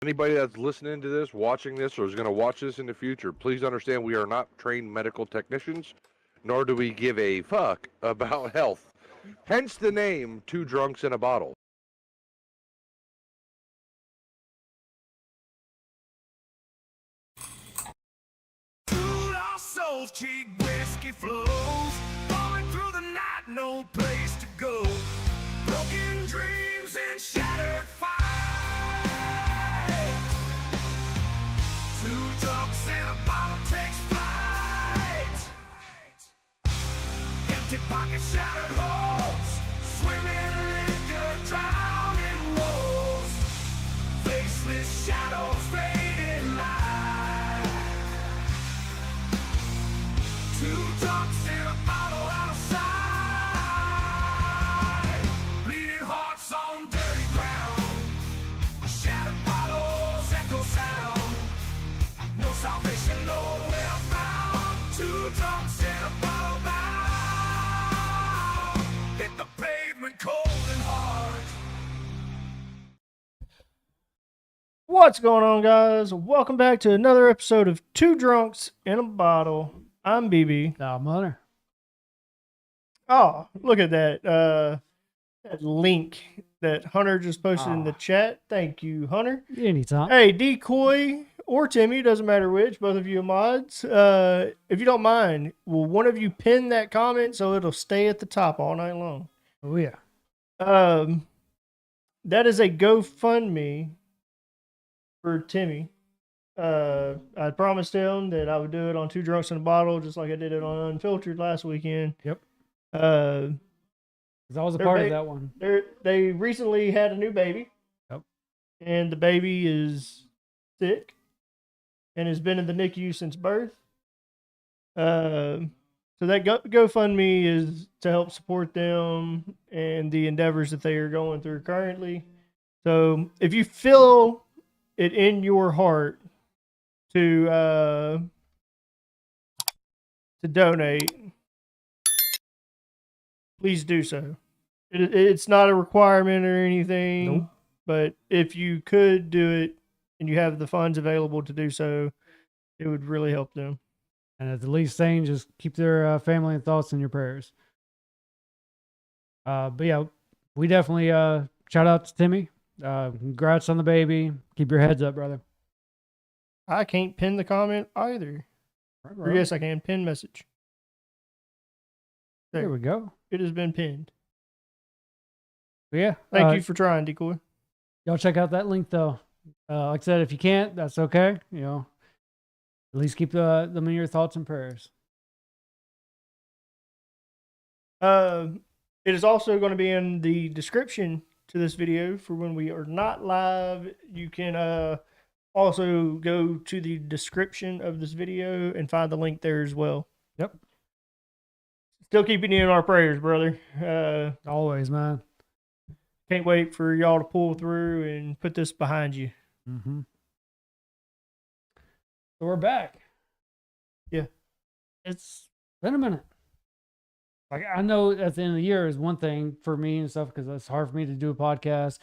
Anybody that's listening to this, watching this, or is going to watch this in the future, please understand we are not trained medical technicians, nor do we give a fuck about health. Hence the name Two Drunks in a Bottle. Souls, cheap whiskey flows, falling through the night, no place to go. Broken dreams and shattered fights. Two drunks and a bottle takes flight. Empty pockets, shattered holes, swimming liquor, drowning woes. Faceless shadows, fading light. Two drunks in a bottle out of sight. Bleeding hearts on dirty ground. Shattered bottles echo sound. No salvation, nowhere found. Two drunks in a bottle bound. Hit the pavement cold and hard. What's going on, guys? Welcome back to another episode of Two Drunks in a Bottle. I'm BB. I'm Hunter. Oh, look at that. That link that Hunter just posted in the chat. Thank you, Hunter. Anytime. Hey, Decoy or Timmy, doesn't matter which, both of you are mods. If you don't mind, will one of you pin that comment so it'll stay at the top all night long? Oh, yeah. That is a GoFundMe for Timmy. I promised him that I would do it on Two Drunks in a Bottle, just like I did it on Unfiltered last weekend. Yep. Uh, Because I was a part of that one. They recently had a new baby. Yep. And the baby is sick and has been in the NICU since birth. So that GoFundMe is to help support them and the endeavors that they are going through currently. So if you feel it in your heart to donate, please do so. It's not a requirement or anything, Nope. but if you could do it and you have the funds available to do so, it would really help them. And at the least saying, just keep their family and thoughts in your prayers. But yeah, we definitely shout out to Timmy. Congrats on the baby. Keep your heads up, brother. I can't pin the comment either. Or yes, I can pin message. There we go. It has been pinned. But yeah. Thank you for trying, Decoy. Y'all check out that link, though. Like I said, if you can't, that's okay. You know, at least keep them in your thoughts and prayers. It is also going to be in the description to this video for when we are not live. You can also go to the description of this video and find the link there as well. Yep. Still keeping you in our prayers, brother. Always, man. Can't wait for y'all to pull through and put this behind you. Mm-hmm. So we're back. Yeah. It's been a minute. Like, I know at the end of the year is one thing for me and stuff because it's hard for me to do a podcast.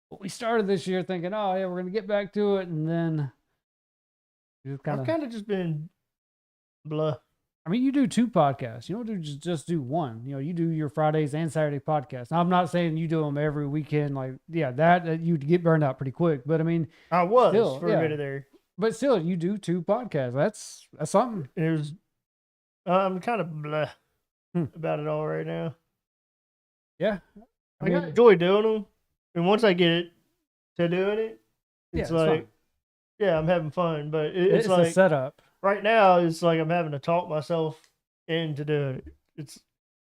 But we started this year thinking, oh, yeah, we're going to get back to it. And then I've kind of just been blah. I mean, you do two podcasts. You don't just do one. You know, you do your Fridays and Saturday podcasts. Now, I'm not saying you do them every weekend. Like, yeah, that you'd get burned out pretty quick. But I mean, I was still, for a minute there. But still, you do two podcasts. That's something. It was. I'm kind of blah about it all right now. Yeah, I enjoy doing them, and once I get it to doing it, it's like, fun. yeah, I'm having fun. But it's a like setup. Right now, it's like I'm having to talk myself into doing it.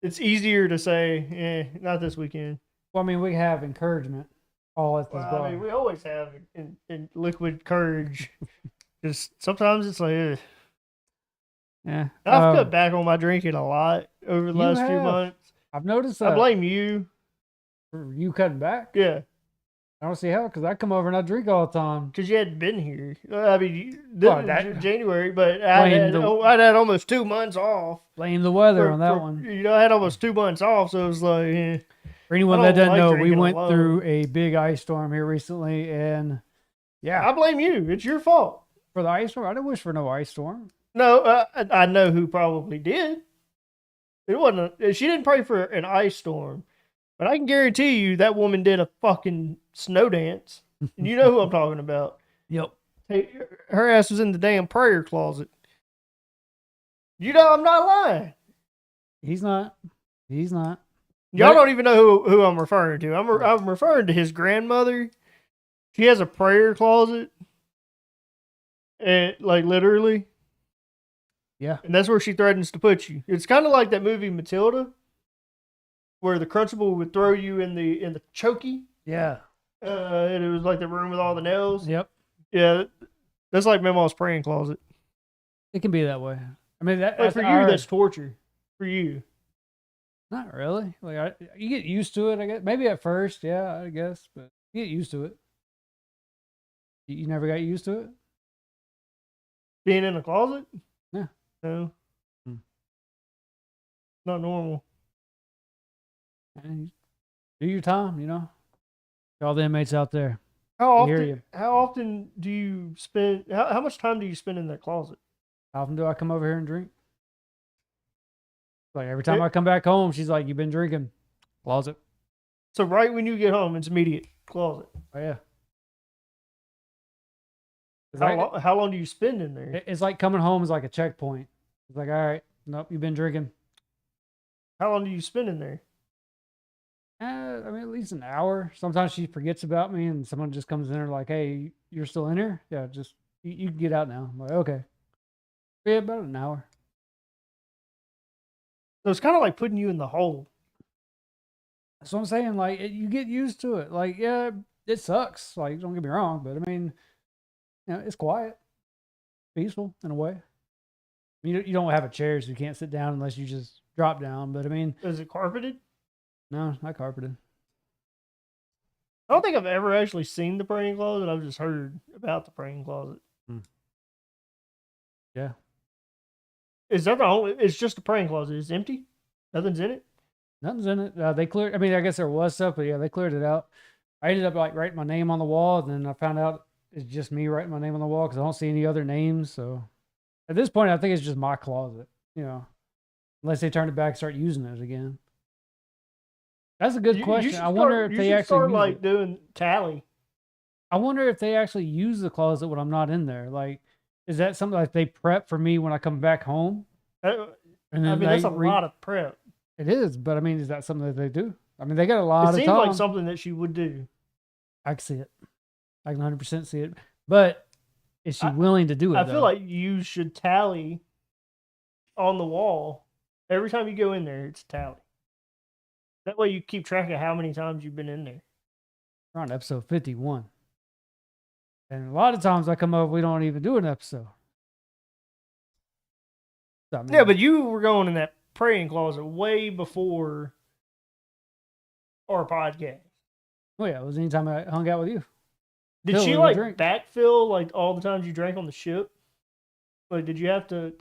It's easier to say, not this weekend. Well, I mean, we have encouragement all at this bar. I mean, we always have in liquid courage. Just sometimes it's like, yeah. I've cut back on my drinking a lot over the last few months. I've noticed that. I blame you. For you cutting back? Yeah. I don't see how, because I come over and I drink all the time. Because you hadn't been here. I mean, January, but I I'd had almost 2 months off. Blame the weather on that one. You know, I had almost 2 months off, so it was like, For anyone that doesn't know, we went through a big ice storm here recently, and Yeah. I blame you. It's your fault. For the ice storm? I didn't wish for no ice storm. No, I know who probably did. It wasn't. She didn't pray for an ice storm, but I can guarantee you that woman did a fucking snow dance. And you know who I'm talking about. Yep. Hey, her ass was in the damn prayer closet. You know I'm not lying. He's not. He's not. Y'all But- don't even know who I'm referring to. I'm referring to his grandmother. She has a prayer closet, and like literally, Yeah. and that's where she threatens to put you. It's kind of like that movie Matilda, where the Crunchable would throw you in the chokey, Yeah. and it was like the room with all the nails. Yep. Yeah, that's like Mama's praying closet. It can be that way. I mean, Like that's for you, our- that's torture. For you, not really. Like you get used to it. I guess maybe at first, yeah, I guess, but you get used to it. You never got used to it. being in a closet. Yeah. No. Hmm. Not normal. And do your time, you know. All the inmates out there. How I hear often? you. How often do you spend? How much time do you spend in that closet? How often do I come over here and drink? Like every time It- I come back home, she's like, "You've been drinking." Closet. So right when you get home, it's immediate closet. Oh yeah. It's How long do you spend in there? it's like coming home is like a checkpoint. It's like, all right, nope, you've been drinking. How long do you spend in there? I mean, at least an hour. Sometimes she forgets about me, and someone just comes in there like, "Hey, you're still in here? Yeah, just you can get out now." I'm like, okay. Yeah, about an hour. So it's kind of like putting you in the hole. That's what I'm saying. Like, you get used to it. Like, yeah, it sucks. Like, don't get me wrong, but I mean, you know, it's quiet, peaceful in a way. You don't have a chair, so you can't sit down unless you just drop down. But I mean, Is it carpeted? no, not carpeted. I don't think I've ever actually seen the praying closet. I've just heard about the praying closet. Yeah. Is that the only? It's just a praying closet. It's empty. Nothing's in it. Nothing's in it. They cleared. I mean, I guess there was stuff, but yeah, they cleared it out. I ended up like writing my name on the wall, and then I found out it's just me writing my name on the wall because I don't see any other names. So at this point, I think it's just my closet. You know, unless they turn it back, and start using it again. That's a good question. should I wonder start- if you they should actually start use like it. doing tally. I wonder if they actually use the closet when I'm not in there. Like, is that something like they prep for me when I come back home? I And then mean, that's they a lot of prep. It is, but I mean, is that something that they do? I mean, they got a It lot of seems time. like something that she would do. I can see it. I can 100% see it. But is she willing to do it? I feel though? like you should tally on the wall every time you go in there. It's a tally. That way you keep track of how many times you've been in there. we're on episode 51. And a lot of times I come up, we don't even do an episode. So, I mean, Yeah, but you were going in that praying closet way before our podcast. oh yeah, it was anytime I hung out with you. Did Phil, she we would like drink. backfill like all the times you drank on the ship? Like, did you have to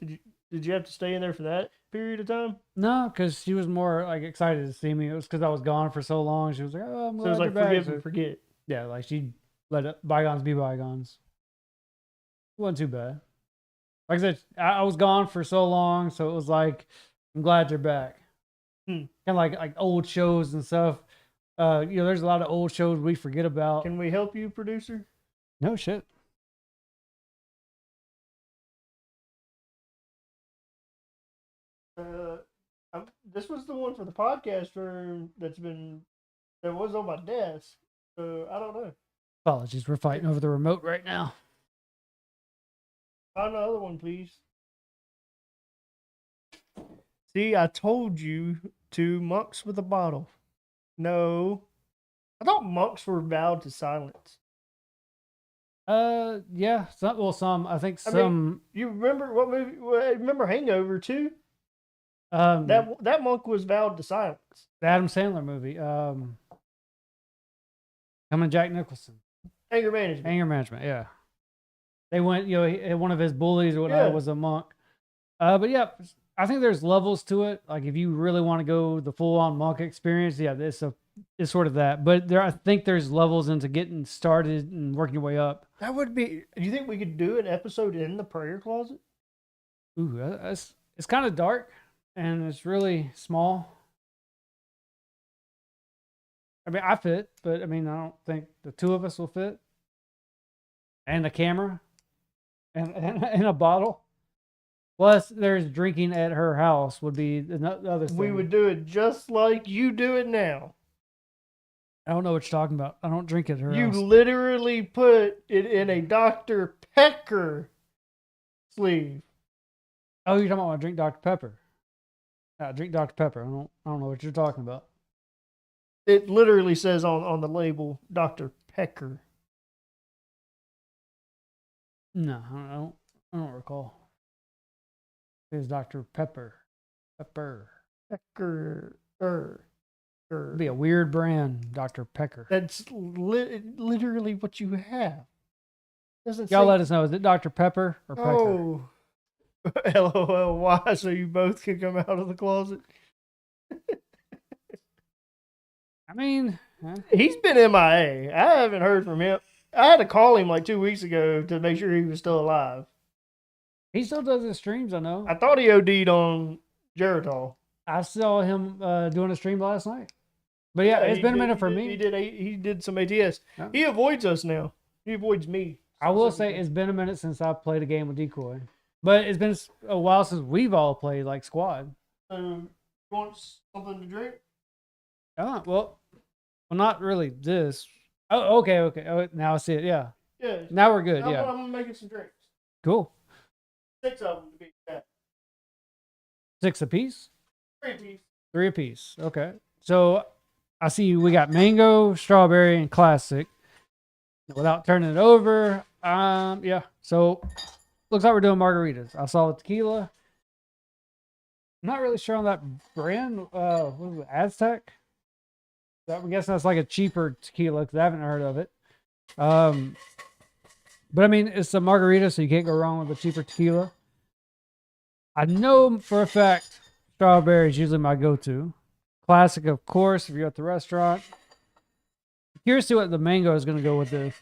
stay in there for that period of time? No, because she was more like excited to see me. It was because I was gone for so long. She was like, "Oh, I'm So glad it was you're like back." forgive So- and forget. yeah, like she let bygones be bygones. It wasn't too bad. Like I said, I was gone for so long, so it was like, I'm glad you're back. Hmm. Kind of like old shows and stuff. You know, there's a lot of old shows we forget about. Can we help you, producer? No shit. This was the one for the podcast room that was on my desk. So I don't know. Apologies, we're fighting over the remote right now. Find another one, please. See, I told you to monks with a bottle. No. I thought monks were vowed to silence. Yeah, some. I think I mean, some. You remember what movie? Remember Hangover too? The That monk was vowed to silence. Adam Sandler movie. Coming Jack Nicholson. Anger management. Anger management, yeah. They went, you know, one of his bullies or whatnot Yeah. was a monk. But yeah, I think there's levels to it. Like if you really want to go the full on monk experience, yeah, it's a is sort of that. But I think there's levels into getting started and working your way up. That would be. Do you think we could do an episode in the prayer closet? Ooh, it's kind of dark and it's really small. I mean, I fit, but I mean, I don't think the two of us will fit. And a camera, and a bottle. Plus, there's drinking at her house would be the other thing. We would do it just like you do it now. I don't know what you're talking about. I don't drink at her You house. literally put it in a Dr. Pecker sleeve. Oh, you're talking about when I drink Dr. Pepper. I drink Dr. Pepper. I don't know what you're talking about. It literally says on the label Dr. Pecker. No, I don't recall. It was Dr. Pepper. Pepper. Pecker. It'd be a weird brand, Dr. Pecker. That's literally what you have. Doesn't Y'all say. let us know. Is it Dr. Pepper or Pecker? Oh. LOL. Why? So you both can come out of the closet. I mean, He's been MIA. I haven't heard from him. I had to call him like 2 weeks ago to make sure he was still alive. he still does his streams, I know. I thought he OD'd on Geritol. I saw him doing a stream last night. But yeah, it's been a minute for me. He did some ATS. Yeah. He avoids us now. He avoids me. I will say it's been a minute since I played a game with Decoy. But it's been a while since we've all played like squad. So, you want something to drink? Well, not really this. Oh, okay. Oh, now I see it. Yeah. Yeah. Now we're good. Yeah. I'm making some drinks. Cool. 6 of them to be exact. 6 apiece? 3 apiece. 3 apiece. Okay. So I see we got mango, strawberry, and classic. Without turning it over, yeah. So looks like we're doing margaritas. I saw the tequila. I'm not really sure on that brand. What was it, Aztec? I'm guessing that's like a cheaper tequila because I haven't heard of it. But I mean, it's a margarita, so you can't go wrong with a cheaper tequila. I know for a fact strawberry is usually my go-to. Classic, of course, if you're at the restaurant. Curious to see what the mango is going to go with this.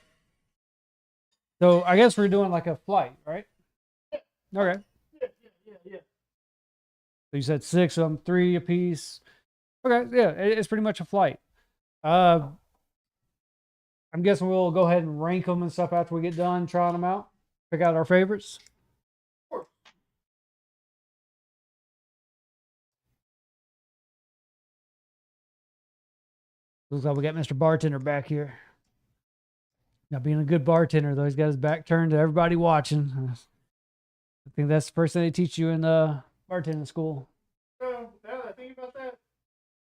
So I guess we're doing like a flight, right? Okay. Yeah. So you said 6 of them, 3 apiece. Okay, yeah, it's pretty much a flight. I'm guessing we'll go ahead and rank them and stuff after we get done trying them out. Pick out our favorites. Looks like we got Mr. Bartender back here. Now, being a good bartender, though, he's got his back turned to everybody watching. I think that's the first thing they teach you in bartending school. Well, now that I think about that,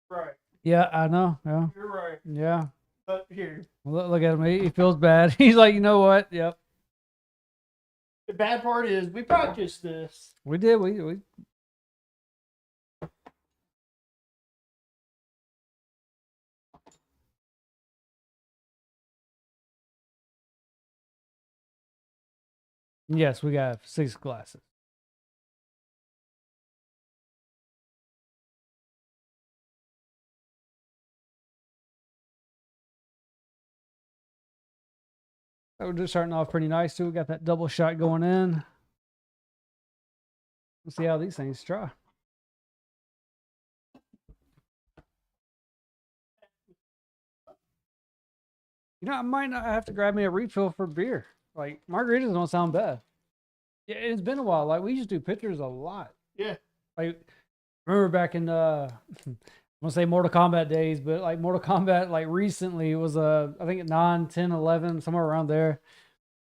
right. Yeah, I know. Yeah. You're right. Yeah. But here, Look at him. He feels bad. He's like, you know what? Yep. the bad part is we practiced this. We did. We Yes, we got 6 glasses. We're just starting off pretty nice too. We got that double shot going in. Let's see how these things try. You know, I might not have to grab me a refill for beer. Like margaritas don't sound bad. Yeah, it's been a while. Like we used to do pitchers a lot. Yeah. Like remember back in I'm gonna say Mortal Kombat days, but like Mortal Kombat, like recently it was I think at 9, 10, 11, somewhere around there.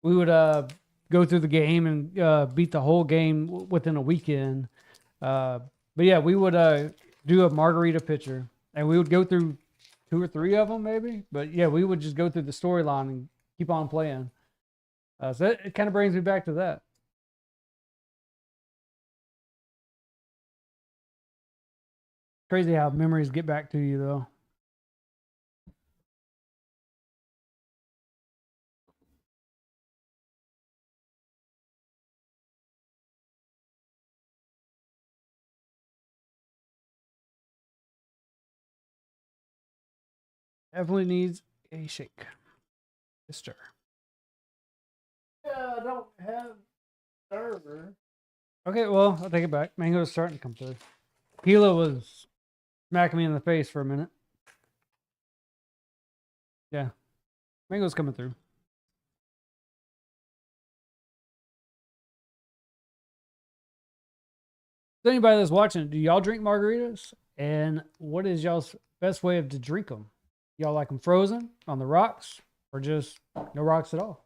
We would go through the game and beat the whole game within a weekend. But yeah, we would do a margarita pitcher, and we would go through 2 or 3 of them maybe. But yeah, we would just go through the storyline and keep on playing. So it kind of brings me back to that. Crazy how memories get back to you though. Definitely needs a shake. A stir. Yeah, I don't have server. Okay, well, I'll take it back. Mango's starting to come through. Gila was smacking me in the face for a minute. Yeah. Mango's coming through. So anybody that's watching, do y'all drink margaritas? And what is y'all's best way to drink them? Y'all like them frozen on the rocks or just no rocks at all?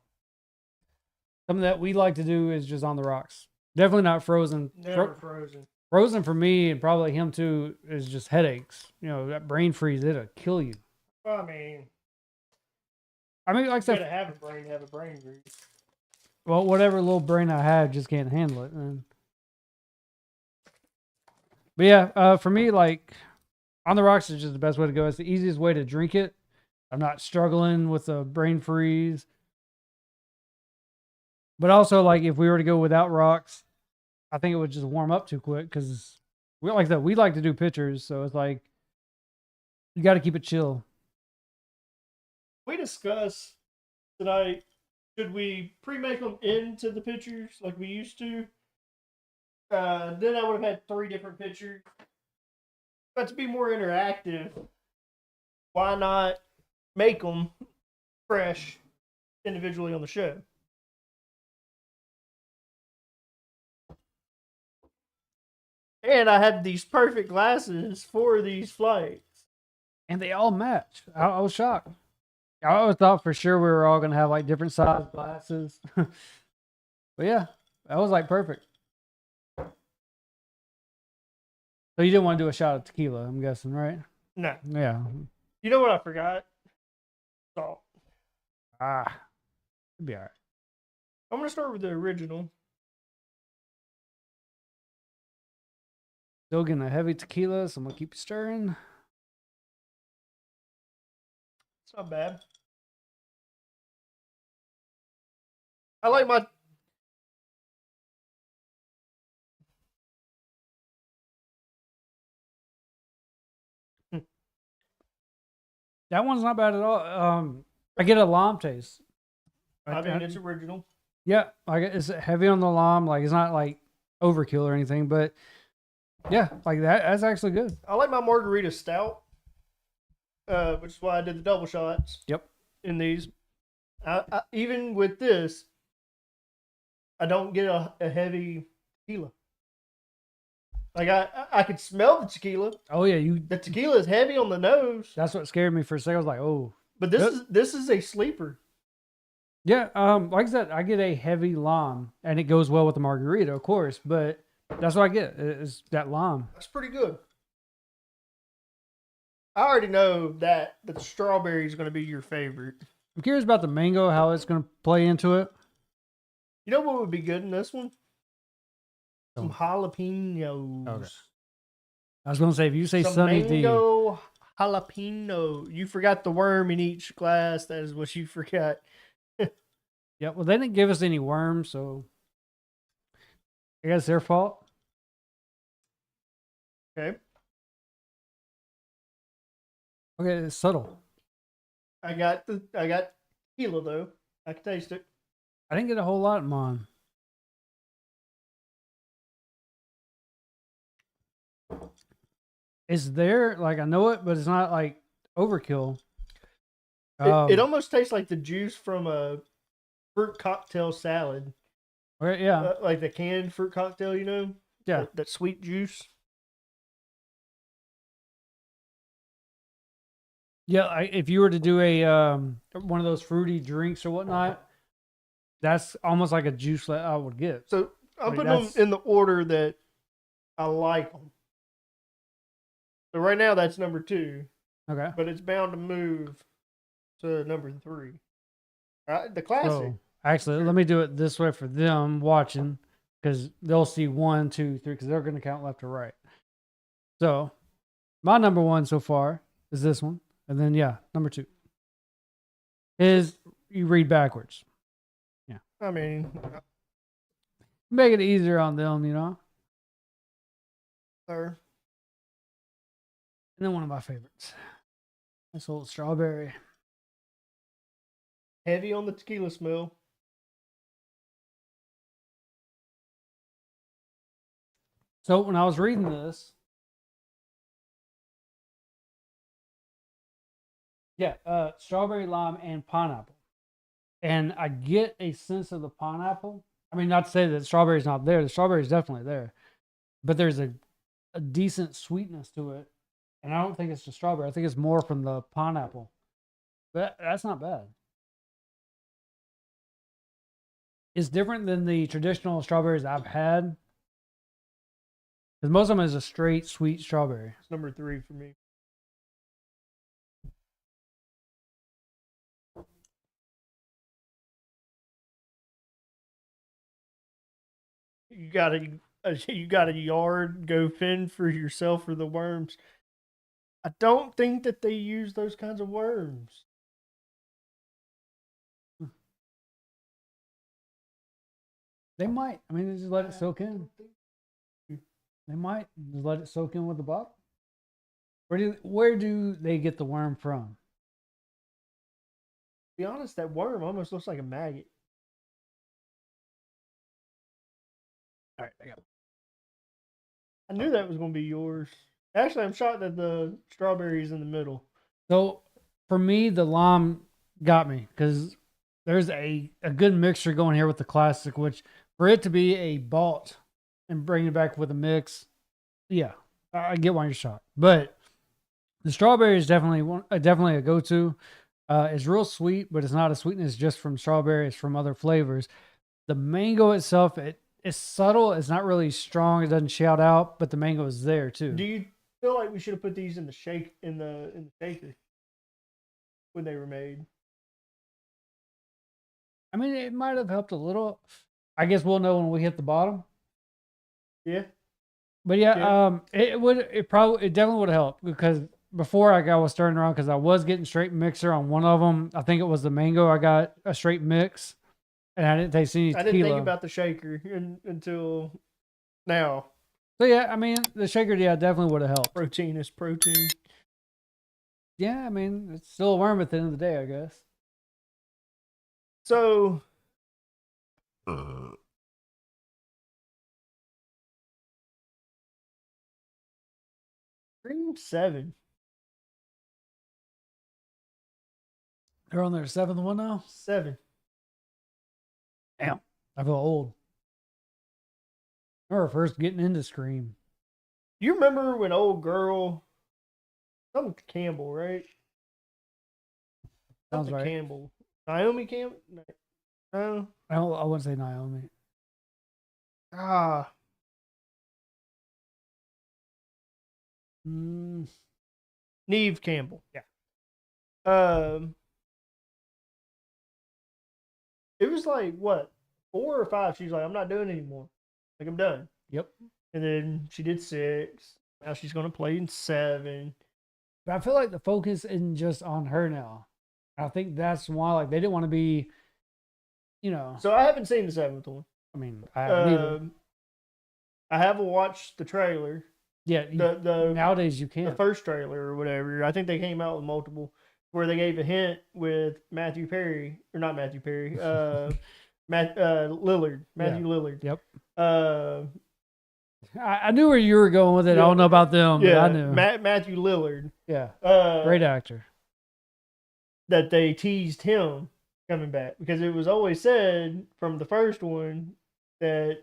Something that we like to do is just on the rocks. Definitely not frozen. Never frozen. Frozen for me and probably him too is just headaches. You know, that brain freeze, it'll kill you. Well, I mean, like I you said, gotta have a brain freeze. well, whatever little brain I have just can't handle it. And... But yeah, for me, like on the rocks is just the best way to go. It's the easiest way to drink it. I'm not struggling with a brain freeze. But also, like if we were to go without rocks, I think it would just warm up too quick because we like that. We like to do pictures, so it's like you got to keep it chill. We discussed tonight, should we pre-make them into the pictures like we used to? Then I would have had 3 different pictures. But to be more interactive, why not make them fresh individually on the show? And I had these perfect glasses for these flights. And they all match. I was shocked. I always thought for sure we were all gonna have like different size glasses. But yeah, that was like perfect. So you didn't want to do a shot of tequila, I'm guessing, right? No. Yeah. You know what I forgot? Salt. It'd be all right. I'm going to start with the original. Still getting a heavy tequila, so I'm gonna keep stirring. It's not bad. I like my... That one's not bad at all. I get a lime taste. I mean, it's original. Yeah, like it's heavy on the lime. Like it's not like overkill or anything, but yeah, like that's actually good. I like my margarita stout, which is why I did the double shots. Yep. In these, even with this, I don't get a heavy tequila. Like I could smell the tequila. Oh yeah, The tequila is heavy on the nose. That's what scared me for a second. I was like, oh. But this is a sleeper. Yeah, like I said, I get a heavy lime, and it goes well with the margarita, of course. But that's what I get is that lime. That's pretty good. I already know that the strawberry is going to be your favorite. I'm curious about the mango, how it's going to play into it. You know what would be good in this one? Some Oh. jalapenos. Okay. I was going to say, if you say Some Sunny D, mango jalapeno. You forgot the worm in each glass. That is what you forgot. yeah. Well, they didn't give us any worms, so I guess their fault. Okay. Okay, it's subtle. I got tequila though. I can taste it. I didn't get a whole lot in mine. It's there, like I know it, but it's not like overkill. It almost tastes like the juice from a fruit cocktail salad. Yeah. Like the canned fruit cocktail, you know? Yeah. That sweet juice. Yeah, if you were to do a one of those fruity drinks or whatnot, that's almost like a juice that I would get. So I'm Like, putting them in the order that I like them. So right now that's number 2, Okay. but it's bound to move to number 3. The classic. So actually, let me do it this way for them watching, because they'll see 1, 2, 3, because they're going to count left to right. So my number 1 so far is this one, and then number 2 is you read backwards. Yeah, I mean, make it easier on them, you know. sir. And then one of my favorites. This old strawberry. Heavy on the tequila smell. So when I was reading this, strawberry, lime, and pineapple. And I get a sense of the pineapple. I mean, not to say that strawberry's not there. The strawberry's definitely there. But there's a decent sweetness to it. And I don't think it's the strawberry. I think it's more from the pineapple. But that's not bad. It's different than the traditional strawberries I've had. Because most of them is a straight sweet strawberry. It's number 3 for me. You got a yard. Go fend for yourself for the worms. I don't think that they use those kinds of worms. They might. I mean, they just let it soak in. They might just let it soak in with the bottle. Where do they get the worm from? To be honest, that worm almost looks like a maggot. All right, I got it. I knew that was going to be yours. Actually, I'm shocked that the strawberry's in the middle. So for me, the lime got me because there's a good mixture going here with the classic, which for it to be a bought and bring it back with a mix, yeah, I get why you're shocked. But the strawberry is definitely a go-to. It's real sweet, but it's not a sweetness just from strawberry. It's from other flavors. The mango itself, it's subtle. It's not really strong. It doesn't shout out, but the mango is there too. Do you feel like we should have put these in the shaker when they were made? I mean, it might have helped a little. I guess we'll know when we hit the bottom. Yeah. But yeah, it definitely would have helped because before I was stirring around because I was getting straight mixer on one of them. I think it was the mango. I got a straight mix, and I didn't taste any tequila. I didn't think about the shaker until now. So yeah, I mean the shaker, definitely would have helped. Protein is protein. Yeah, I mean it's still a worm at the end of the day, I guess. So. Cream 7. They're on their 7th one now? 7. Damn, I feel old. I remember first getting into Scream. You remember when old girl, something Campbell, right? Sounds Something right. Campbell. Naomi Campbell? No. I wouldn't say Naomi. Neve Campbell. Yeah. It was like what 4 or 5. She's like, I'm not doing it anymore. Like I'm done. Yep. And then she did 6. Now she's gonna play in 7. But I feel like the focus isn't just on her now. I think that's why, like, they didn't want to be, So I haven't seen the 7th one. I mean, I haven't either. I haven't watched the trailer. Yeah, nowadays you can't. The first trailer or whatever. I think they came out with multiple where they gave a hint with Matthew Perry or not Matthew Perry. Lillard. Matthew Lillard. Yep. I I knew where you were going with it. I don't know about them, but I knew. Matthew Lillard. Yeah. Great actor. That they teased him coming back because it was always said from the first one that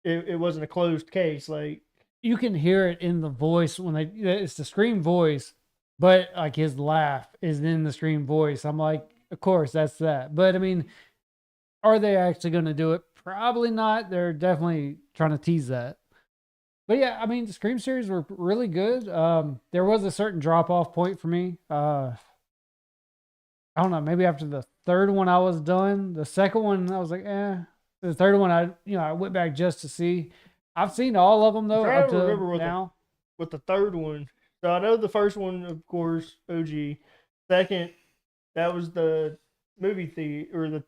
it wasn't a closed case. Like you can hear it in the voice when it's the Scream voice, but like his laugh is in the Scream voice. I'm like, of course, that's that. But I mean, are they actually going to do it? Probably not. They're definitely trying to tease that. But yeah, I mean, the Scream series were really good. There was a certain drop off point for me. I don't know. Maybe after the third one, I was done. The second one, I was like, eh. The third one, I went back just to see. I've seen all of them though. I Up to remember now. with the third one. So I know the first one, of course, OG. Second, that was the movie or the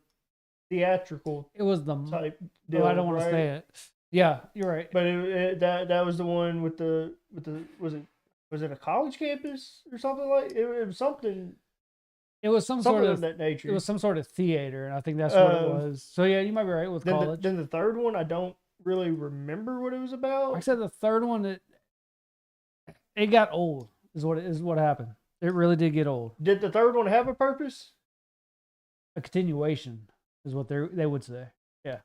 theatrical. It was the type deal. I don't want to say it. Yeah, you're right. But that was the one with the was it Was it a college campus or something like it was something It was some something sort of of that nature. it was some sort of theater, and I think that's what it Um, was. So yeah, you might be right with then college. then the third one, I don't really remember what it was Like about. I said, the third one it got old. Is what happened. It really did get old. Did the third one have a purpose? A continuation is what they would say. Yeah.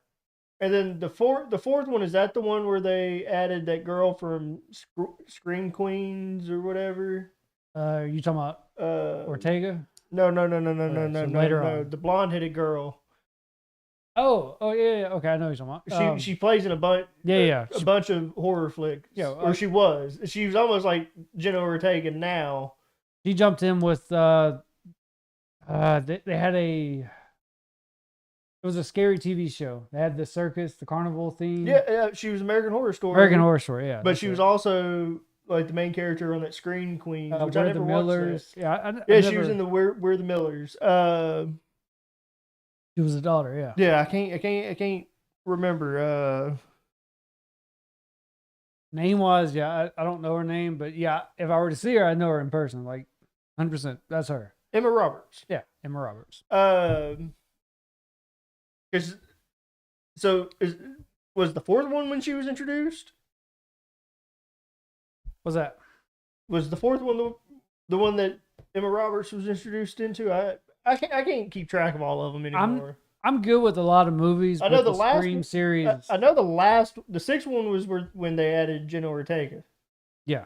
And then the fourth one, is that the one where they added that girl from Scream Queens or whatever? You talking about Ortega? No, later on. the blonde headed girl. Oh, yeah. Okay, I know who you're talking about. She plays in a bunch. Yeah. A bunch of horror flicks. Yeah, or she was. She was almost like Jenna Ortega now. She jumped in with they had it was a scary TV show. They had the circus, the carnival theme. Yeah, she was American Horror Story. American Horror Story, yeah. But she was also like the main character on that Screen Queens, which I We're never the watched. Millers. That. Yeah, She was in the We're the Millers. She was the daughter, yeah. Yeah, I can't remember. Name wise, yeah, I don't know her name, but yeah, if I were to see her, I'd know her in person, like 100%. That's her. Emma Roberts. Yeah, Emma Roberts. Was the fourth one when she was introduced? What's that? Was the fourth one the one that Emma Roberts was introduced into? I can't keep track of all of them anymore. I'm good with a lot of movies. I know the last Scream series. I know the sixth one was when they added Jenna Ortega. Yeah,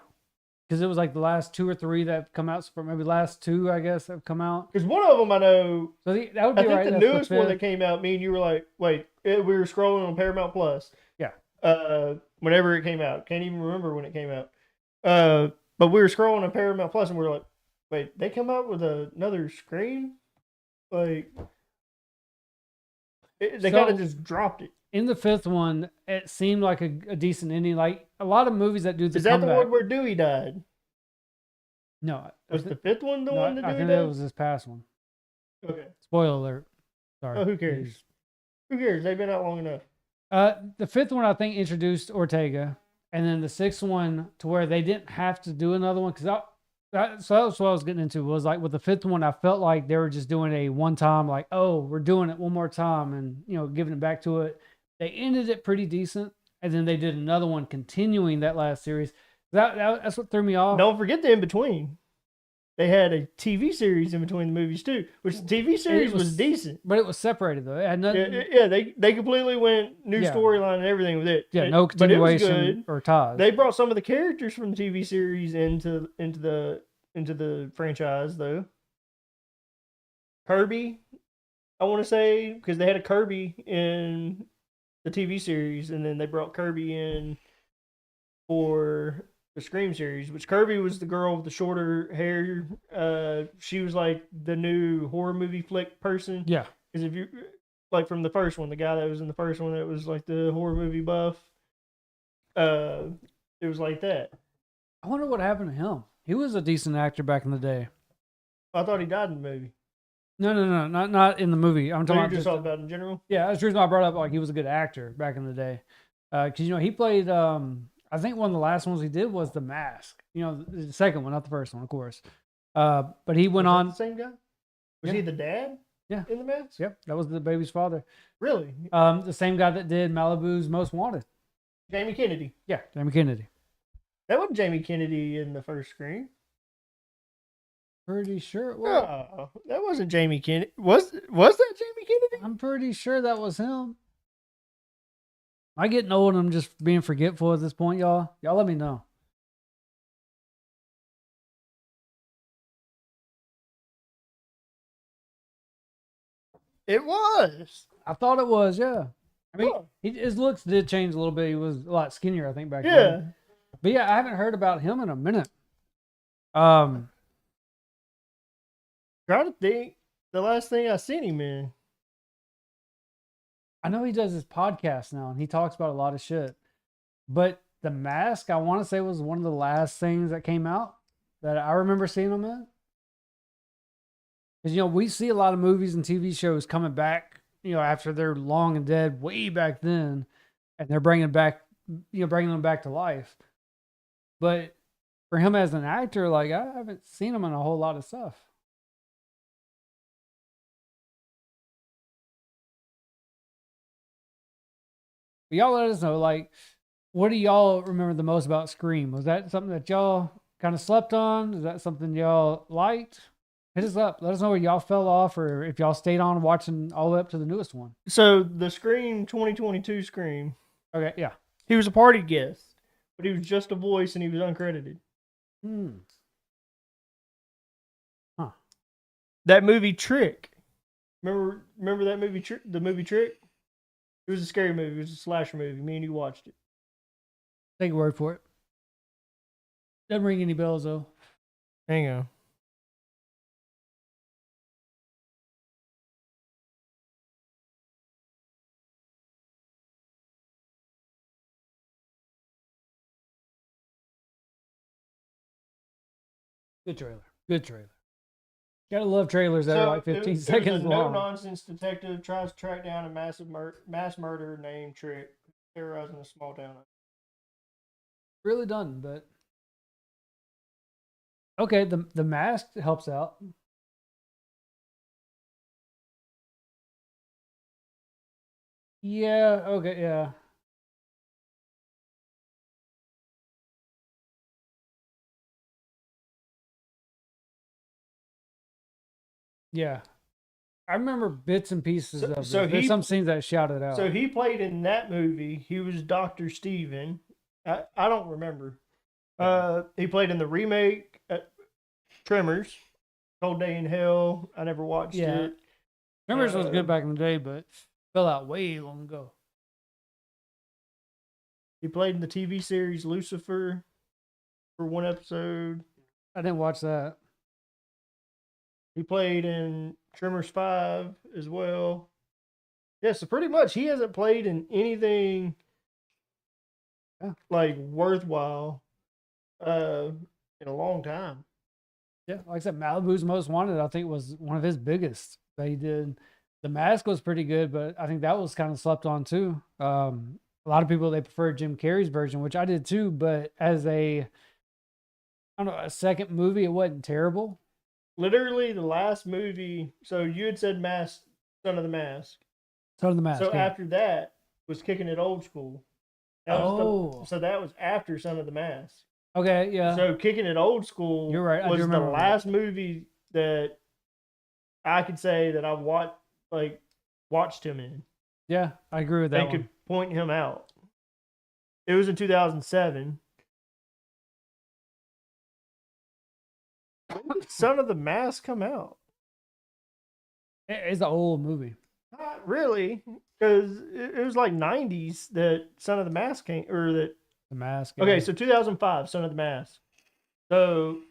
because it was like the last 2 or 3 that have come out. Maybe last 2, I guess, have come out. Because one of them I know. So that would be I think right. the newest one that came out, me and you were like, wait, we were scrolling on Paramount Plus. Yeah. Whenever it came out, can't even remember when it came out. But we were scrolling on Paramount Plus and we were like, wait, they come out with another Scream? Like, they kind of just dropped it. In the 5th one, it seemed like a decent ending. Like a lot of movies that do the Is that comeback. the one where Dewey died? No. Was the 5th one the one that Dewey I think died? that was this past one. Okay. Spoiler alert. Sorry. Oh, who cares? Who cares? They've been out long enough. The 5th one, I think, introduced Ortega. And then the 6th one to where they didn't have to do another one. Because so that's what I was getting into. Was like with the 5th one, I felt like they were just doing a one time, like, oh, we're doing it one more time and, giving it back to it. They ended it pretty decent. And then they did another one continuing that last series. That's what threw me off. Don't forget the in between. They had a TV series in between the movies too, which the TV series was decent. But it was separated though. It had nothing. Yeah, they completely went new storyline and everything with it. Yeah, no continuation but it was good. or ties. They brought some of the characters from the TV series into the franchise though. Kirby, I want to say, because they had a Kirby in the TV series, and then they brought Kirby in for the Scream series, which Kirby was the girl with the shorter hair. She was like the new horror movie flick person. Yeah. Because if you, like from the first one, the guy that was in the first one that was like the horror movie buff, it was like that. I wonder what happened to him. He was a decent actor back in the day. I thought he died in the movie. No, not in the movie. I'm talking about just talking about in general. Yeah, that's the reason I brought up. Like he was a good actor back in the day, because he played. I think one of the last ones he did was The Mask. The second one, not the first one, of course. But he went on. The same guy? Was he the dad? Yeah. In The Mask? Yep, that was the baby's father. Really? The same guy that did Malibu's Most Wanted. Jamie Kennedy. Yeah, Jamie Kennedy. That wasn't Jamie Kennedy in the first Scream. Pretty sure it was. No, that wasn't Jamie Kennedy. Was that Jamie Kennedy? I'm pretty sure that was him. Am I getting old and I'm just being forgetful at this point, y'all? Y'all let me know. It was. I thought it was, yeah. I mean, his looks did change a little bit. He was a lot skinnier, I think, back then. But yeah, I haven't heard about him in a minute. Trying to think the last thing I seen him in. I know he does his podcast now and he talks about a lot of shit. But The Mask, I want to say, was one of the last things that came out that I remember seeing him in. Because, we see a lot of movies and TV shows coming back, after they're long and dead way back then. And they're bringing them back to life. But for him as an actor, like I haven't seen him in a whole lot of stuff. But y'all let us know, like, what do y'all remember the most about Scream? Was that something that y'all kind of slept on? Is that something y'all liked? Hit us up. Let us know where y'all fell off, or if y'all stayed on watching all the way up to the newest one. So the Scream 2022 Scream, Okay, yeah. he was a party guest, but he was just a voice and he was uncredited. Huh. That movie Trick. Remember that movie the movie Trick? It was a scary movie. It was a slasher movie. Me and you watched it. Take your word for it. Doesn't ring any bells though. Hang on. Good trailer. Good trailer. Gotta love trailers that are like 15 seconds It was a long. no-nonsense detective tries to track down a mass murderer named Trick, terrorizing a small town. Really done, but okay. The mask helps out. Yeah. Okay. Yeah. Yeah. I remember bits and pieces of this. There's some scenes that shouted out. So he played in that movie. He was Dr. Steven. I don't remember. He played in the remake Tremors, Cold Day in Hell. I never watched it. Tremors was good back in the day, but fell out way long ago. He played in the TV series Lucifer for one episode. I didn't watch that. He played in Tremors 5 as well. Yeah, so pretty much he hasn't played in anything like worthwhile in a long time. Yeah, like I said, Malibu's Most Wanted, I think, was one of his biggest that he did. The Mask was pretty good, but I think that was kind of slept on too. A lot of people, they preferred Jim Carrey's version, which I did too, but as a second movie, it wasn't terrible. Literally the last movie, so you had said Son of the Mask. Son of the Mask. So after that was Kicking It Old School. So that was after Son of the Mask. Okay, yeah. So Kicking It Old School You're right. was the last movie that I could say that I watched him in. Yeah, I agree with that. They could point him out. It was in 2007. When did Son of the Mask come out? It's an old movie. Not really, because it was like 90s that Son of the Mask came, or that The Mask. Okay, so 2005, Son of the Mask. So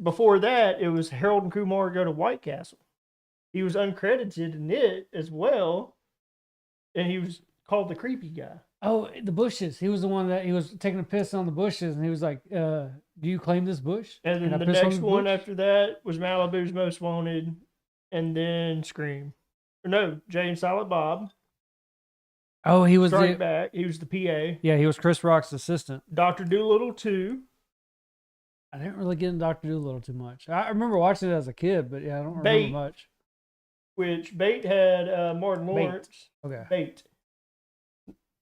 before that, it was Harold and Kumar Go to White Castle. He was uncredited in it as well, and he was called the creepy guy. Oh, the bushes. He was the one that he was taking a piss on the bushes, and he was like, "Do you claim this bush?" And then the next one after that was Malibu's Most Wanted, and then Scream. Or no, Jay and Silent Bob. Oh, he was Strike Back. He was the PA. Yeah, he was Chris Rock's assistant. Dr. Dolittle 2. I didn't really get into Dr. Dolittle too much. I remember watching it as a kid, but yeah, I don't remember much. Which Bait had Martin Lawrence. Okay. Bait.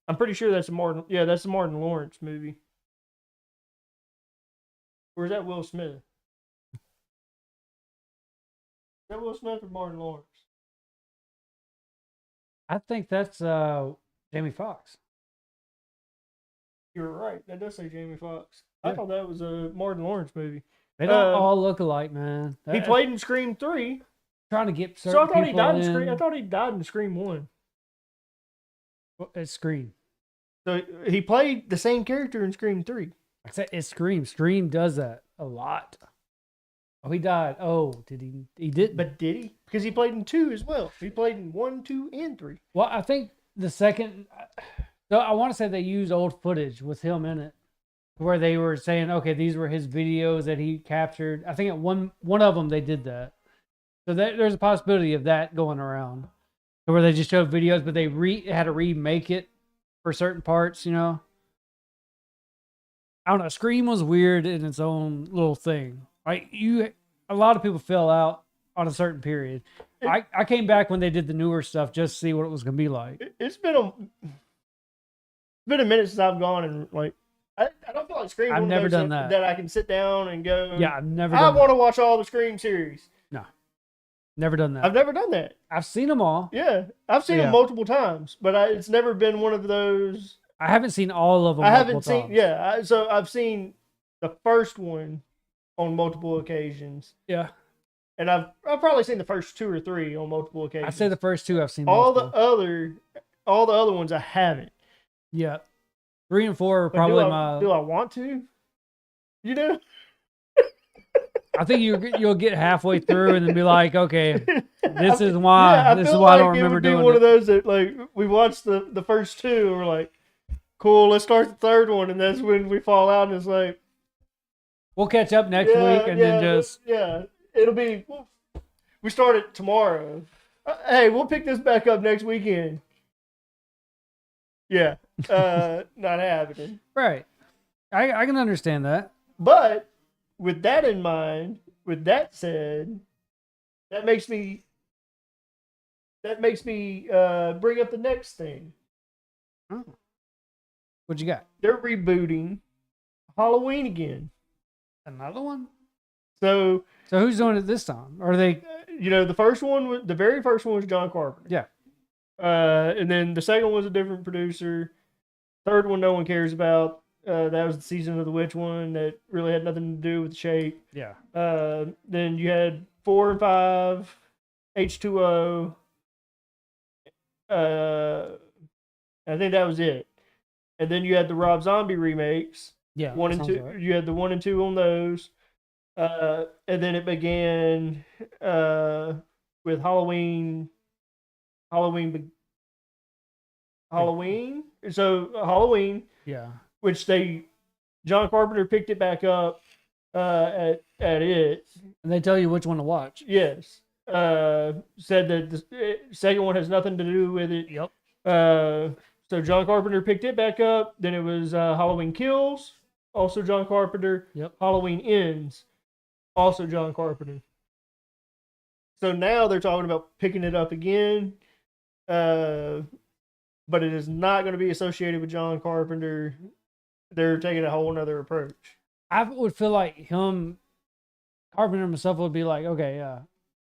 I'm pretty sure that's a Martin. Yeah, that's a Martin Lawrence movie. Or is that Will Smith? Is that Will Smith or Martin Lawrence? I think that's Jamie Foxx. You're right. That does say Jamie Foxx. Yeah. I thought that was a Martin Lawrence movie. They don't all look alike, man. He played in Scream 3. Trying to get so I thought he died in Scream. I thought he died in Scream 1. It's Scream. So he played the same character in Scream 3. I said it's Scream. Scream does that a lot. Oh, he died. Oh, did he? He didn't. But did he? Because he played in 2 as well. He played in 1, 2, and 3. Well, I think the second. So I want to say they used old footage with him in it, where they were saying, okay, these were his videos that he captured. I think at one of them they did that. So there's a possibility of that going around, where they just showed videos, but they had to remake it for certain parts, you know. I don't know. Scream was weird in its own little thing. Like a lot of people fell out on a certain period. I came back when they did the newer stuff just to see what it was gonna be like. It's been a minute since I've gone and like I don't feel like Scream. I've never done that. That I can sit down and go. Yeah, I've never. I want to watch all the Scream series. No, never done that. I've never done that. I've seen them all. Yeah, I've seen them multiple times, but it's never been one of those. I haven't seen all of them. I haven't seen. times. Yeah, so I've seen the first one on multiple occasions. Yeah. And I've probably seen the first 2 or 3 on multiple occasions. I'd say the first 2 I've seen. All multiple. the other ones I haven't. Yeah, 3 and 4 are probably my. Do I want to? You know. I think you'll get halfway through and then be like, okay, this is why. Yeah, this is why I don't remember doing it. doing One it. of those that like we watched the first 2 and we're like, cool, let's start the third one, and that's when we fall out and it's like, we'll catch up next week and then just it'll be. We start it tomorrow. Hey, we'll pick this back up next weekend. Yeah, not happening. Right. I can understand that. But with that in mind, with that said, that makes me bring up the next thing. Oh. What you got? They're rebooting Halloween again. Another one? So who's doing it this time? Are they? The very first one was John Carpenter. Yeah. And then the second one was a different producer. Third one, no one cares about. That was the Season of the Witch one that really had nothing to do with the shape. Yeah. Then you had 4 and 5, H2O. I think that was it. And then you had the Rob Zombie remakes. Yeah. 1 and 2. Right. You had the 1 and 2 on those. And then it began with Halloween. So Halloween. Yeah. Which John Carpenter picked it back up at it. And they tell you which one to watch. Yes. Said that the second one has nothing to do with it. Yep. So John Carpenter picked it back up. Then it was Halloween Kills, also John Carpenter. Yep. Halloween Ends, also John Carpenter. So now they're talking about picking it up again. But it is not going to be associated with John Carpenter. They're taking a whole nother approach. I would feel like Carpenter himself would be like, okay,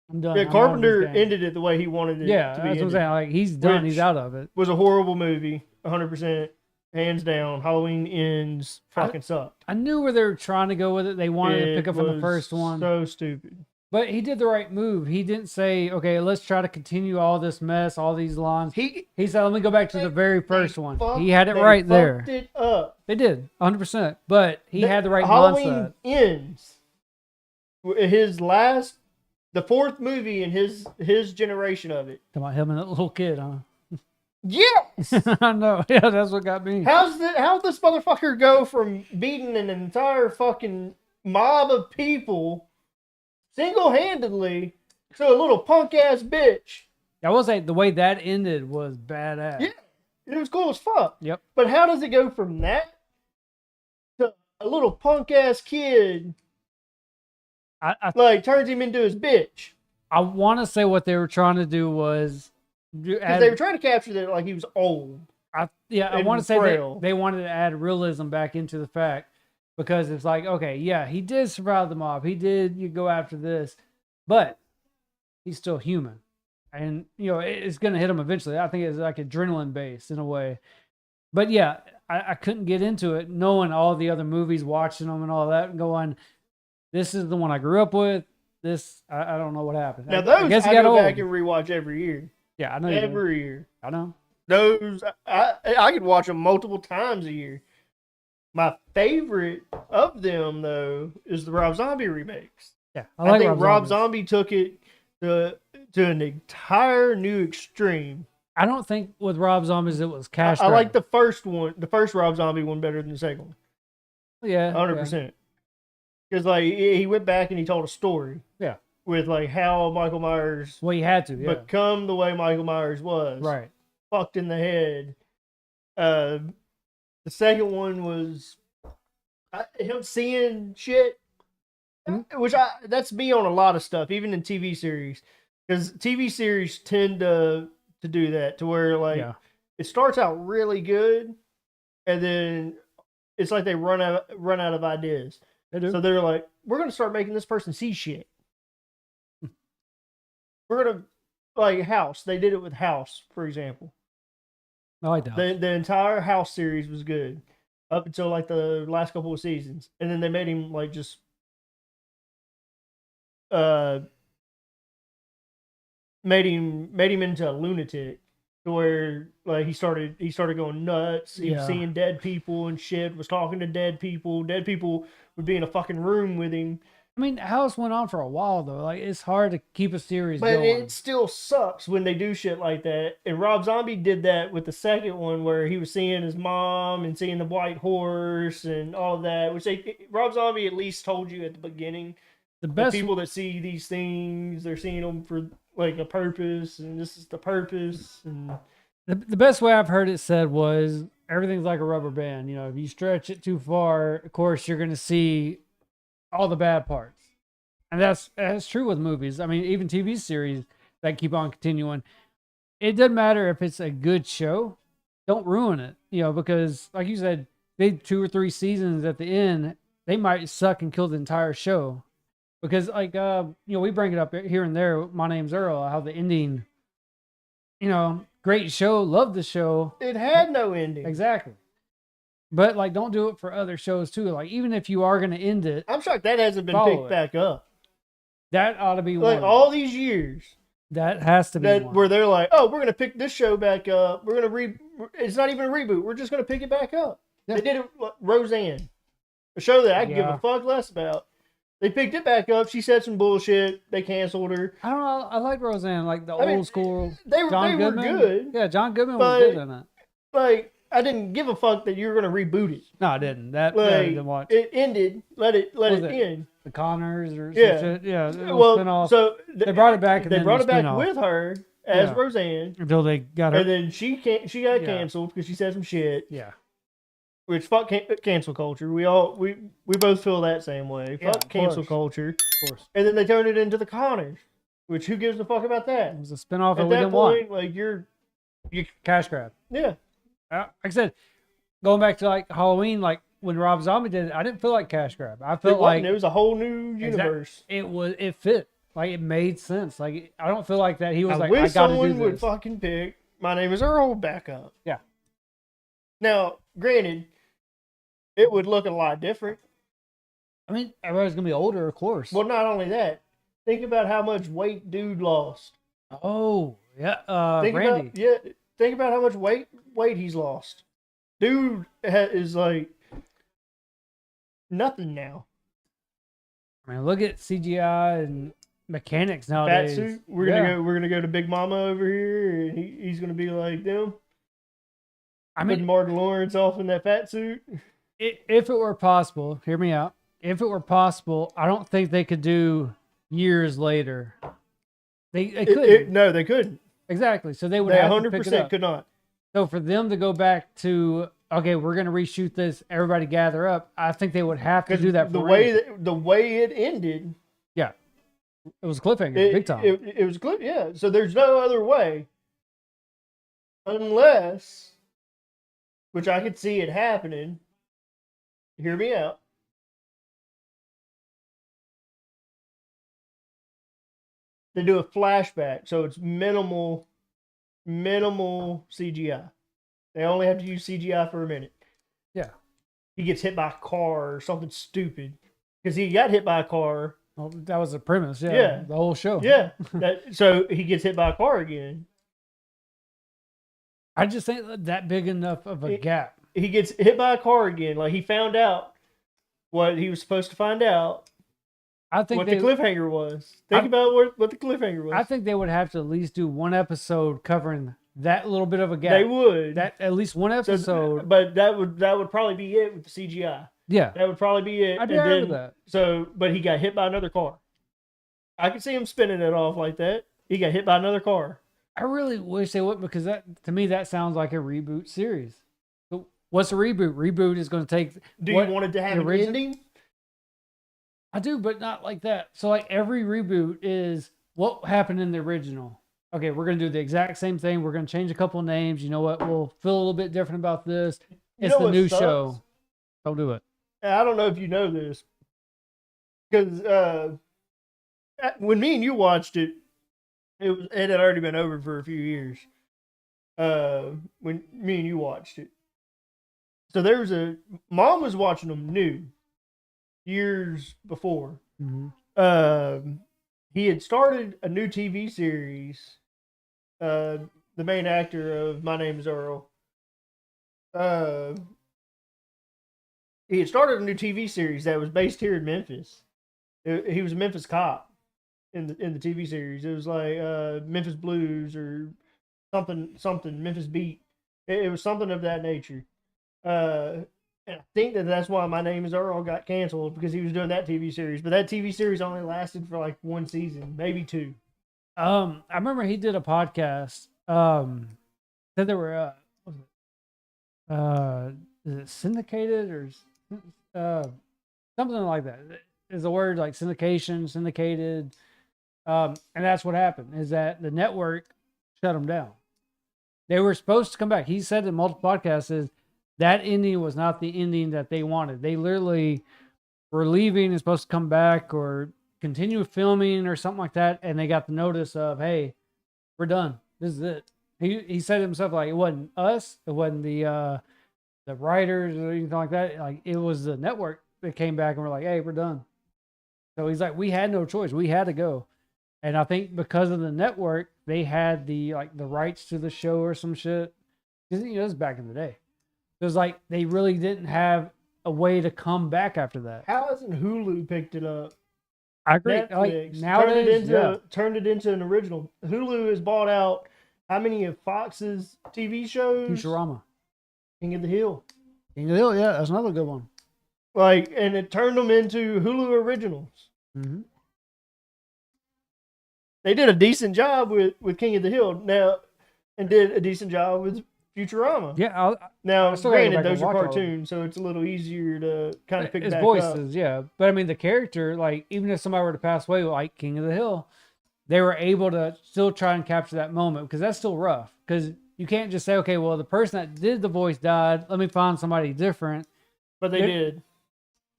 I'm done. Yeah, Carpenter ended it the way he wanted it to be. Yeah, that's what I'm saying. Like, he's done. He's out of it. Was a horrible movie, 100%. Hands down. Halloween Ends fucking sucked. I knew where they were trying to go with it. They wanted to pick up from the first one. So stupid. But he did the right move. He didn't say, okay, let's try to continue all this mess, all these lines. He said, let me go back to the very first one. He had it right there. Fucked it up. They did, 100%. But he had the right Halloween mindset. Ends. The fourth movie in his generation of it. Talking about him and that little kid, huh? Yes! I know. Yeah, that's what got me. How'd this motherfucker go from beating an entire fucking mob of people single-handedly to a little punk-ass bitch? I will say, the way that ended was badass. Yeah, it was cool as fuck. Yep. But how does it go from that to a little punk-ass kid, turns him into his bitch? I want to say what they were trying to do was... Because they were trying to capture that like he was old. I want to say they wanted to add realism back into the fact, because it's like, okay, yeah, he did survive the mob. He did go after this, but he's still human. And, it's going to hit him eventually. I think it's like adrenaline based in a way. But yeah, I couldn't get into it knowing all the other movies, watching them and all that, and going, this is the one I grew up with. This, I don't know what happened. Now those I go back and rewatch every year. Yeah, I know. Every year. I know. Those, I could watch them multiple times a year. My favorite of them, though, is the Rob Zombie remakes. Yeah, I think Rob Zombie took it to an entire new extreme. I don't think with Rob Zombies it was cash. I like the first Rob Zombie one better than the second one. Yeah, 100%. Because he went back and he told a story. Yeah. With how Michael Myers he had to become the way Michael Myers was. Right. Fucked in the head. The second one was him seeing shit, that's me on a lot of stuff, even in TV series, because TV series tend to do that, to where like Yeah. it starts out really good, and then it's like they run out of ideas. They do. So they're like, we're gonna start making this person see shit. We're gonna like House. They did it with House, for example. No, I doubt. The entire House series was good up until like the last couple of seasons, and then they made him like just made him into a lunatic, to where like he started going nuts. He was Yeah. seeing dead people and shit. Was talking to dead people. Dead people would be in a fucking room with him. I mean, House went on for a while though. Like it's hard to keep a series But going. it still sucks when they do shit like that. And Rob Zombie did that with the second one, where he was seeing his mom and seeing the white horse and all of that. Which Rob Zombie at least told you at the beginning. The The best people that see these things, they're seeing them for like a purpose, and this is the purpose. And the best way I've heard it said was everything's like a rubber band. You know, if you stretch it too far, of course you're gonna see all the bad parts. And that's true with movies. I mean, even TV series that keep on continuing. It doesn't matter if it's a good show. Don't ruin it. You know, because like you said, they 2 or 3 seasons at the end, they might suck and kill the entire show. Because like we bring it up here and there. My Name's Earl. How the ending, great show, love the show. it had no ending. Exactly. But like, don't do it for other shows too. Like, even if you are going to end it, I'm shocked that hasn't been Follow picked it. back up. that ought to be Like one. all these years, That has to be that one. where they're like, oh, we're gonna pick this show back up. We're gonna It's not even a reboot. We're just gonna pick it back up. Yeah. They did it. Roseanne, a show that I could give Yeah. a fuck less about. They picked it back up. She said some bullshit. They canceled her. I don't know. I like Roseanne, like the I mean, old school. They were John they Goodman. were good. Yeah, John Goodman but- was good in it. Like I didn't give a fuck that you were gonna reboot it. No, I didn't. That I Like didn't watch it ended. Let it was it? end. the Connors or Yeah. some shit. Yeah, it was Well, spin-off so They brought it back and They then brought the it back spin-off. with her as Yeah. Roseanne, until they got her. and then she got Yeah. canceled because she said some shit. Yeah, Which fuck cancel culture. We both feel that same way. Yeah, Fuck of cancel course. culture. of course. And then they turned it into the Connors. Which who gives a fuck about that? It was a spin-off that At we that didn't point, want. like you're Cash grab. yeah. Like I said, going back to like Halloween, like when Rob Zombie did it, I didn't feel like cash grab. I It felt like wasn't. It was a whole new universe. it fit. Like it made sense. Like I don't feel like that he was I like, wish I gotta do someone would this. fucking pick My Name is Earl back up. Yeah. Now, granted, it would look a lot different. I mean, everybody's gonna be older, of course. Well, not only that, think about how much weight dude lost. Oh, yeah. Think Randy. think about how much weight he's lost. Dude is like nothing now. I mean, look at CGI and mechanics Fat nowadays. suit. We're gonna go to Big Mama over here, and he's gonna be like them. I Putting mean, Martin Lawrence off in that fat suit. if it were possible, hear me out. If it were possible, I don't think they could do years later. They could No, they couldn't. exactly. So they would They have to pick it 100% up. could not. So for them to go back to okay, we're gonna reshoot this. Everybody gather up. I think they would have to Because do that. the For way Randy. the way it ended, yeah, it was a cliffhanger, it, big time. it was good. Yeah. So there's no other way, unless, which I could see it happening. Hear me out. They do a flashback, so it's minimal CGI. They only have to use CGI for a minute. Yeah. He gets hit by a car or something stupid. Because he got hit by a car. Well, that was the premise. Yeah, Yeah. the whole show. Yeah. So he gets hit by a car again. I just think that big enough of a gap. He gets hit by a car again. Like he found out what he was supposed to find out. I think What they, the cliffhanger was. Think about what the cliffhanger was. I think they would have to at least do one episode covering that little bit of a gap. they would. That at least one So- episode. but that would probably be it with the CGI. Yeah, That would probably be it. I'd be And alright with then- that. So, but he got hit by another car. I could see him spinning it off like that. He got hit by another car. I really wish they would because that to me that sounds like a reboot series. So what's a reboot? Reboot is going to take. Do you want it to have the an ori- ending? I do, but not like that. So like every reboot is what happened in the original. Okay, we're going to do the exact same thing. We're going to change a couple of names. You know what? We'll feel a little bit different about this. You It's know the what new sucks? show. Don't do it. I don't know if you know this, because when me and you watched it, it had already been over for a few years. When me and you watched it, so there was mom was watching them new years before. He had started a new TV series. The main actor of My Name Is Earl. He had started a new TV series that was based here in Memphis. He was a Memphis cop in the TV series. It was like Memphis Blues or something Memphis Beat. It was something of that nature. And I think that's why My Name Is Earl got canceled, because he was doing that TV series. But that TV series only lasted for like one season, maybe two. I remember he did a podcast. Said there were is it syndicated or something like that? Is the word like syndication, syndicated? And that's what happened. Is that the network shut them down? They were supposed to come back. He said in multiple podcasts is that ending was not the ending that they wanted. They literally were leaving and supposed to come back or continue filming or something like that, and they got the notice of, hey, we're done. This is it. He said himself, like, it wasn't us, it wasn't the writers or anything like that. Like, it was the network that came back and were like, hey, we're done. So he's like, we had no choice. We had to go. And I think because of the network, they had the rights to the show or some shit. Because it was back in the day. It was like they really didn't have a way to come back after that. How hasn't Hulu picked it up? I agree. Netflix Like nowadays, turned it into an original. Hulu has bought out how many of Fox's TV shows? Futurama, King of the Hill. King of the Hill, yeah, that's another good one. Like, and it turned them into Hulu originals. Mm-hmm. They did a decent job with King of the Hill now, and did a decent job with Futurama. Yeah. Now, still gotta go granted, back and those are watch all of them. cartoons, so it's a little easier to kind of pick It's back voices, up. yeah. But I mean, the character, like, even if somebody were to pass away, like King of the Hill, they were able to still try and capture that moment, because that's still rough. Because you can't just say, okay, well, the person that did the voice died. Let me find somebody different. But they did.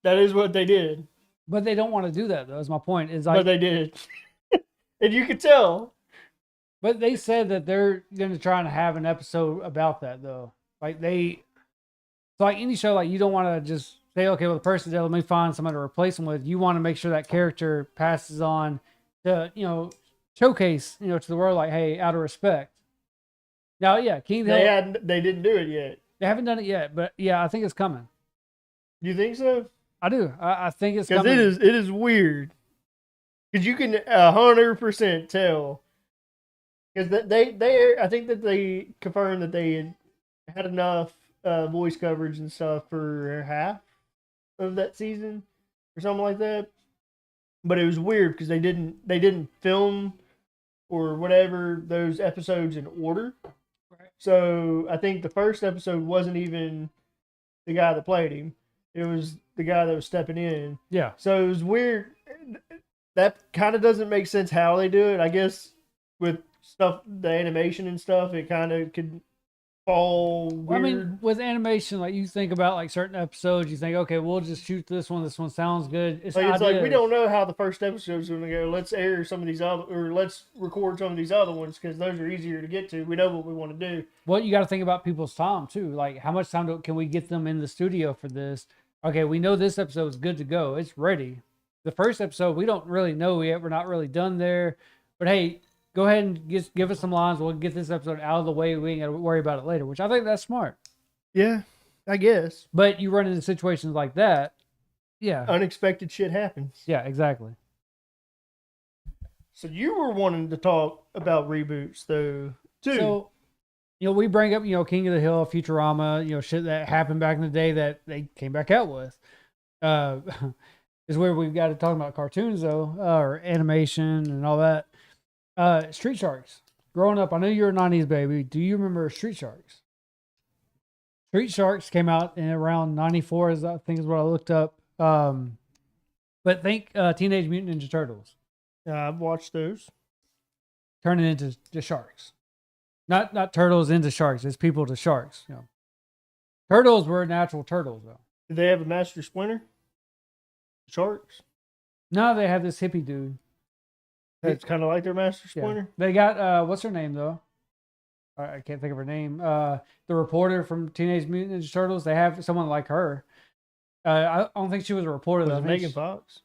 That is what they did. But they don't want to do that, though. Is my point. Is like, But they did, and you could tell. But they said that they're going to try and have an episode about that, though. Like so like any show, like you don't want to just say, okay, well, the person dead, let me find somebody to replace them with. You want to make sure that character passes on to, showcase, to the world, like, hey, out of respect. Now, yeah, King of the Hill, They didn't do it yet. they haven't done it yet, but yeah, I think it's coming. You think so? I do. I think it's Because coming. it is weird. Because you can 100% tell. Because I think that they confirmed that they had enough voice coverage and stuff for half of that season or something like that. But it was weird because they didn't film or whatever those episodes in order. Right. So I think the first episode wasn't even the guy that played him. It was the guy that was stepping in. Yeah. So it was weird. That kind of doesn't make sense how they do it. I guess with stuff, the animation and stuff, it kind of could fall weird. Well, I mean, with animation, like you think about like certain episodes, you think, okay, we'll just shoot this one. This one sounds good. It's like we don't know how the first episode's going to go. Let's air some of these other, or let's record some of these other ones because those are easier to get to. We know what we want to do. Well, you got to think about people's time too. Like, how much time can we get them in the studio for this? Okay, we know this episode is good to go. It's ready. The first episode, we don't really know yet. We're not really done there. But hey, go ahead and give us some lines. We'll get this episode out of the way. We ain't got to worry about it later, which I think that's smart. Yeah, I guess. But you run into situations like that. Yeah. Unexpected shit happens. Yeah, exactly. So you were wanting to talk about reboots, though, too. So, we bring up, King of the Hill, Futurama, shit that happened back in the day that they came back out with. Is where we've got to talk about cartoons, though, or animation and all that. Street Sharks. Growing up, I know you're a 90s baby. Do you remember Street Sharks? Street Sharks came out in around 94, I think is what I looked up. But think Teenage Mutant Ninja Turtles I've watched those. turning into just sharks. Not turtles into sharks. It's people to sharks. You know, turtles were natural turtles though. Did they have a Master Splinter? Sharks? No, they have this hippie dude. It's kind of like their Master Splinter. They got what's her name though? I can't think of her name. The reporter from Teenage Mutant Ninja Turtles. They have someone like her. I don't think she was a reporter. Was though. it I think Megan Fox?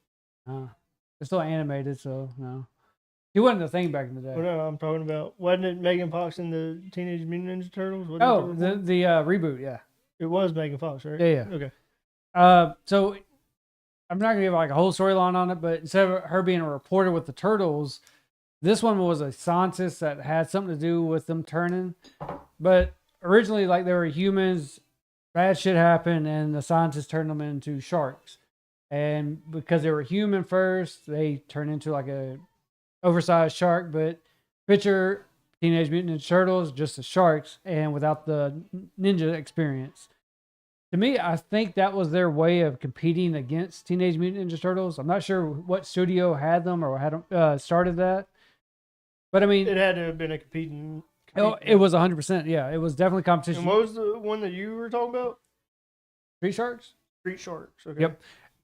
it's still animated, so no. She wasn't a thing back in the day. Well, no, I'm talking about. Wasn't it Megan Fox in the Teenage Mutant Ninja Turtles? Wasn't Oh, it the reboot, yeah. it was Megan Fox, right? Yeah. Okay. So I'm not gonna give like a whole storyline on it, but instead of her being a reporter with the turtles, this one was a scientist that had something to do with them turning. But originally, like they were humans, bad shit happened, and the scientists turned them into sharks. And because they were human first, they turned into like a oversized shark. But picture Teenage Mutant Ninja Turtles, just the sharks, and without the ninja experience. To me, I think that was their way of competing against Teenage Mutant Ninja Turtles. I'm not sure what studio had them or had started that, but I mean, It had to have been a competing. it was 100%. Yeah, it was definitely competition. And what was the one that you were talking about? Street Sharks. Street Sharks. Okay. Yep.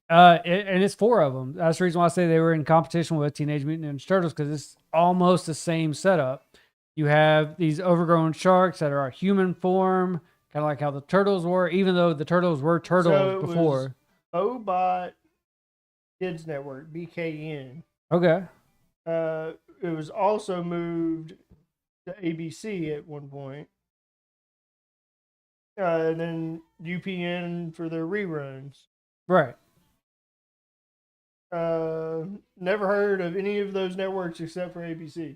And it's 4 of them. That's the reason why I say they were in competition with Teenage Mutant Ninja Turtles, because it's almost the same setup. You have these overgrown sharks that are a human form, kind of like how the turtles were, even though the turtles were turtles So it before. was Obot Kids Network, BKN. Okay. It was also moved to ABC at one point. And then UPN for their reruns. Right. Never heard of any of those networks except for ABC.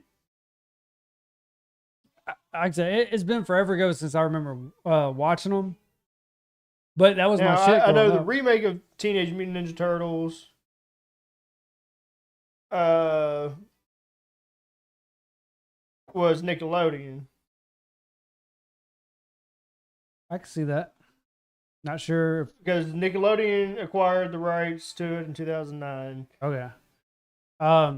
Like I said, it's been forever ago since I remember watching them. But that was Now, my shit. I know growing the up. remake of Teenage Mutant Ninja Turtles. Was Nickelodeon. I can see that. Not sure. Because Nickelodeon acquired the rights to it in 2009. Okay. But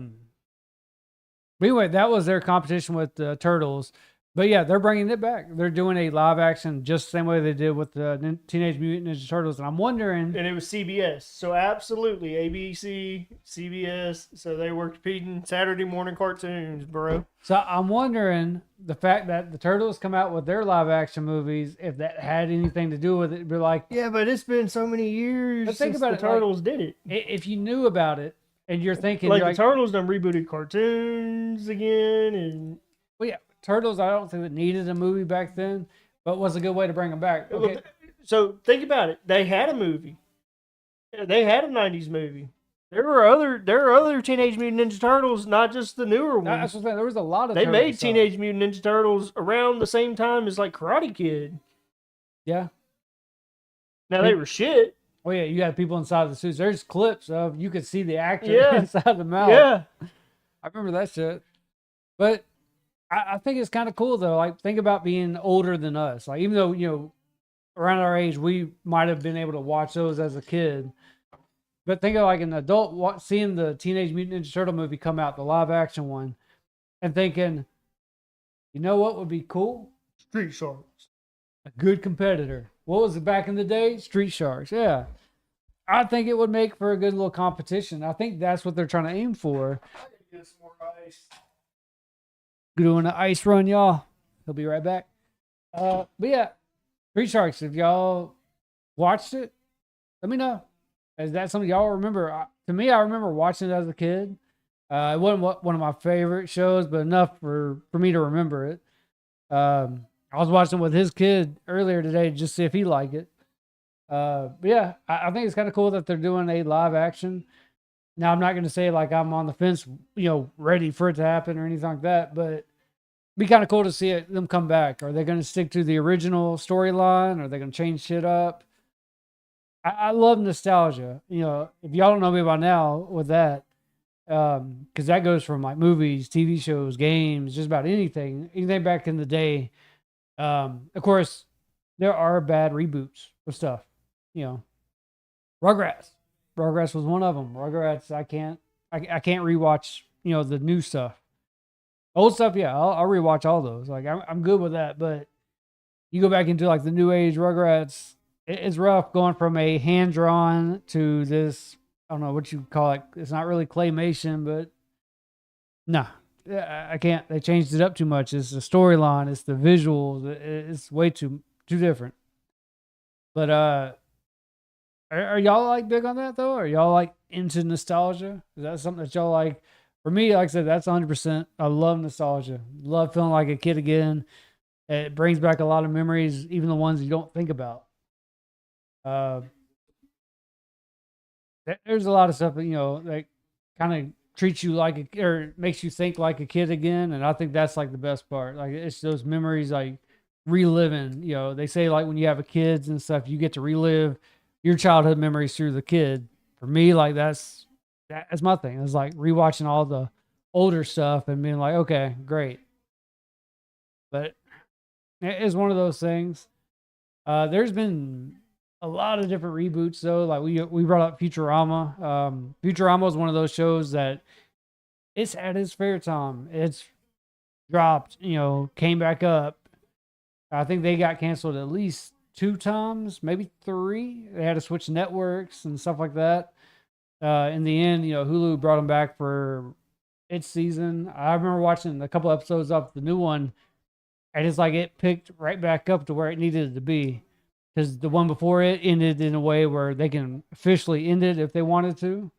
anyway, that was their competition with the Turtles. But yeah, they're bringing it back. They're doing a live action just the same way they did with the Teenage Mutant Ninja Turtles. And I'm wondering. And it was CBS. So absolutely, ABC, CBS. So they were competing Saturday morning cartoons, bro. So I'm wondering the fact that the Turtles come out with their live action movies, if that had anything to do with it. Be like, Yeah, but it's been so many years But think since about the it, like, Turtles did it. if you knew about it and you're thinking, Like you're the Turtles done rebooted cartoons again, and well, yeah, Turtles, I don't think that needed a movie back then, but was a good way to bring them back. Okay. so think about it. They had a movie. They had a '90s movie. There are other Teenage Mutant Ninja Turtles, not just the newer ones. That's what I'm saying. There was a lot of They Turtle made stuff. Teenage Mutant Ninja Turtles around the same time as like Karate Kid. Yeah. Now they were shit. Oh yeah, you had people inside the suits. There's clips of you could see the actor Yeah. inside the mouth. Yeah. I remember that shit. But I think it's kind of cool though. Like think about being older than us. Like even though around our age we might have been able to watch those as a kid. But think of like an adult seeing the Teenage Mutant Ninja Turtle movie come out, the live action one, and thinking, you know what would be cool? Street Sharks. A good competitor. What was it back in the day? Street Sharks. Yeah. I think it would make for a good little competition. I think that's what they're trying to aim for. Get some more ice. Doing an ice run, y'all. He'll be right back. But yeah, Street Sharks, if y'all watched it, let me know. Is that something y'all remember? To me, I remember watching it as a kid. It wasn't one of my favorite shows, but enough for me to remember it. I was watching it with his kid earlier today just to see if he liked it. But yeah, I think it's kind of cool that they're doing a live action. Now, I'm not going to say like I'm on the fence, ready for it to happen or anything like that, but it'd be kind of cool to see them come back. Are they going to stick to the original storyline? Are they going to change shit up? I love nostalgia. If y'all don't know me by now with that, because that goes from like movies, TV shows, games, just about anything back in the day. Of course, there are bad reboots of stuff. You know, Rugrats. Rugrats was one of them. Rugrats, I can't rewatch, the new stuff. Old stuff, yeah, I'll rewatch all those. Like I'm good with that, but you go back into like the new age Rugrats, it's rough going from a hand drawn to this. I don't know what you call it. It's not really claymation, but no, I can't. They changed it up too much. It's the storyline, it's the visuals. It's way too different. But are y'all like big on that though? Are y'all like into nostalgia? Is that something that y'all like? For me, like I said, that's 100%. I love nostalgia. Love feeling like a kid again. It brings back a lot of memories, even the ones you don't think about. There's a lot of stuff that, that kind of treats you like or makes you think like a kid again. And I think that's like the best part. Like it's those memories, like reliving, they say like when you have a kids and stuff, you get to relive your childhood memories through the kid. For me, like that's my thing. It's like rewatching all the older stuff and being like, okay, great. But it is one of those things. There's been a lot of different reboots though. Like we brought up Futurama. Futurama is one of those shows that it's at its fair time. It's dropped, came back up. I think they got canceled at least 2 times, maybe 3. They had to switch networks and stuff like that. In the end, Hulu brought them back for its season. I remember watching a couple episodes of the new one, and it's like it picked right back up to where it needed to be. Because the one before it ended in a way where they can officially end it if they wanted to.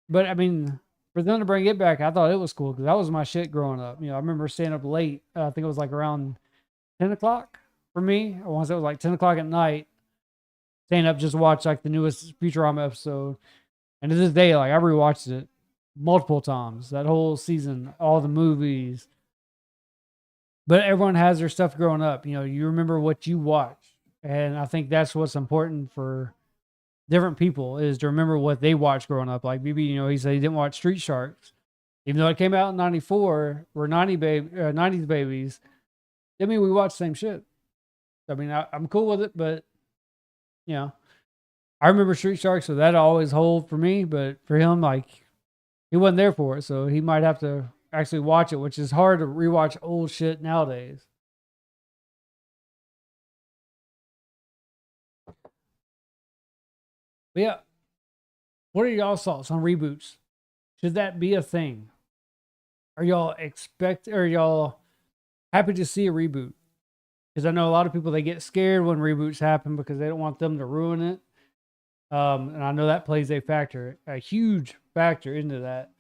But I mean, for them to bring it back, I thought it was cool because that was my shit growing up. I remember staying up late. I think it was like around 10 o'clock for me. I want to say it was like 10 o'clock at night. Staying up just to watch like the newest Futurama episode. And to this day, like I rewatched it multiple times. That whole season, all the movies. But everyone has their stuff growing up. You remember what you watched. And I think that's what's important for different people is to remember what they watched growing up. Like BB, he said he didn't watch Street Sharks. Even though it came out in 94, we're 90s babies. I mean, we watch the same shit. I mean, I'm cool with it, but, I remember Street Sharks, so that always hold for me. But for him, like, he wasn't there for it, so he might have to actually watch it, which is hard to rewatch old shit nowadays. But yeah, what are y'all's thoughts on reboots? Should that be a thing? Are y'all happy to see a reboot? Because I know a lot of people, they get scared when reboots happen because they don't want them to ruin it. And I know that plays a huge factor into that.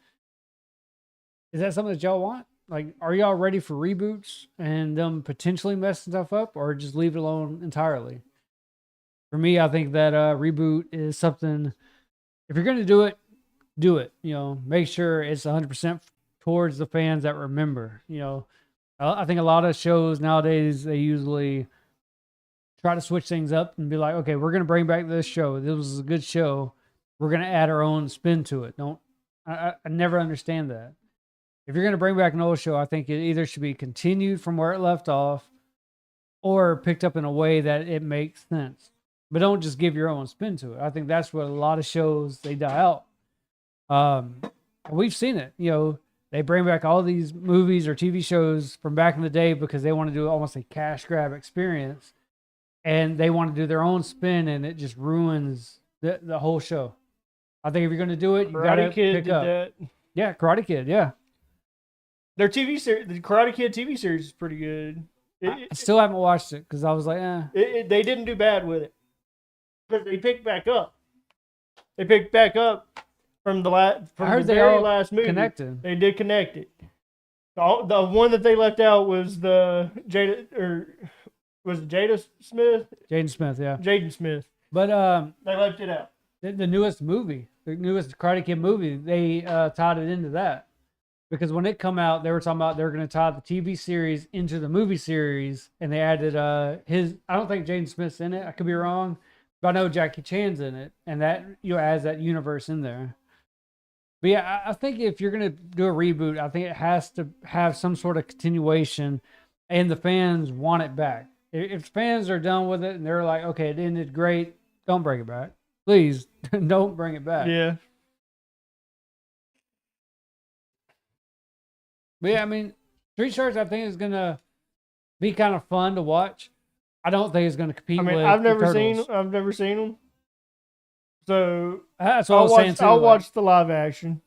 Is that something that y'all want? Like, are y'all ready for reboots and them potentially messing stuff up, or just leave it alone entirely? For me, I think that reboot is something, if you're going to do it, do it. Make sure it's 100% towards the fans that remember. I think a lot of shows nowadays, they usually try to switch things up and be like, okay, we're going to bring back this show. This was a good show. We're going to add our own spin to it. I never understand that. If you're going to bring back an old show, I think it either should be continued from where it left off or picked up in a way that it makes sense. But don't just give your own spin to it. I think that's what a lot of shows, they die out. We've seen it. They bring back all these movies or TV shows from back in the day because they want to do almost a cash grab experience. And they want to do their own spin, and it just ruins the whole show. I think if you're going to do it, you got to pick up. That. Yeah, Karate Kid, yeah. Their TV series, the Karate Kid TV series is pretty good. I still haven't watched it because I was like, they didn't do bad with it. Because they picked back up. They picked back up from the very last movie. Connected. They did connect it. The one that they left out was the was it Jada Smith? Jaden Smith, yeah. Jaden Smith. But they left it out. The newest movie, the newest Karate Kid movie, they tied it into that. Because when it come out, they were talking about they were going to tie the TV series into the movie series, and they added I don't think Jaden Smith's in it. I could be wrong, but I know Jackie Chan's in it, and that adds that universe in there. But yeah, I think if you're going to do a reboot, I think it has to have some sort of continuation, and the fans want it back. If fans are done with it and they're like, okay, it ended great, don't bring it back. Please don't bring it back. Yeah. But yeah, I mean, Street Sharks, I think, is gonna be kind of fun to watch. I don't think it's gonna compete I mean, with I've the never seen Turtles. them. So That's what I was saying too. I'll like, watch the live action.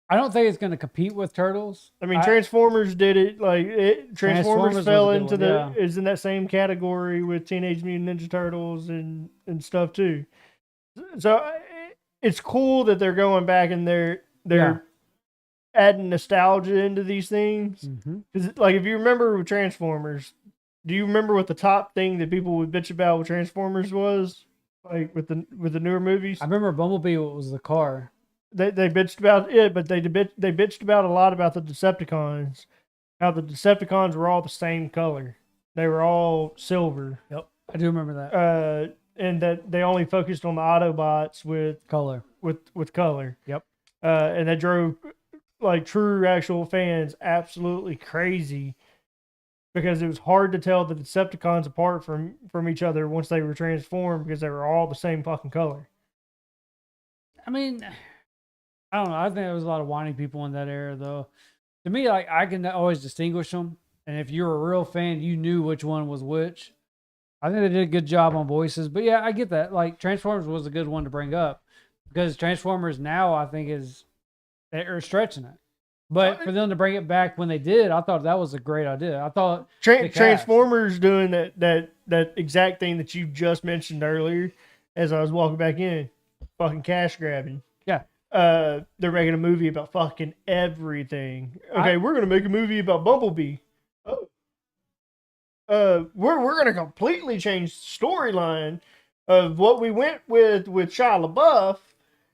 I don't think it's gonna compete with Turtles. I mean, Transformers did it. Transformers Transformers was fell a good into one, is in that same category with Teenage Mutant Ninja Turtles and stuff too. So it's cool that they're going back and they're Yeah. adding nostalgia into these things. Mm-hmm. Because like if you remember with Transformers, do you remember what the top thing that people would bitch about with Transformers was? Like with the newer movies, I remember Bumblebee was the car. they bitched about it, but they bitched about a lot about the Decepticons. How the Decepticons were all the same color. They were all silver. Yep, I do remember that And that they only focused on the Autobots with color. color. Yep. And that drove like true actual fans absolutely crazy because it was hard to tell the Decepticons apart from each other once they were transformed because they were all the same fucking color. I mean, I don't know. I think there was a lot of whiny people in that era, though. To me, like I can always distinguish them, and if you're a real fan, you knew which one was which. I think they did a good job on voices, but yeah, I get that. Like Transformers was a good one to bring up because Transformers now I think they're stretching it. But for them to bring it back when they did, I thought that was a great idea. I thought the cast- Transformers doing that exact thing that you just mentioned earlier as I was walking back in, fucking cash grabbing. Yeah. They're making a movie about fucking everything. Okay, we're gonna make a movie about Bumblebee. Oh. We're gonna completely change the storyline of what we went with Shia LaBeouf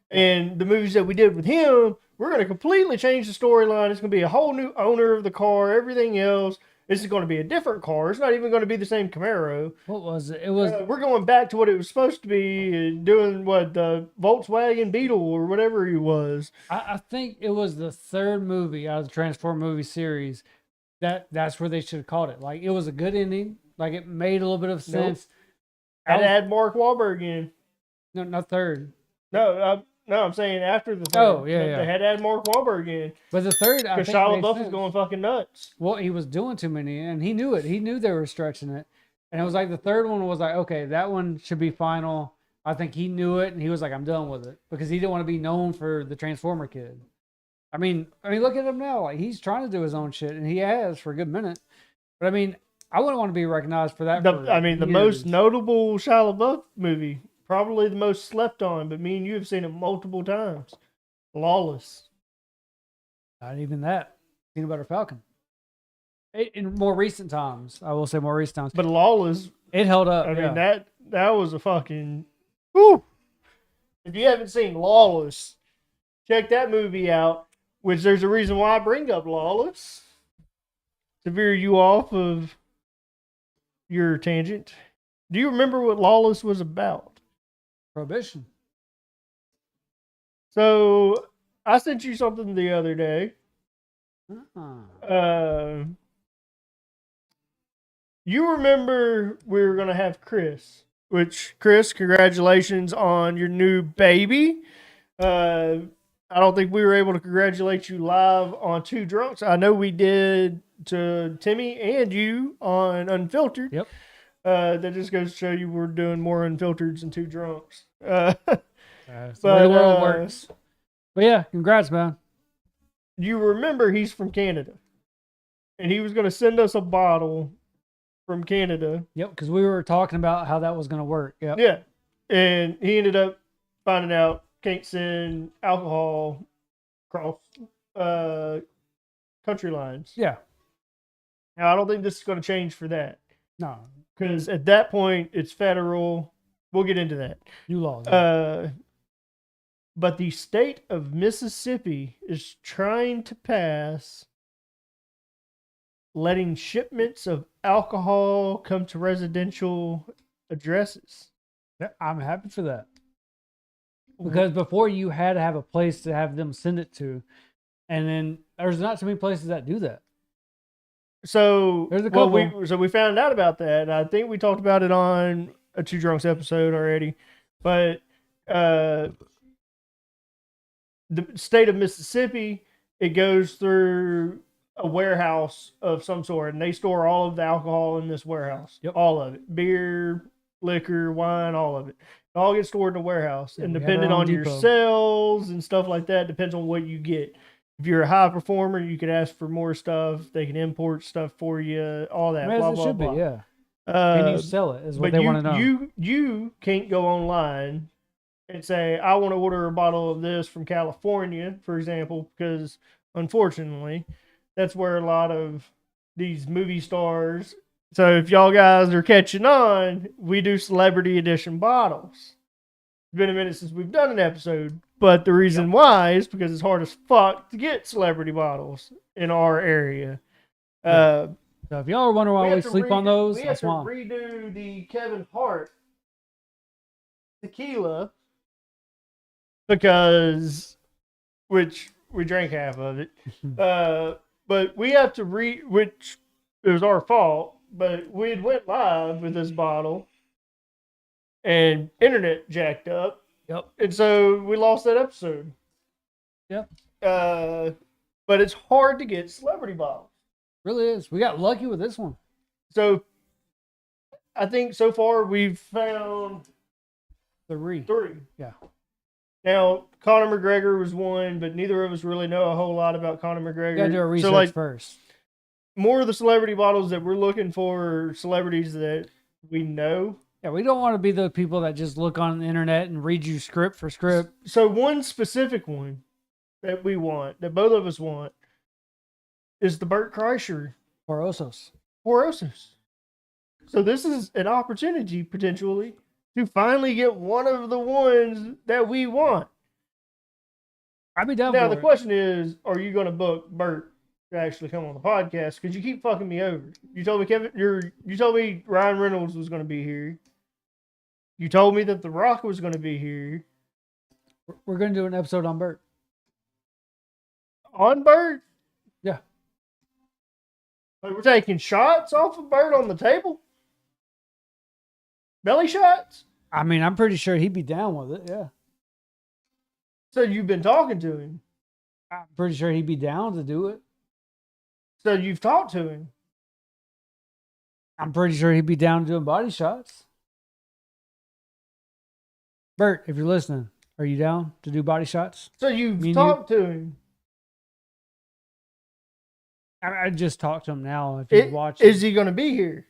and the movies that we did with him. We're going to completely change the storyline. It's going to be a whole new owner of the car, everything else. This is going to be a different car. It's not even going to be the same Camaro. What was it? It was. We're going back to what it was supposed to be, doing what the Volkswagen Beetle or whatever he was. I think it was the third movie out of the Transform movie series. That's where they should have called it. Like it was a good ending. Like it made a little bit of sense. I'd add Mark Wahlberg in. No, not third. No, I'm saying after the third. Oh, yeah, They had to add Mark Wahlberg in. But the third, I Because think Shia made LaBeouf sense. was going fucking nuts. Well, he was doing too many, and he knew it. He knew they were stretching it. And it was like the third one was like, okay, that one should be final. I think he knew it, and he was like, I'm done with it. Because he didn't want to be known for the Transformer kid. I mean, look at him now. Like he's trying to do his own shit, and he has for a good minute. But I mean, I wouldn't want to be recognized for that. The most notable Shia LaBeouf movie, probably the most slept on, but me and you have seen it multiple times. Lawless. Not even that. Peanut Butter Falcon. In more recent times, I will say more recent times. But Lawless, it held up. I mean, that was a fucking... Whew. If you haven't seen Lawless, check that movie out, which there's a reason why I bring up Lawless. To veer you off of your tangent. Do you remember what Lawless was about? Prohibition. So, I sent you something the other day. You remember we were going to have Chris, which, Chris, congratulations on your new baby. I don't think we were able to congratulate you live on Two Drunks. I know we did to Timmy and you on Unfiltered. Yep. That just goes to show you we're doing more Unfiltereds and Two Drunks. That's the way the world works. But yeah, congrats, man. You remember he's from Canada. And he was going to send us a bottle from Canada. Yep, because we were talking about how that was going to work. Yep. Yeah. And he ended up finding out can't send alcohol across country lines. Yeah. Now, I don't think this is going to change for that. No. Because at that point, it's federal. We'll get into that. New law. But the state of Mississippi is trying to pass letting shipments of alcohol come to residential addresses. Yeah, I'm happy for that. Because before you had to have a place to have them send it to. And then there's not too many places that do that. So There's a well, couple. we found out about that. And I think we talked about it on a Two Drunks episode already, but uh, the state of Mississippi, it goes through a warehouse of some sort, and they store all of the alcohol in this warehouse. Yep. All of it, beer, liquor, wine, all of it. It all gets stored in a warehouse, Yeah, and we have our depending own on your depot. sales and stuff like that, depends on what you get. If you're a high performer, you could ask for more stuff. They can import stuff for you, all that. As blah it blah should blah. be, yeah. Uh, Can you sell it? Is what but they you, want to know. you can't go online and say, I want to order a bottle of this from California, for example, because unfortunately, that's where a lot of these movie stars. So if y'all guys are catching on, we do celebrity edition bottles. It's been a minute since we've done an episode, but the reason why is because it's hard as fuck to get celebrity bottles in our area. Yeah. So if y'all are wondering why we have to sleep on those, we have that's to why. redo the Kevin Hart tequila because, which we drank half of it, but we have to which it was our fault, but we had went live with this bottle, and internet jacked up, Yep. and so we lost that episode. Yep. But it's hard to get celebrity bottles. Really is. We got lucky with this one. So I think so far we've found 3. 3. Yeah. Now, Conor McGregor was one, but neither of us really know a whole lot about Conor McGregor. We gotta do our research so, like, first. more of the celebrity bottles that we're looking for are celebrities that we know. Yeah, we don't want to be the people that just look on the internet and read you script for script. So one specific one that we want, that both of us want, is the Burt Kreischer Porosos. Porosos. So this is an opportunity, potentially, to finally get one of the ones that we want. I'd be down Now, for the it. question is, are you going to book Burt to actually come on the podcast? Because you keep fucking me over. You told me you told me Ryan Reynolds was going to be here. You told me that The Rock was going to be here. We're going to do an episode on Bert. On Burt? Yeah. Like, we're taking shots off of Burt on the table? Belly shots? I mean, I'm pretty sure he'd be down with it. Yeah. So you've been talking to him. I'm pretty sure he'd be down to do it. So you've talked to him. I'm pretty sure he'd be down doing body shots. Bert, if you're listening, are you down to do body shots? So you've Me and talked to him. I just talked to him now. If he's watching, Is he going to be here?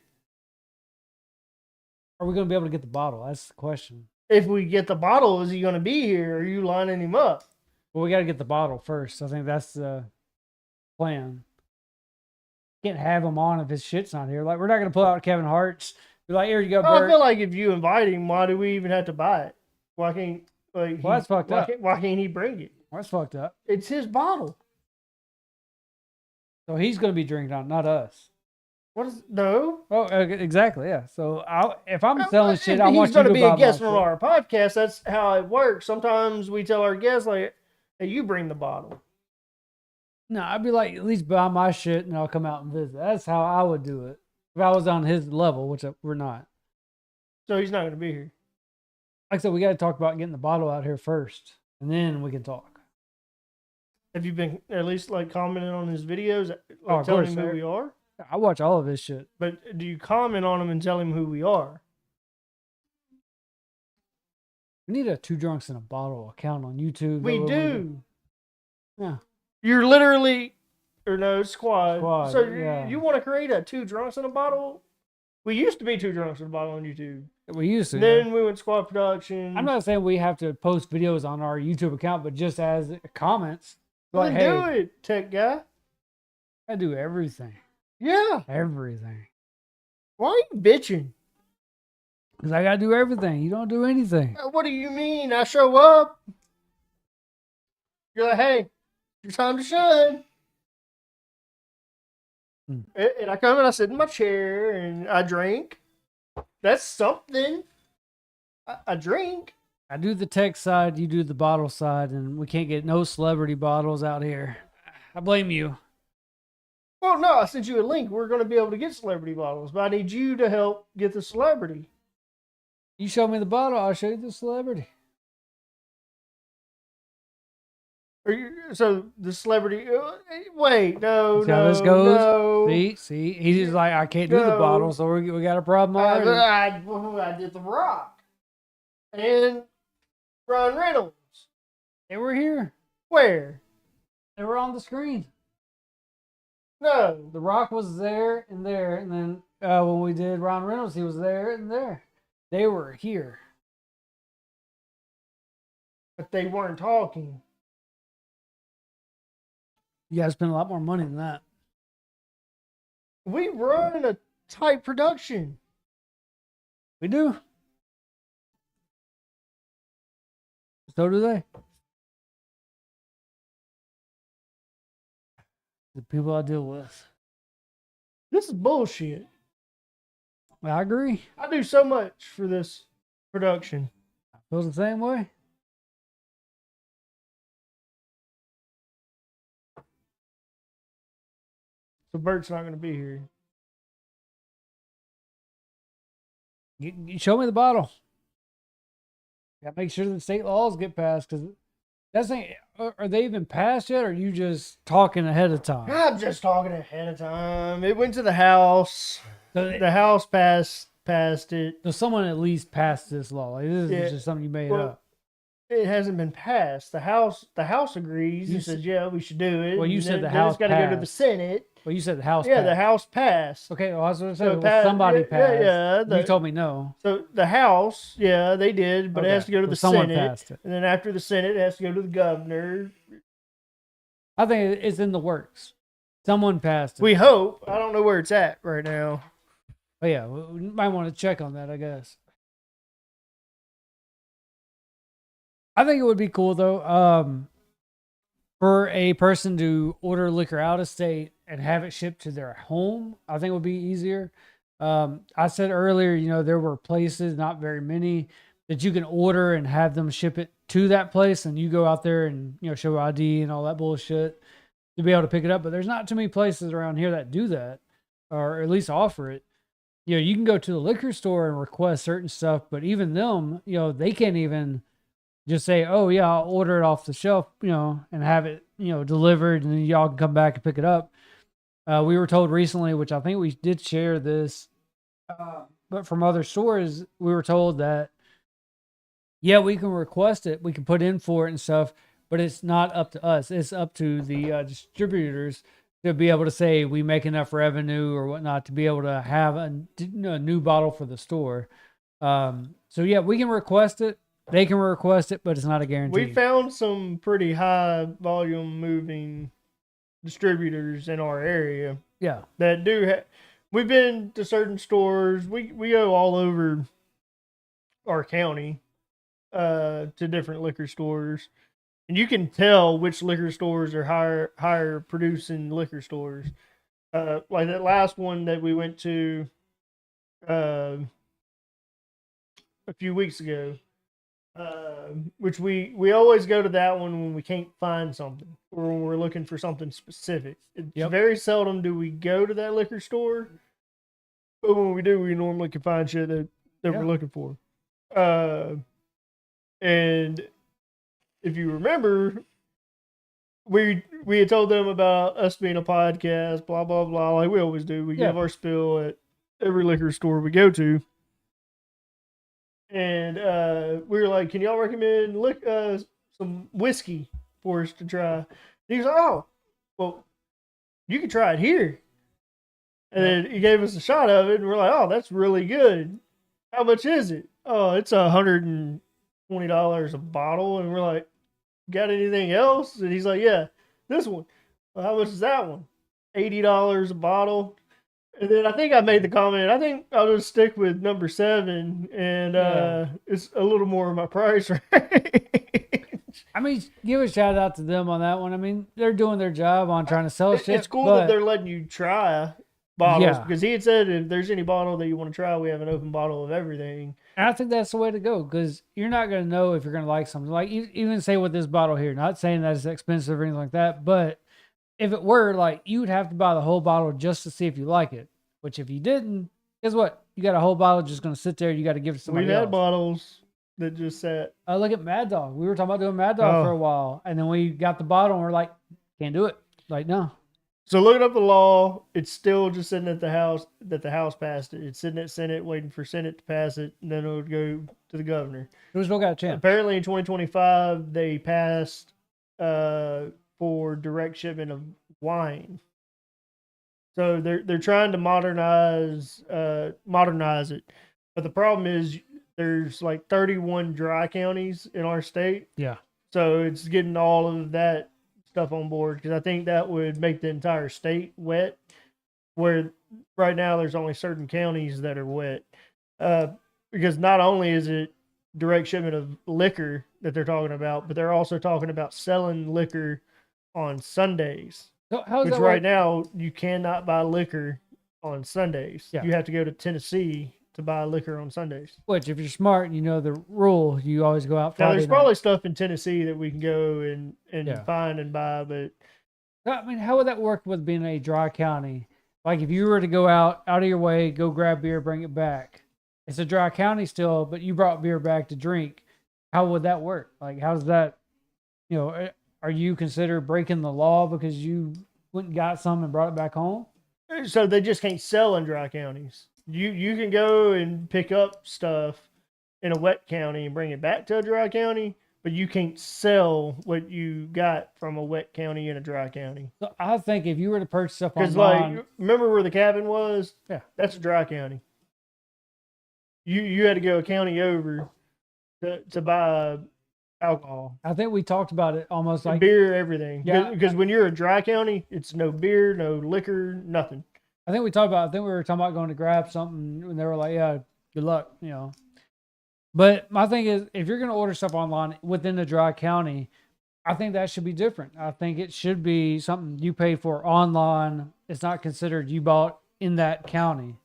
are we going to be able to get the bottle? That's the question. If we get the bottle, is he going to be here? Or are you lining him up? Well, we got to get the bottle first. I think that's the plan. Can't have him on if his shit's not here. Like, we're not going to pull out Kevin Hart's. Be like, here you go, Well, I Bert. feel like if you invite him, why do we even have to buy it? Why can't like? Well, that's fucked up. Why can't he bring it? That's fucked up. It's his bottle. So he's going to be drinking on, not us. What is no? Oh, exactly. Yeah. So if I'm selling If shit, I want he's you going to to be buy a my guest on shit. our podcast. That's how it works. Sometimes we tell our guests like, "Hey, you bring the bottle." No, I'd be like, at least buy my shit and I'll come out and visit. That's how I would do it if I was on his level, which we're not. So he's not going to be here. Like I said, we got to talk about getting the bottle out here first, and then we can talk. Have you been at least like commenting on his videos, like Oh, of telling course, him who sir. we are? I watch all of his shit. But do you comment on him and tell him who we are? We need a Two Drunks in a Bottle account on YouTube. We What do. Yeah. You're literally, or no, squad. Squad, So yeah. you want to create a Two Drunks in a Bottle? We used to be Two Drunks in a Bottle on YouTube. We used to. Then we went Squad Productions. I'm not saying we have to post videos on our YouTube account, but just as comments. Well, Like, then hey, do it, tech guy. I do everything. Yeah. Everything. Why are you bitching? Because I got to do everything. You don't do anything. What do you mean? I show up. You're like, hey, your time to shine. Hmm. And I come and I sit in my chair and I drink. That's something. I drink. I do the tech side, you do the bottle side, and we can't get no celebrity bottles out here. I blame you. Well, no, I sent you a link. We're going to be able to get celebrity bottles, but I need you to help get the celebrity. You show me the bottle, I'll show you the celebrity. So the celebrity. Wait, no, See how no, this goes? no. See, he's just like, I can't do the No. bottle, so we got a problem already. I did The Rock and Ryan Reynolds. They were here. Where? They were on the screen. No. The Rock was there, and then when we did Ron Reynolds, he was there and there. They were here. But they weren't talking. You guys spend a lot more money than that. We run a tight production. We do. So do they. The people I deal with. This is bullshit. I agree. I do so much for this production. I feel the same way. So Bert's not going to be here. You show me the bottle. Got to make sure the state laws get passed, because that's thing. Are they even passed yet, or are you just talking ahead of time? I'm just talking ahead of time. It went to the House. So, The House passed it. so someone at least passed this law. Like, this is just something you made Well, up. It hasn't been passed. The House agrees. You He says, "Yeah, we should do it." Well, you And said then- the then House it's got to go to the passed. Senate. Well, you said the House Yeah, passed. the House passed. Okay, well, I was going to say, So it well, passed- somebody yeah, passed. yeah, You told me no. So the House, yeah, they did, but it has to go to so the someone Senate, passed it. and then after the Senate, it has to go to the governor. I think it's in the works. Someone passed it. We hope. I don't know where it's at right now. But yeah, we might want to check on that, I guess. I think it would be cool, though, for a person to order liquor out of state and have it shipped to their home. I think it would be easier. I said earlier, there were places, not very many, that you can order and have them ship it to that place, and you go out there and, show ID and all that bullshit to be able to pick it up. But there's not too many places around here that do that, or at least offer it. You can go to the liquor store and request certain stuff, but even them, they can't even just say, "Oh yeah, I'll order it off the shelf," and have it, delivered, and then y'all can come back and pick it up. We were told recently, which I think we did share this, but from other stores, we were told that, yeah, we can request it, we can put in for it and stuff, but it's not up to us. It's up to the distributors to be able to say we make enough revenue or whatnot to be able to have a new bottle for the store. So yeah, we can request it. They can request it, but it's not a guarantee. We found some pretty high volume moving distributors in our area. Yeah. That do we've been to certain stores. We go all over our county to different liquor stores. And you can tell which liquor stores are higher producing liquor stores. Like that last one that we went to a few weeks ago. Which we always go to that one when we can't find something or when we're looking for something specific. It's very seldom do we go to that liquor store, but when we do, we normally can find shit that we're looking for. And if you remember, we had told them about us being a podcast, blah blah blah, like we always do. We give our spill at every liquor store we go to. And we were like, "Can y'all recommend some whiskey for us to try?" And he was like, "Oh, well, you can try it here." And then he gave us a shot of it, and we're like, "Oh, that's really good. How much is it?" "Oh, it's $120 a bottle." And we're like, "Got anything else?" And he's like, "Yeah, this one." "Well, how much is that one?" $80 a bottle. And then I think I made the comment, I think I'll just stick with number 7, and it's a little more of my price range. I mean, give a shout out to them on that one. I mean, they're doing their job on trying to sell shit. It's cool that they're letting you try bottles, because he had said if there's any bottle that you want to try, we have an open bottle of everything. And I think that's the way to go, because you're not going to know if you're going to like something. Like, even say with this bottle here, not saying that it's expensive or anything like that, but if it were like you would have to buy the whole bottle just to see if you like it. Which if you didn't, guess what? You got a whole bottle just going to sit there. You got to give it to somebody We've had else. bottles that just sat. Look at Mad Dog. We were talking about doing Mad Dog for a Oh. while, and then we got the bottle, and we're like, can't do it. Like, no. So looking up the law, it's still just sitting at the house that the House passed it. It's sitting at Senate waiting for Senate to pass it, and then it would go to the governor. We still got a chance. Apparently in 2025 they passed for direct shipment of wine. So they're trying to modernize it. But the problem is there's like 31 dry counties in our state. Yeah. So it's getting all of that stuff on board because I think that would make the entire state wet. Where right now there's only certain counties that are wet. Because not only is it direct shipment of liquor that they're talking about, but they're also talking about selling liquor on Sundays. So how's Which that right work? now you cannot buy liquor on Sundays. Yeah. You have to go to Tennessee to buy liquor on Sundays. Which, if you're smart and you know the rule, you always go out Now Friday there's night. probably stuff in Tennessee that we can go and Yeah. find and buy, but I mean, how would that work with being a dry county? Like, if you were to go out of your way, go grab beer, bring it back. It's a dry county still, but you brought beer back to drink. How would that work? Like, how's that? Are you considered breaking the law because you went and got some and brought it back home? so they just can't sell in dry counties. You can go and pick up stuff in a wet county and bring it back to a dry county, but you can't sell what you got from a wet county in a dry county. So I think if you were to purchase stuff Because online, like, remember where the cabin was? Yeah. That's a dry county. You had to go a county over to buy alcohol, I think we talked about it almost like beer, everything. Yeah. Because when you're a dry county, it's no beer, no liquor, nothing. I think we talked about. I think we were talking about going to grab something, and they were like, "Yeah, good luck," But my thing is, if you're going to order stuff online within the dry county, I think that should be different. I think it should be something you pay for online. It's not considered you bought in that county.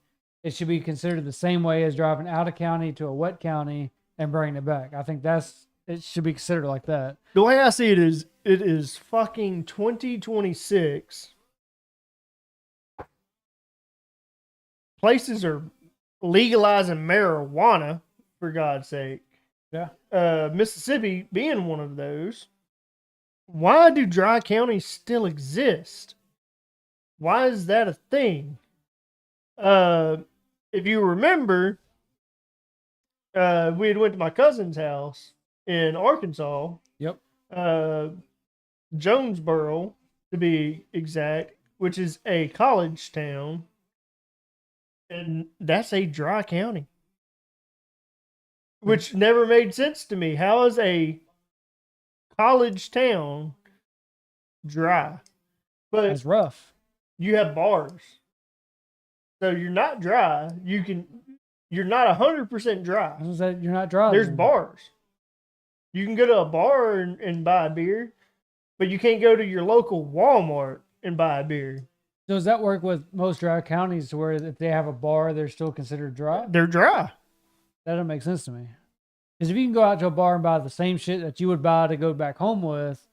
It should be considered the same way as driving out of county to a wet county and bringing it back. I think it should be considered like that. The way I see it is fucking 2026. Places are legalizing marijuana, for God's sake. Yeah. Mississippi being one of those. Why do dry counties still exist? Why is that a thing? If you remember, we had went to my cousin's house in Arkansas. Yep. Jonesboro, to be exact, which is a college town. And that's a dry county. Which never made sense to me. How is a college town dry? But That's rough. you have bars. So you're not dry. You're not 100% dry. I was gonna say, you're not driving. There's bars. You can go to a bar and buy a beer, but you can't go to your local Walmart and buy a beer. So does that work with most dry counties to where if they have a bar, they're still considered dry? They're dry. That doesn't make sense to me. Because if you can go out to a bar and buy the same shit that you would buy to go back home with,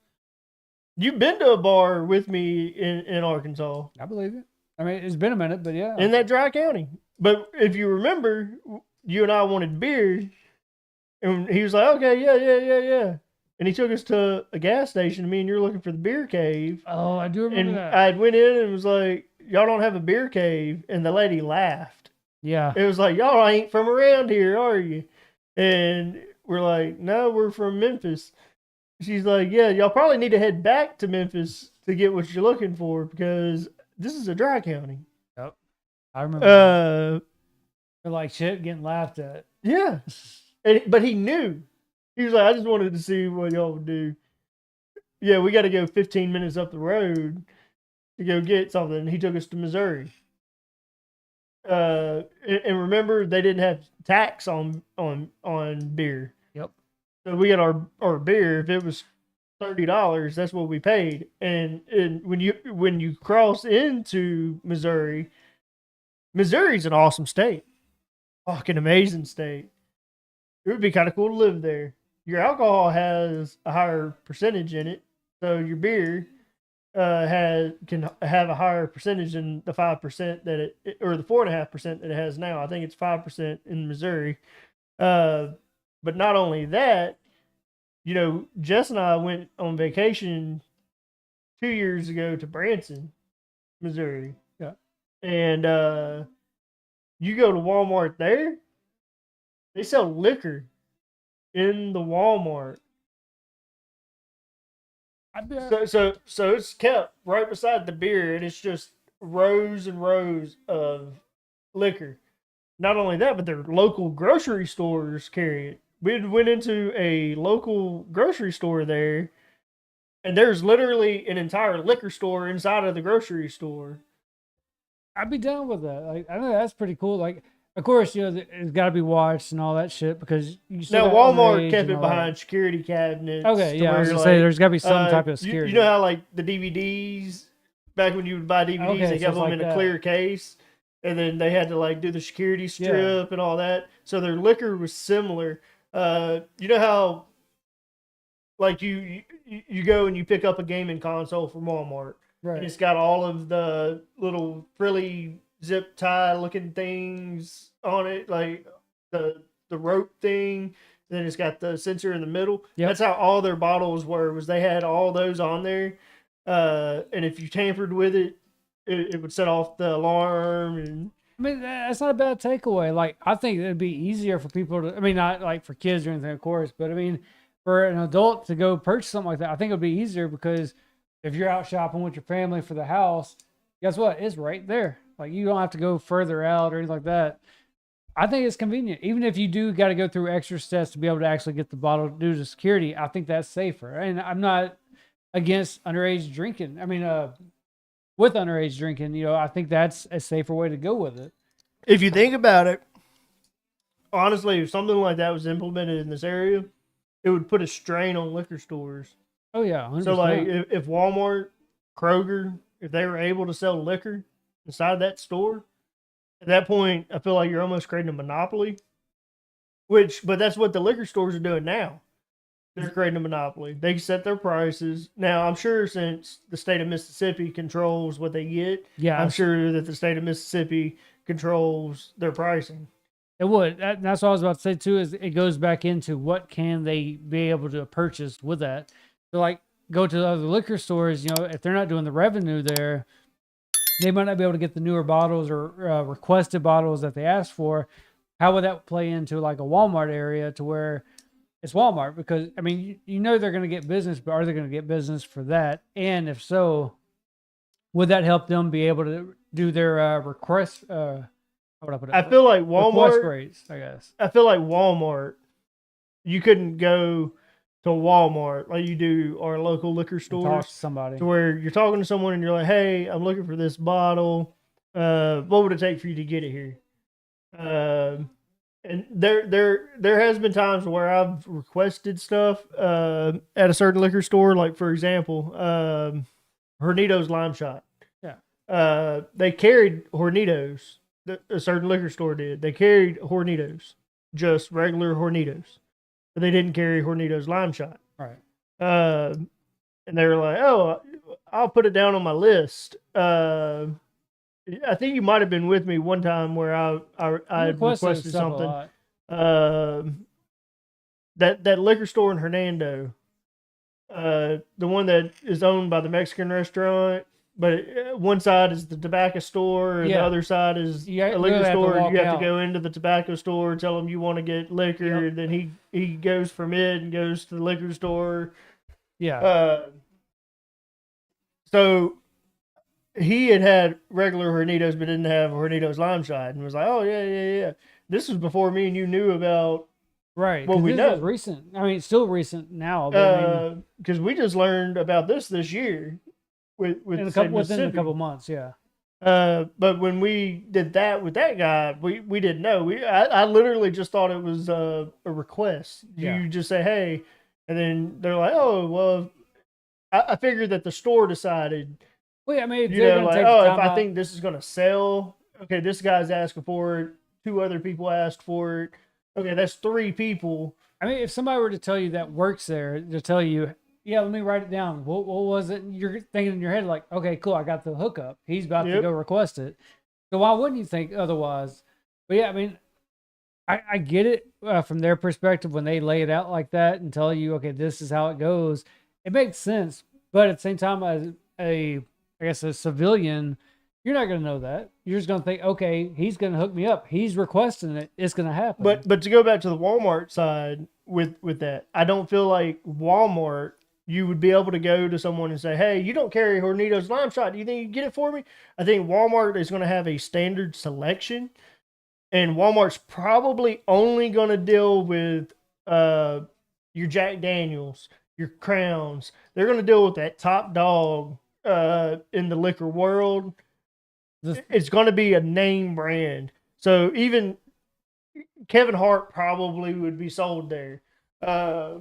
You've been to a bar with me in Arkansas, I believe it. I mean, it's been a minute, but yeah. in that dry county. But if you remember, you and I wanted beer, and he was like, okay, yeah. And he took us to a gas station. Me and you're looking for the beer cave. Oh, I do remember And that. I went in and was like, y'all don't have a beer cave. And the lady laughed. Yeah. It was like, y'all ain't from around here, are you? And we're like, no, we're from Memphis. She's like, yeah, y'all probably need to head back to Memphis to get what you're looking for because this is a dry county. I remember that. They're like shit getting laughed at. Yeah. But he knew. He was like, I just wanted to see what y'all would do. Yeah, we got to go 15 minutes up the road to go get something. He took us to Missouri. And remember, they didn't have tax on beer. Yep. So we got our beer. If it was $30, that's what we paid. And when you cross into Missouri, Missouri's an awesome state. Fucking amazing state. It would be kind of cool to live there. Your alcohol has a higher percentage in it, so your beer can have a higher percentage than the 5% that it or the 4.5% that it has now. I think it's 5% in Missouri. But not only that, Jess and I went on vacation 2 years ago to Branson, Missouri. Yeah. And you go to Walmart there, they sell liquor in the Walmart. So it's kept right beside the beer, and it's just rows and rows of liquor. Not only that, but their local grocery stores carry it. We went into a local grocery store there, and there's literally an entire liquor store inside of the grocery store. I'd be down with that. Like, I know that's pretty cool. Like, of course, it's got to be watched and all that shit because you still Now got Walmart underage kept and it all behind that. security cabinets. Okay, to yeah, I was where, gonna say there's got to be some type of you security. know how like the DVDs back when you would buy DVDs, Okay, they so kept it's them like in a that. clear case, and then they had to like do the security strip and all that. So their liquor was similar. You know how like you go and you pick up a gaming console from Walmart, and Right. it's got all of the little frilly zip tie looking things on it, like the rope thing. Then it's got the sensor in the middle. Yep. That's how all their bottles were. Was they had all those on there, and if you tampered with it, it would set off the alarm. And I mean, that's not a bad takeaway. Like, I think it'd be easier for people to, I mean, not like for kids or anything, of course, but I mean, for an adult to go purchase something like that, I think it'd be easier because if you're out shopping with your family for the house, guess what? It's right there. Like, you don't have to go further out or anything like that. I think it's convenient. Even if you do got to go through extra steps to be able to actually get the bottle due to security, I think that's safer. And I'm not against underage drinking. I mean, with underage drinking, I think that's a safer way to go with it. if you think about it, honestly, if something like that was implemented in this area, it would put a strain on liquor stores. Oh yeah, 100%. So like if Walmart, Kroger, if they were able to sell liquor inside that store, at that point I feel like you're almost creating a monopoly. But that's what the liquor stores are doing now. They're creating a monopoly. They set their prices. Now I'm sure since the state of Mississippi controls what they get, yeah, I'm sure that the state of Mississippi controls their pricing. it would. That's what I was about to say too. Is it goes back into what can they be able to purchase with that? So like go to the other liquor stores. If they're not doing the revenue there, they might not be able to get the newer bottles or requested bottles that they asked for. How would that play into like a Walmart area to where it's Walmart? Because I mean, they're going to get business, but are they going to get business for that? And if so, would that help them be able to do their request? How would I put it? I feel like Request Walmart. rates, I guess. I feel like Walmart. You couldn't go to Walmart like you do our local liquor Talk stores, to somebody. to where you're talking to someone and you're like, "Hey, I'm looking for this bottle. What would it take for you to get it here?" And there has been times where I've requested stuff at a certain liquor store, like for example, Hornitos Lime Shot. Yeah. They carried Hornitos. A certain liquor store did. They carried Hornitos, just regular Hornitos, but they didn't carry Hornitos Lime Shot. Right. And they were like, "Oh, I'll put it down on my list." I think you might have been with me one time where I had requested stuff a something. lot. That liquor store in Hernando, the one that is owned by the Mexican restaurant, but one side is the tobacco store, and the Yeah. other side is You a really liquor have to store. walk You have out. to go into the tobacco store, tell them you want to get liquor, Yep. and then he goes from it and goes to the liquor store. Yeah. So he had regular Hornitos, but didn't have Hornitos Lime Shot, and was like, "Oh yeah." This was before me and you knew about, Right. well, 'cause we this know. is recent. I mean, it's still recent now. But I mean, because we just learned about this year with within the state of a Mississippi. couple months, yeah. But when we did that with that guy, we didn't know. I literally just thought it was a request. Yeah. You just say, "Hey," and then they're like, "Oh, well." I figured that the store decided. Well, yeah, I mean, if You they're know, gonna like, take oh, the if time I out- think this is going to sell, okay, this guy's asking for it. 2 other people asked for it. Okay, that's 3 people. I mean, if somebody were to tell you that works there, to tell you, yeah, let me write it down. What was it? You're thinking in your head like, okay, cool, I got the hookup. He's about to Yep. go request it. So why wouldn't you think otherwise? But yeah, I mean, I get it from their perspective when they lay it out like that and tell you, okay, this is how it goes. It makes sense, but at the same time, as I guess a civilian, you're not going to know that. You're just going to think, okay, he's going to hook me up. He's requesting it. It's going to happen. But to go back to the Walmart side with that, I don't feel like Walmart, you would be able to go to someone and say, hey, you don't carry Hornitos Lime Shot. Do you think you can get it for me? I think Walmart is going to have a standard selection, and Walmart's probably only going to deal with your Jack Daniels, your Crowns. They're going to deal with that top dog in the liquor world. It's going to be a name brand. So even Kevin Hart probably would be sold there. The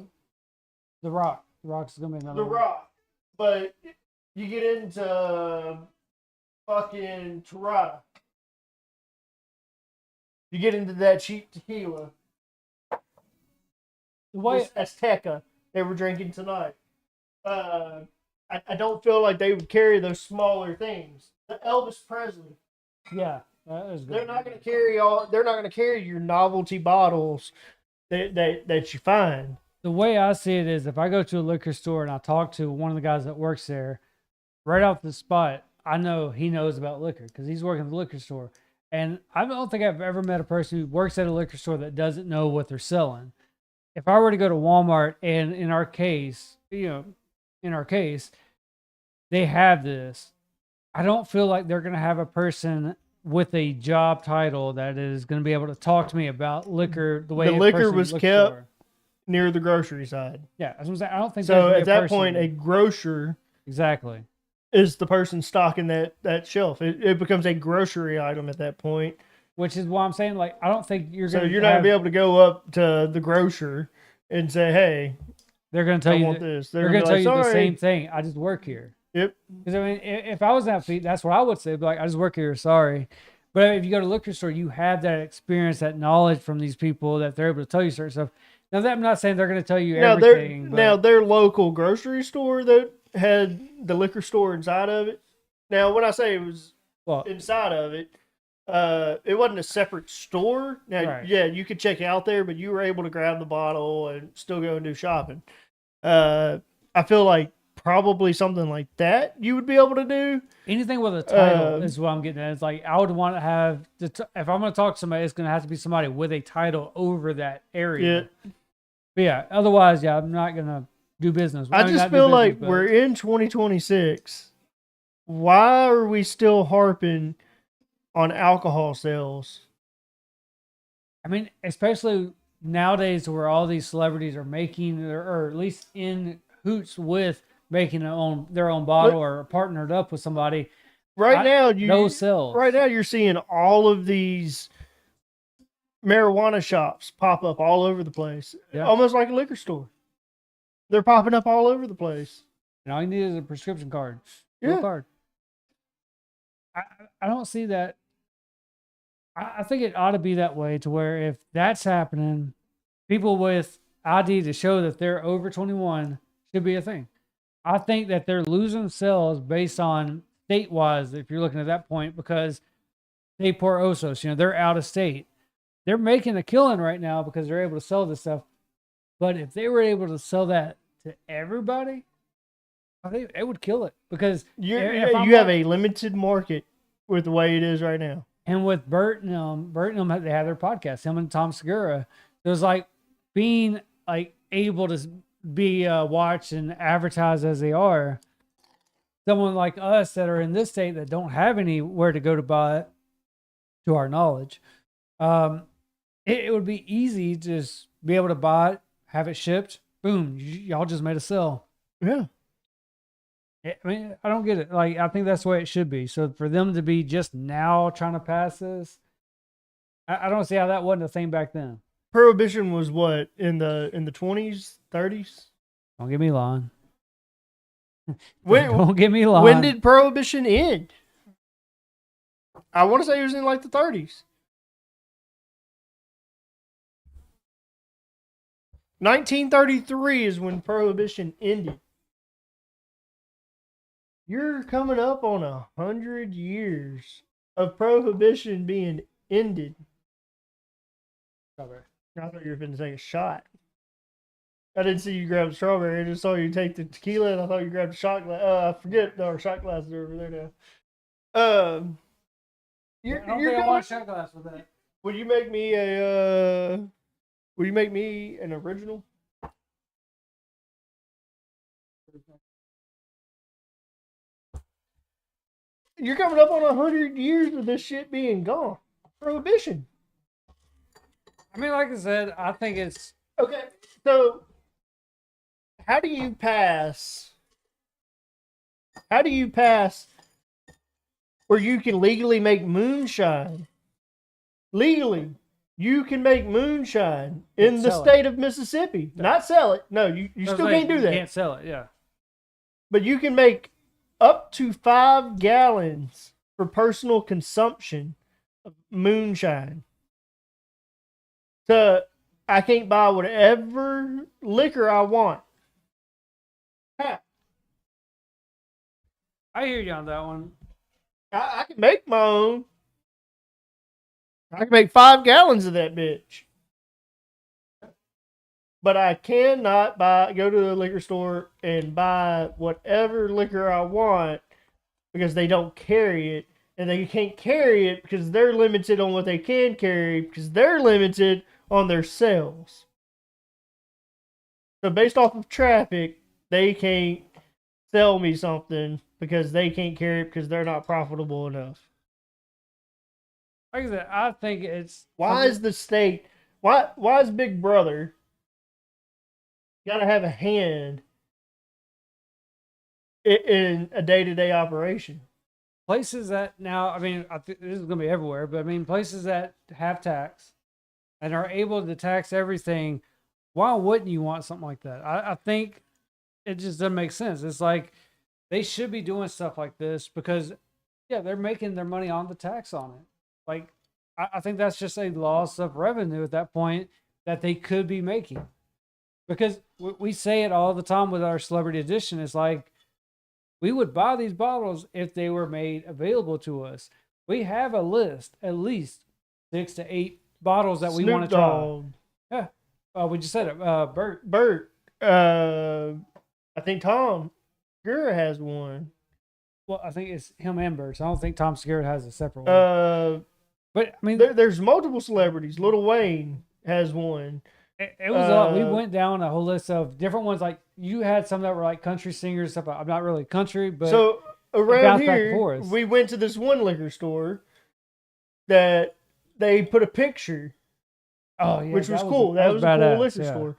Rock. The Rock's going to be another The one. Rock. But you get into fucking Torada. You get into that cheap tequila. The way, This Azteca they were drinking tonight. I don't feel like they would carry those smaller things. The Elvis Presley. yeah, that is good. They're not going to carry They're not going to carry your novelty bottles that you find. The way I see it is if I go to a liquor store and I talk to one of the guys that works there, right off the spot, I know he knows about liquor because he's working at the liquor store. And I don't think I've ever met a person who works at a liquor store that doesn't know what they're selling. If I were to go to Walmart and in our case, they have this, I don't feel like they're going to have a person with a job title that is going to be able to talk to me about liquor the way The a liquor person was looks kept for. near the grocery side. Yeah, that's what I'm saying. I don't think So there's gonna be at that person- point, a grocer exactly. is the person stocking that shelf. It becomes a grocery item at that point. Which is why I'm saying, like, I don't think you're So going to. you're not gonna be able to go up to the grocer and say, "Hey, They're going to tell I you. want this." They're going to tell be you like, the "Sorry." same thing. I just work here. Yep. Because I mean, if I was in that feet, that's what I would say. Be like, I just work here. Sorry. But if you go to a liquor store, you have that experience, that knowledge from these people that they're able to tell you certain stuff. Now, that I'm not saying they're going to tell you everything. Now their local grocery store that had the liquor store inside of it. Now, when I say it was well, inside of it, it wasn't a separate store. Now, Right. yeah, you could check out there, but you were able to grab the bottle and still go and do shopping. I feel like probably something like that you would be able to do. anything with a title is what I'm getting at. It's like I would want to have if I'm going to talk to somebody, it's going to have to be somebody with a title over that area. Yeah. But yeah, otherwise, yeah, I'm not going to do business. I mean, just not do feel business, like but- we're in 2026. Why are we still harping on alcohol sales? I mean, especially nowadays where all these celebrities are making, or at least in hoots with making their own bottle or partnered up with somebody. Those sales. Right now, you're seeing all of these marijuana shops pop up all over the place, Yeah. almost like a liquor store. They're popping up all over the place. And all you need is a prescription card. Yeah. Real card. I don't see that. I think it ought to be that way to where if that's happening, people with ID to show that they're over 21 should be a thing. I think that they're losing sales based on state-wise, if you're looking at that point, because they pour Osos, they're out of state. They're making a killing right now because they're able to sell this stuff. But if they were able to sell that to everybody, I think it would kill it because You if have a limited market with the way it is right now. And with Bert and them, they had their podcast, him and Tom Segura. It was like being like able to be watched and advertised as they are. Someone like us that are in this state that don't have anywhere to go to buy it, to our knowledge, it would be easy to just be able to buy it, have it shipped. Boom, y'all just made a sale. Yeah. I mean, I don't get it. Like, I think that's the way it should be. So for them to be just now trying to pass this, I don't see how that wasn't a thing back then. Prohibition was what in the 20s, 30s? Don't get me lying. When, Don't get me lying. when did Prohibition end? I want to say it was in like the 30s. 1933 is when Prohibition ended. You're coming up on 100 years of prohibition being ended. Strawberry. I thought you were going to take a shot. I didn't see you grab a strawberry. I just saw you take the tequila, and I thought you grabbed a shot glass. I forget our shot glasses are over there now. I don't think I want a shot glass with that. Would you make me a? Would you make me an original? You're coming up on 100 years of this shit being gone. Prohibition. I mean, like I said, I think it's Okay, so how do you pass? How do you pass where you can legally make moonshine? Legally, you can make moonshine in the Sell it. state of Mississippi. Not sell it. No, you I was still like, can't do you that. can't sell it. Yeah. But you can make up to 5 gallons for personal consumption of moonshine. So I can't buy whatever liquor I want. Ha, I hear you on that one. I can make my own. I can make 5 gallons of that bitch. But I cannot go to the liquor store and buy whatever liquor I want because they don't carry it. And they can't carry it because they're limited on what they can carry because they're limited on their sales. So based off of traffic, they can't sell me something because they can't carry it because they're not profitable enough. Like I said, I think it's Why is the state, why is Big Brother gotta have a hand in a day-to-day operation? places that now, I mean, this is going to be everywhere, but I mean, places that have tax and are able to tax everything, why wouldn't you want something like that? I think it just doesn't make sense. It's like they should be doing stuff like this because, yeah, they're making their money on the tax on it. Like, I think that's just a loss of revenue at that point that they could be making. Because we say it all the time with our celebrity edition. It's like, we would buy these bottles if they were made available to us. We have a list, at least 6 to 8 bottles that we want to try. Dogg. Yeah. We just said it. Bert. Bert. I think Tom Segura has one. Well, I think it's him and Bert. So I don't think Tom Segura has a separate one. But I mean, there's multiple celebrities. Lil Wayne has one. it was we went down a whole list of different ones. Like you had some that were like country singers stuff. I'm not really country, but so around bounced back and here, forth. we went to this one liquor store that they put a picture, oh yeah, which was cool. That was a badass, cool liquor yeah. store.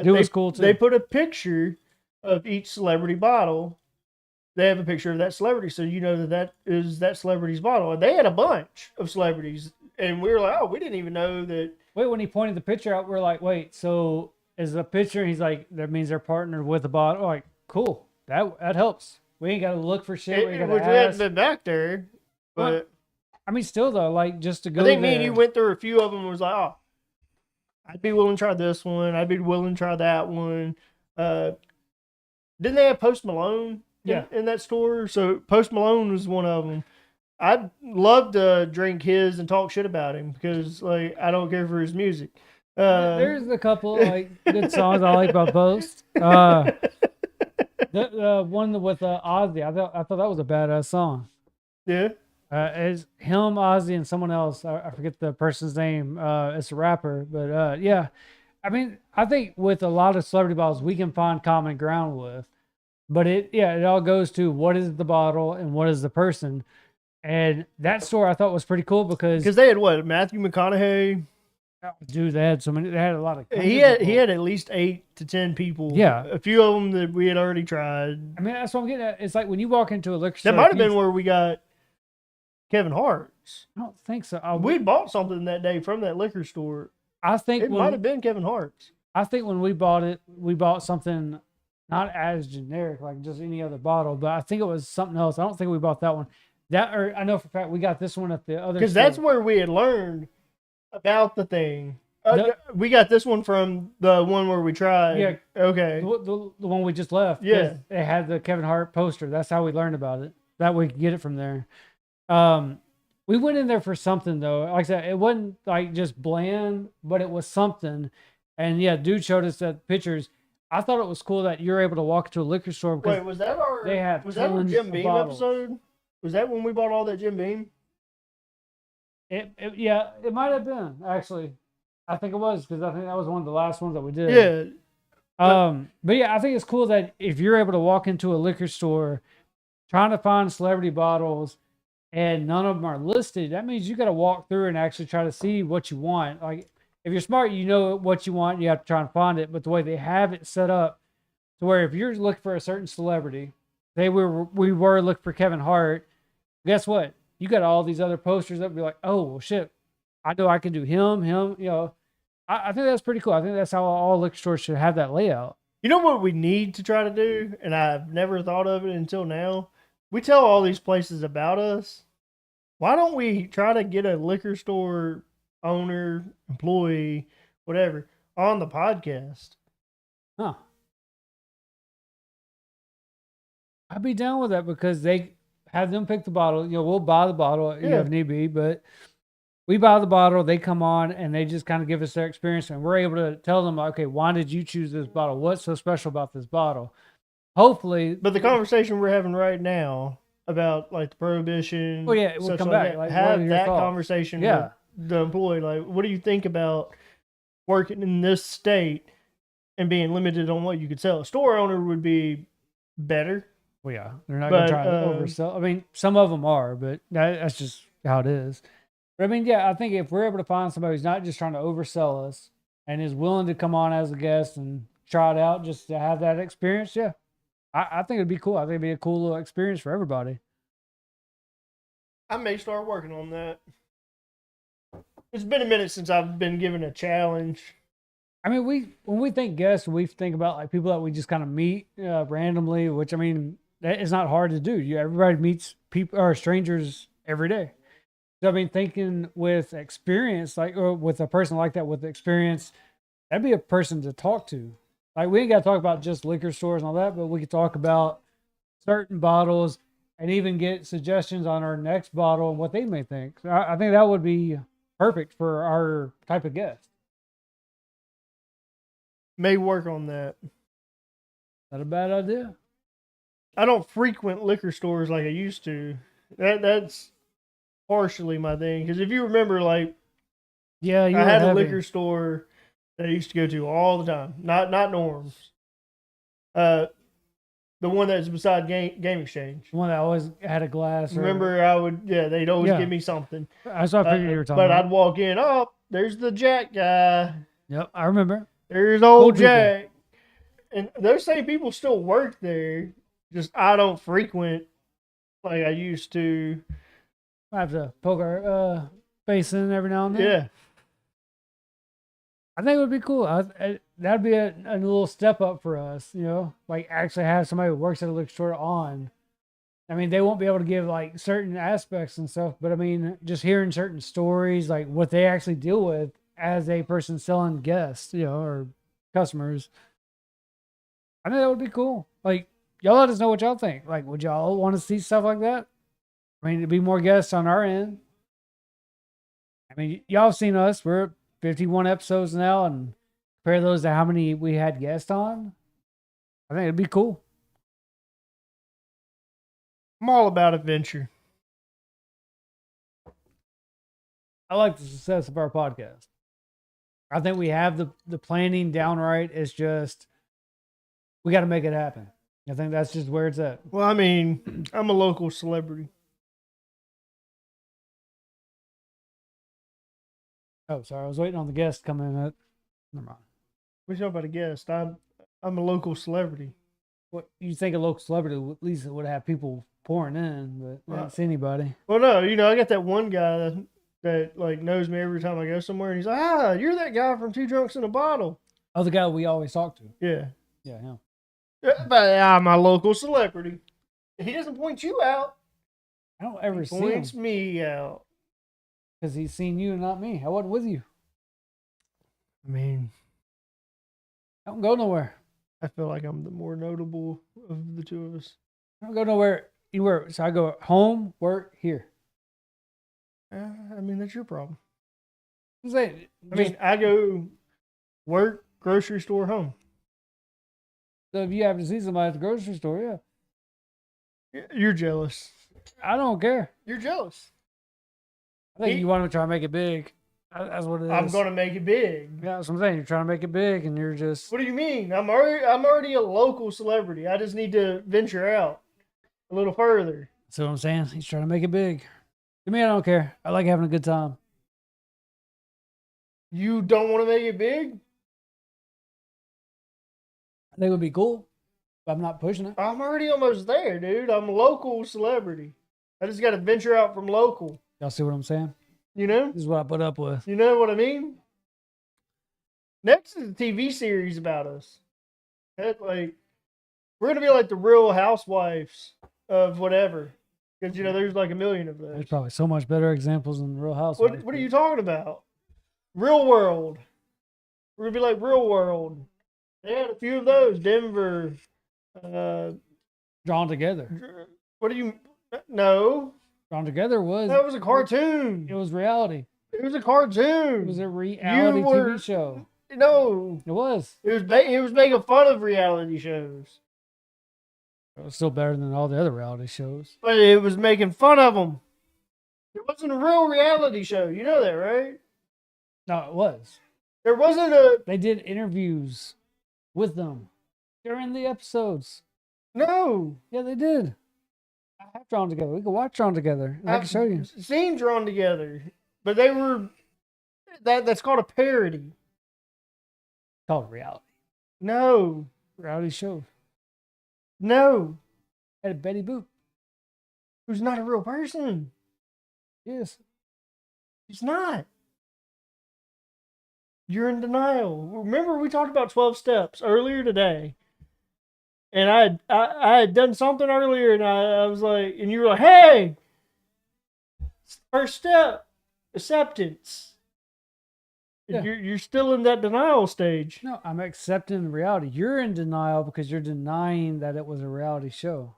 It was cool too. They put a picture of each celebrity bottle. They have a picture of that celebrity, so you know that is that celebrity's bottle. And they had a bunch of celebrities, and we were like, "Oh, we didn't even know that." Wait, when he pointed the picture out, we're like, "Wait, so is a picture?" And he's like, "That means they're partnered with a bottle." We're like, cool, that helps. We ain't got to look for shit. We got to Which we hadn't ask. been back there, but Well, I mean, still though, like just to go I think there. me and you went through a few of them. And was like, "Oh, I'd be willing to try this one. I'd be willing to try that one." Didn't they have Post Malone? Yeah. In that store. So Post Malone was one of them. I'd love to drink his and talk shit about him because, like, I don't care for his music. There's a couple like good songs I like about Post. The one with Ozzy, I thought that was a badass song. Yeah. It's him, Ozzy, and someone else. I forget the person's name. It's a rapper, but yeah. I mean, I think with a lot of celebrity bottles, we can find common ground with. But it all goes to what is the bottle and what is the person. And that store I thought was pretty cool because they had what? Matthew McConaughey. dude, they had a lot of He had at least 8 to 10 people. Yeah. A few of them that we had already tried. I mean, that's what I'm getting at. It's like when you walk into a liquor store. That might have been where we got Kevin Hart's. I don't think so. We bought something that day from that liquor store. I think It might have been Kevin Hart's. I think when we bought it, we bought something not as generic, like just any other bottle, but I think it was something else. I don't think we bought that one. Or I know for a fact we got this one at the other. Because that's where we had learned about the thing We got this one from the one where we tried. Yeah. Okay. The one we just left. 'cause Yeah. It had the Kevin Hart poster. That's how we learned about it. That we could get it from there. We went in there for something though. Like I said, it wasn't like just bland, but it was something. And yeah, dude showed us that pictures. I thought it was cool that you're able to walk into a liquor store because Wait, was that our? they have Was that our tons Jim of Beam bottles. episode? Was that when we bought all that Jim Beam? Yeah, it might have been actually. I think it was because I think that was one of the last ones that we did. Yeah. But yeah, I think it's cool that if you're able to walk into a liquor store trying to find celebrity bottles and none of them are listed, that means you got to walk through and actually try to see what you want. Like if you're smart, you know what you want, you have to try and find it. But the way they have it set up to where if you're looking for a certain celebrity, we were looking for Kevin Hart, guess what? You got all these other posters that be like, oh well, shit, I know I can do him, you know. I think that's pretty cool. I think that's how all liquor stores should have that layout. You know what we need to try to do, and I've never thought of it until now. We tell all these places about us. Why don't we try to get a liquor store owner, employee, whatever, on the podcast? Huh. I'd be down with that because they have them pick the bottle. You know, we'll buy the bottle if need be, but we buy the bottle, they come on and they just kind of give us their experience and we're able to tell them, okay, why did you choose this bottle? What's so special about this bottle? Hopefully. But the conversation we're having right now about like the prohibition. Well, yeah, we'll such come like back. that, Like, what have are your that thoughts? conversation Yeah. with the employee. Like, what do you think about working in this state and being limited on what you could sell? A store owner would be better. Well, yeah, they're not going to try to oversell. I mean, some of them are, but that's just how it is. But I mean, yeah, I think if we're able to find somebody who's not just trying to oversell us and is willing to come on as a guest and try it out just to have that experience, yeah, I think it'd be cool. I think it'd be a cool little experience for everybody. I may start working on that. It's been a minute since I've been given a challenge. I mean, when we think guests, we think about like people that we just kind of meet randomly, which I mean, that is not hard to do. Everybody meets people or strangers every day. So I mean, thinking with experience, like or with a person like that with experience, that'd be a person to talk to. Like we ain't got to talk about just liquor stores and all that, but we could talk about certain bottles and even get suggestions on our next bottle and what they may think. So I think that would be perfect for our type of guest. May work on that. Not a bad idea. I don't frequent liquor stores like I used to. That's partially my thing. Because if you remember, like, Yeah, I had a liquor store that I used to go to all the time. Not Norm's. The one that's beside Game Exchange. One that always had a glass. Remember, they'd always give me something. That's what I figured you were talking but about. I'd walk in, oh, there's the Jack guy. Yep, I remember. There's old people. Jack. And those same people still work there. Just I don't frequent like I used to. I have to poke our face in every now and then. Yeah. I think it would be cool. That'd be a little step up for us, you know, like actually have somebody who works at a liquor store on. I mean, they won't be able to give like certain aspects and stuff, but I mean, just hearing certain stories, like what they actually deal with as a person selling guests, you know, or customers. I think that would be cool. Like, y'all let us know what y'all think. Like, would y'all want to see stuff like that? I mean, it'd be more guests on our end. I mean, y'all have seen us. We're at 51 episodes now, and compare those to how many we had guests on. I think it'd be cool. I'm all about adventure. I like the success of our podcast. I think we have the planning down right. It's just, we got to make it happen. I think that's just where it's at. Well, I mean, I'm a local celebrity. Oh, sorry. I was waiting on the guest to come in. Never mind. What you talking about a guest? I'm a local celebrity. What you think a local celebrity at least would have people pouring in, but I don't see anybody. Well, no, I got that one guy that like knows me every time I go somewhere, and he's like, you're that guy from Two Drunks in a Bottle. Oh, the guy we always talk to. Yeah. Yeah, him. Yeah, but I'm a local celebrity. He doesn't point you out. I don't ever He see points him me out. because he's seen you and not me. I wasn't with you. I mean, I don't go nowhere. I feel like I'm the more notable of the two of us. I don't go nowhere anywhere. So I go home, work, here. I mean, that's your problem. I'm saying, I mean, I go work, grocery store, home. so if you have to see somebody at the grocery store, yeah, You're jealous. I don't care. You're jealous. I think you want to try to make it big. That's what it is. I'm gonna make it big. Yeah, that's what I'm saying. You're trying to make it big, and you're just. What do you mean? I'm already a local celebrity. I just need to venture out a little further. That's what I'm saying. He's trying to make it big. To me, I don't care. I like having a good time. You don't want to make it big? I think it would be cool, but I'm not pushing it. I'm already almost there, dude. I'm a local celebrity. I just got to venture out from local. Y'all see what I'm saying? You know? This is what I put up with. You know what I mean? Next is a TV series about us. Like, we're gonna be like the Real Housewives of whatever, because there's like a million of those. There's probably so much better examples than Real Housewives. What are you talking about? Real World. We're gonna be like Real World. They had a few of those. Denver. Drawn Together? What do you? No, Drawn Together was. that was a cartoon. It was reality. It was a cartoon. It was a reality TV show. No, It was. it was making fun of reality shows, It was still better than all the other reality shows. but it was making fun of them. It wasn't a real reality show. You know that, right? No, it was. There wasn't a They did interviews with them during the episodes. no. Yeah, they did. I have Drawn Together. We can watch Drawn Together. I can show you. Scenes Drawn Together, but they were that's called a parody. Called reality. No, Reality show. no, Had a Betty Boop. who's not a real person. Yes. He's not. You're in denial. Remember, we talked about 12 steps earlier today. And I had done something earlier, and I was like, and you were like, hey, first step, acceptance. Yeah. You're still in that denial stage. No, I'm accepting reality. You're in denial because you're denying that it was a reality show.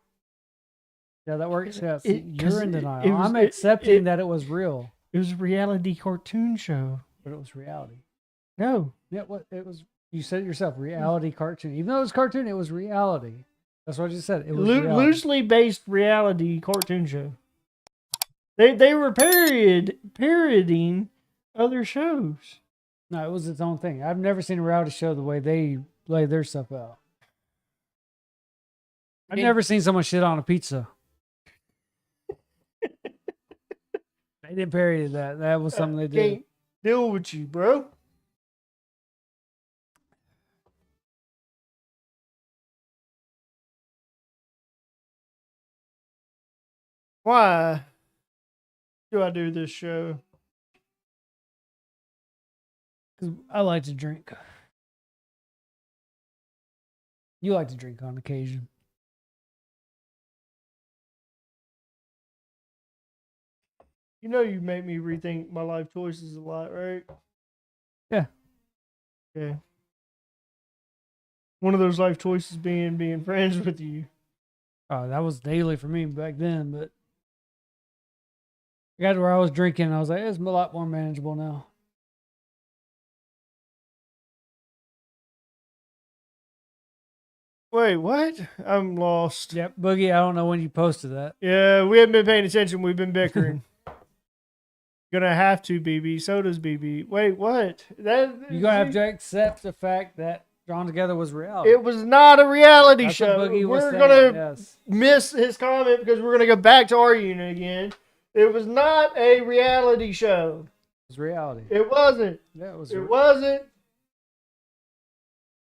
Yeah, that works. Yes. You're in denial. I'm accepting that it was real. It was a reality cartoon show. But it was reality. No. Yeah, what it was. You said it yourself, reality cartoon. Even though it was cartoon, it was reality. That's what you said. It was reality. Loosely based reality cartoon show. They were parodying other shows. No, it was its own thing. I've never seen a reality show the way they lay their stuff out. I've never seen someone shit on a pizza. They didn't parody that. That was something they did. Can't deal with you, bro. Why do I do this show? Because I like to drink. You like to drink on occasion. You know you make me rethink my life choices a lot, right? Yeah. Okay. One of those life choices being friends with you. Oh, that was daily for me back then, but I got to where I was drinking and I was like, it's a lot more manageable now. Wait, what? I'm lost. Yep, Boogie, I don't know when you posted that. Yeah, we haven't been paying attention. We've been bickering. Gonna have to, BB. So does BB. Wait, what? You're going to have to accept the fact that Drawn Together was reality. It was not a reality That's show. what Boogie was We're saying, gonna yes. miss his comment because we're gonna go back to our unit again. It was not a reality show. It was reality. It wasn't. Yeah, it was It wasn't.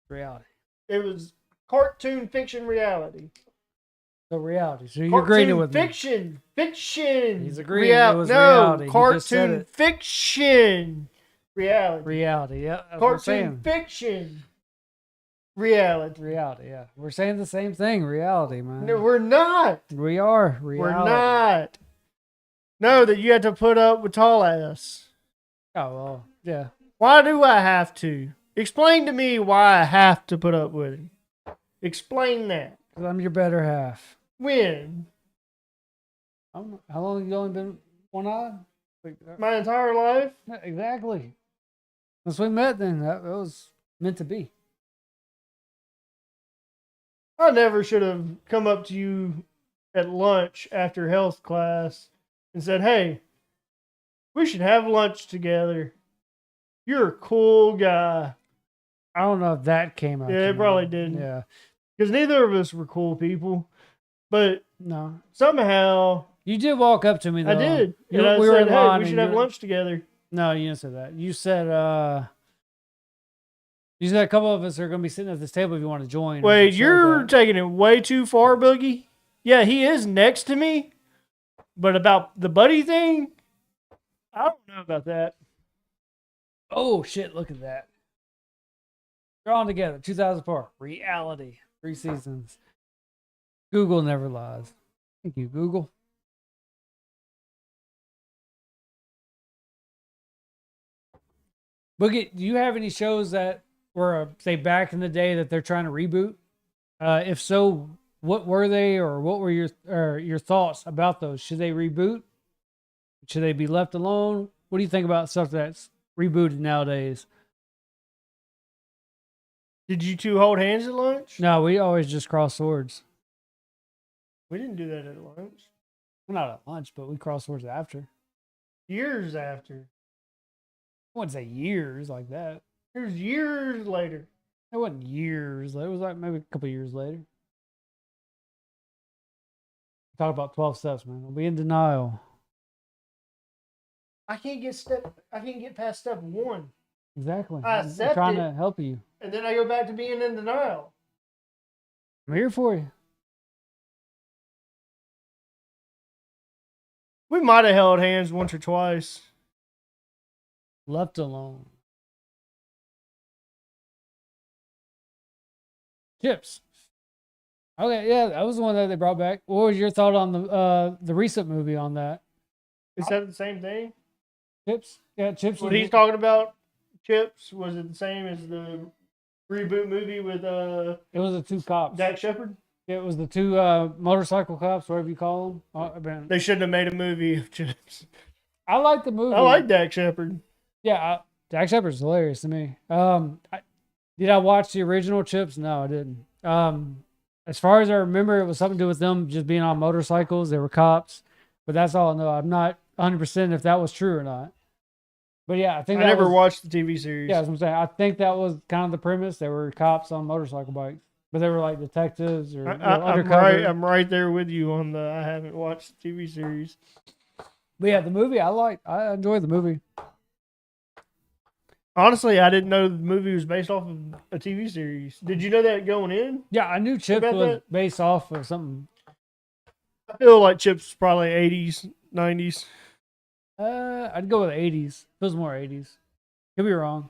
reality. It was cartoon fiction reality. So reality. So you're agreeing with me. Fiction. Fiction. He's agreeing it was reality. He No, just said cartoon it. fiction. Reality. Reality, yeah. That's what I'm Cartoon saying. fiction. Reality. Reality, yeah. We're saying the same thing. Reality, man. No, we're not. We are. Reality. We're not. No, that you had to put up with tall ass. Oh, well, yeah. Why do I have to? Explain to me why I have to put up with him. Explain that. 'Cause I'm your better half. When? I don't know. How long have you only been one-eyed? Like, My entire life? yeah, exactly. Once we met, then that was meant to be. I never should have come up to you at lunch after health class and said, hey, we should have lunch together. You're a cool guy. I don't know if that came out. Yeah, it probably didn't. Yeah. Because neither of us were cool people. But No. somehow You did walk up to me, though. I did. You, And I we were said, in hey, line we and should have you're- lunch together. No, you didn't say that. You said a couple of us are going to be sitting at this table if you want to join. or Wait, something you're like that. taking it way too far, Boogie. Yeah, he is next to me. But about the buddy thing, I don't know about that. Oh, shit, look at that. Drawn Together, 2004. Reality. 3 seasons. Google never lies. Thank you, Google. Boogie, do you have any shows that were, say, back in the day that they're trying to reboot? If so, what were they, or what were your thoughts about those? Should they reboot? Should they be left alone? What do you think about stuff that's rebooted nowadays? Did you two hold hands at lunch? No, we always just cross swords. We didn't do that at lunch. Well, not at lunch, but we cross swords after. Years after. I wouldn't say years like that. It was years later. It wasn't years. It was like maybe a couple years later. Talk about 12 steps, man. I'll be in denial. I can't get past step one. Exactly. I I'm accept trying it. to help you. And then I go back to being in denial. I'm here for you. We might have held hands once or twice. Left alone. Chips. Okay, yeah, that was the one that they brought back. What was your thought on the recent movie on that? Is that the same thing? Chips? Yeah, Chips. What he's talking about, Chips, was it the same as the reboot movie with It was the 2 cops. Dak Shepard? It was the 2 motorcycle cops, whatever you call them. They shouldn't have made a movie of Chips. I like the movie. I like Dak Shepard. Yeah, Dak Shepard's hilarious to me. Did I watch the original Chips? No, I didn't. As far as I remember, it was something to do with them just being on motorcycles. They were cops, but that's all I know. I'm not 100% if that was true or not. But yeah, I think I never watched the TV series. Yeah, that's what I'm saying. I think that was kind of the premise. They were cops on motorcycle bikes, but they were like detectives or undercover. I'm right there with you on the. I haven't watched the TV series. But yeah, the movie I enjoyed the movie. Honestly, I didn't know the movie was based off of a TV series. Did you know that going in? Yeah, I knew Chips about was that? based off of something. I feel like Chips was probably 80s, 90s. I'd go with 80s. Feels more 80s. Could be wrong.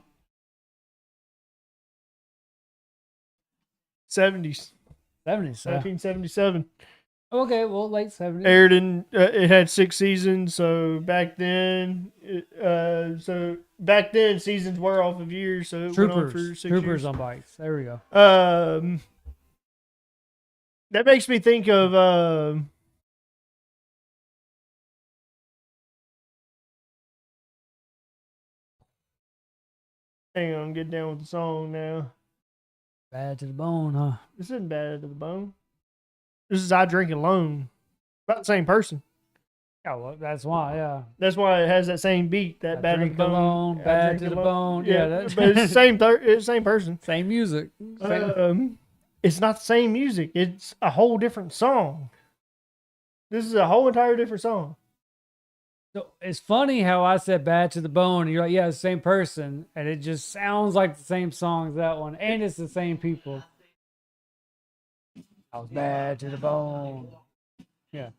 70s. 70s. Yeah. 1977. Okay, well, late 70s. Aired in. It had 6 seasons. So back then, seasons were off of years. So it went on for 6 Troopers years. on bikes. There we go. That makes me think of. Hang on, get down with the song now. Bad to the bone, huh? This isn't Bad to the Bone. This is I Drink Alone. About the same person. Yeah, well, that's why, yeah. That's why it has that same beat. That I Bad to the drink Bone. alone, I bad Drink to the Alone. bone. Yeah, that's but it's the same. It's the same person. same music. It's not the same music. It's a whole different song. This is a whole entire different song. So it's funny how I said bad to the bone, and you're like, yeah, it's the same person, and it just sounds like the same song as that one, and it's the same people. I was bad to the bone. Yeah.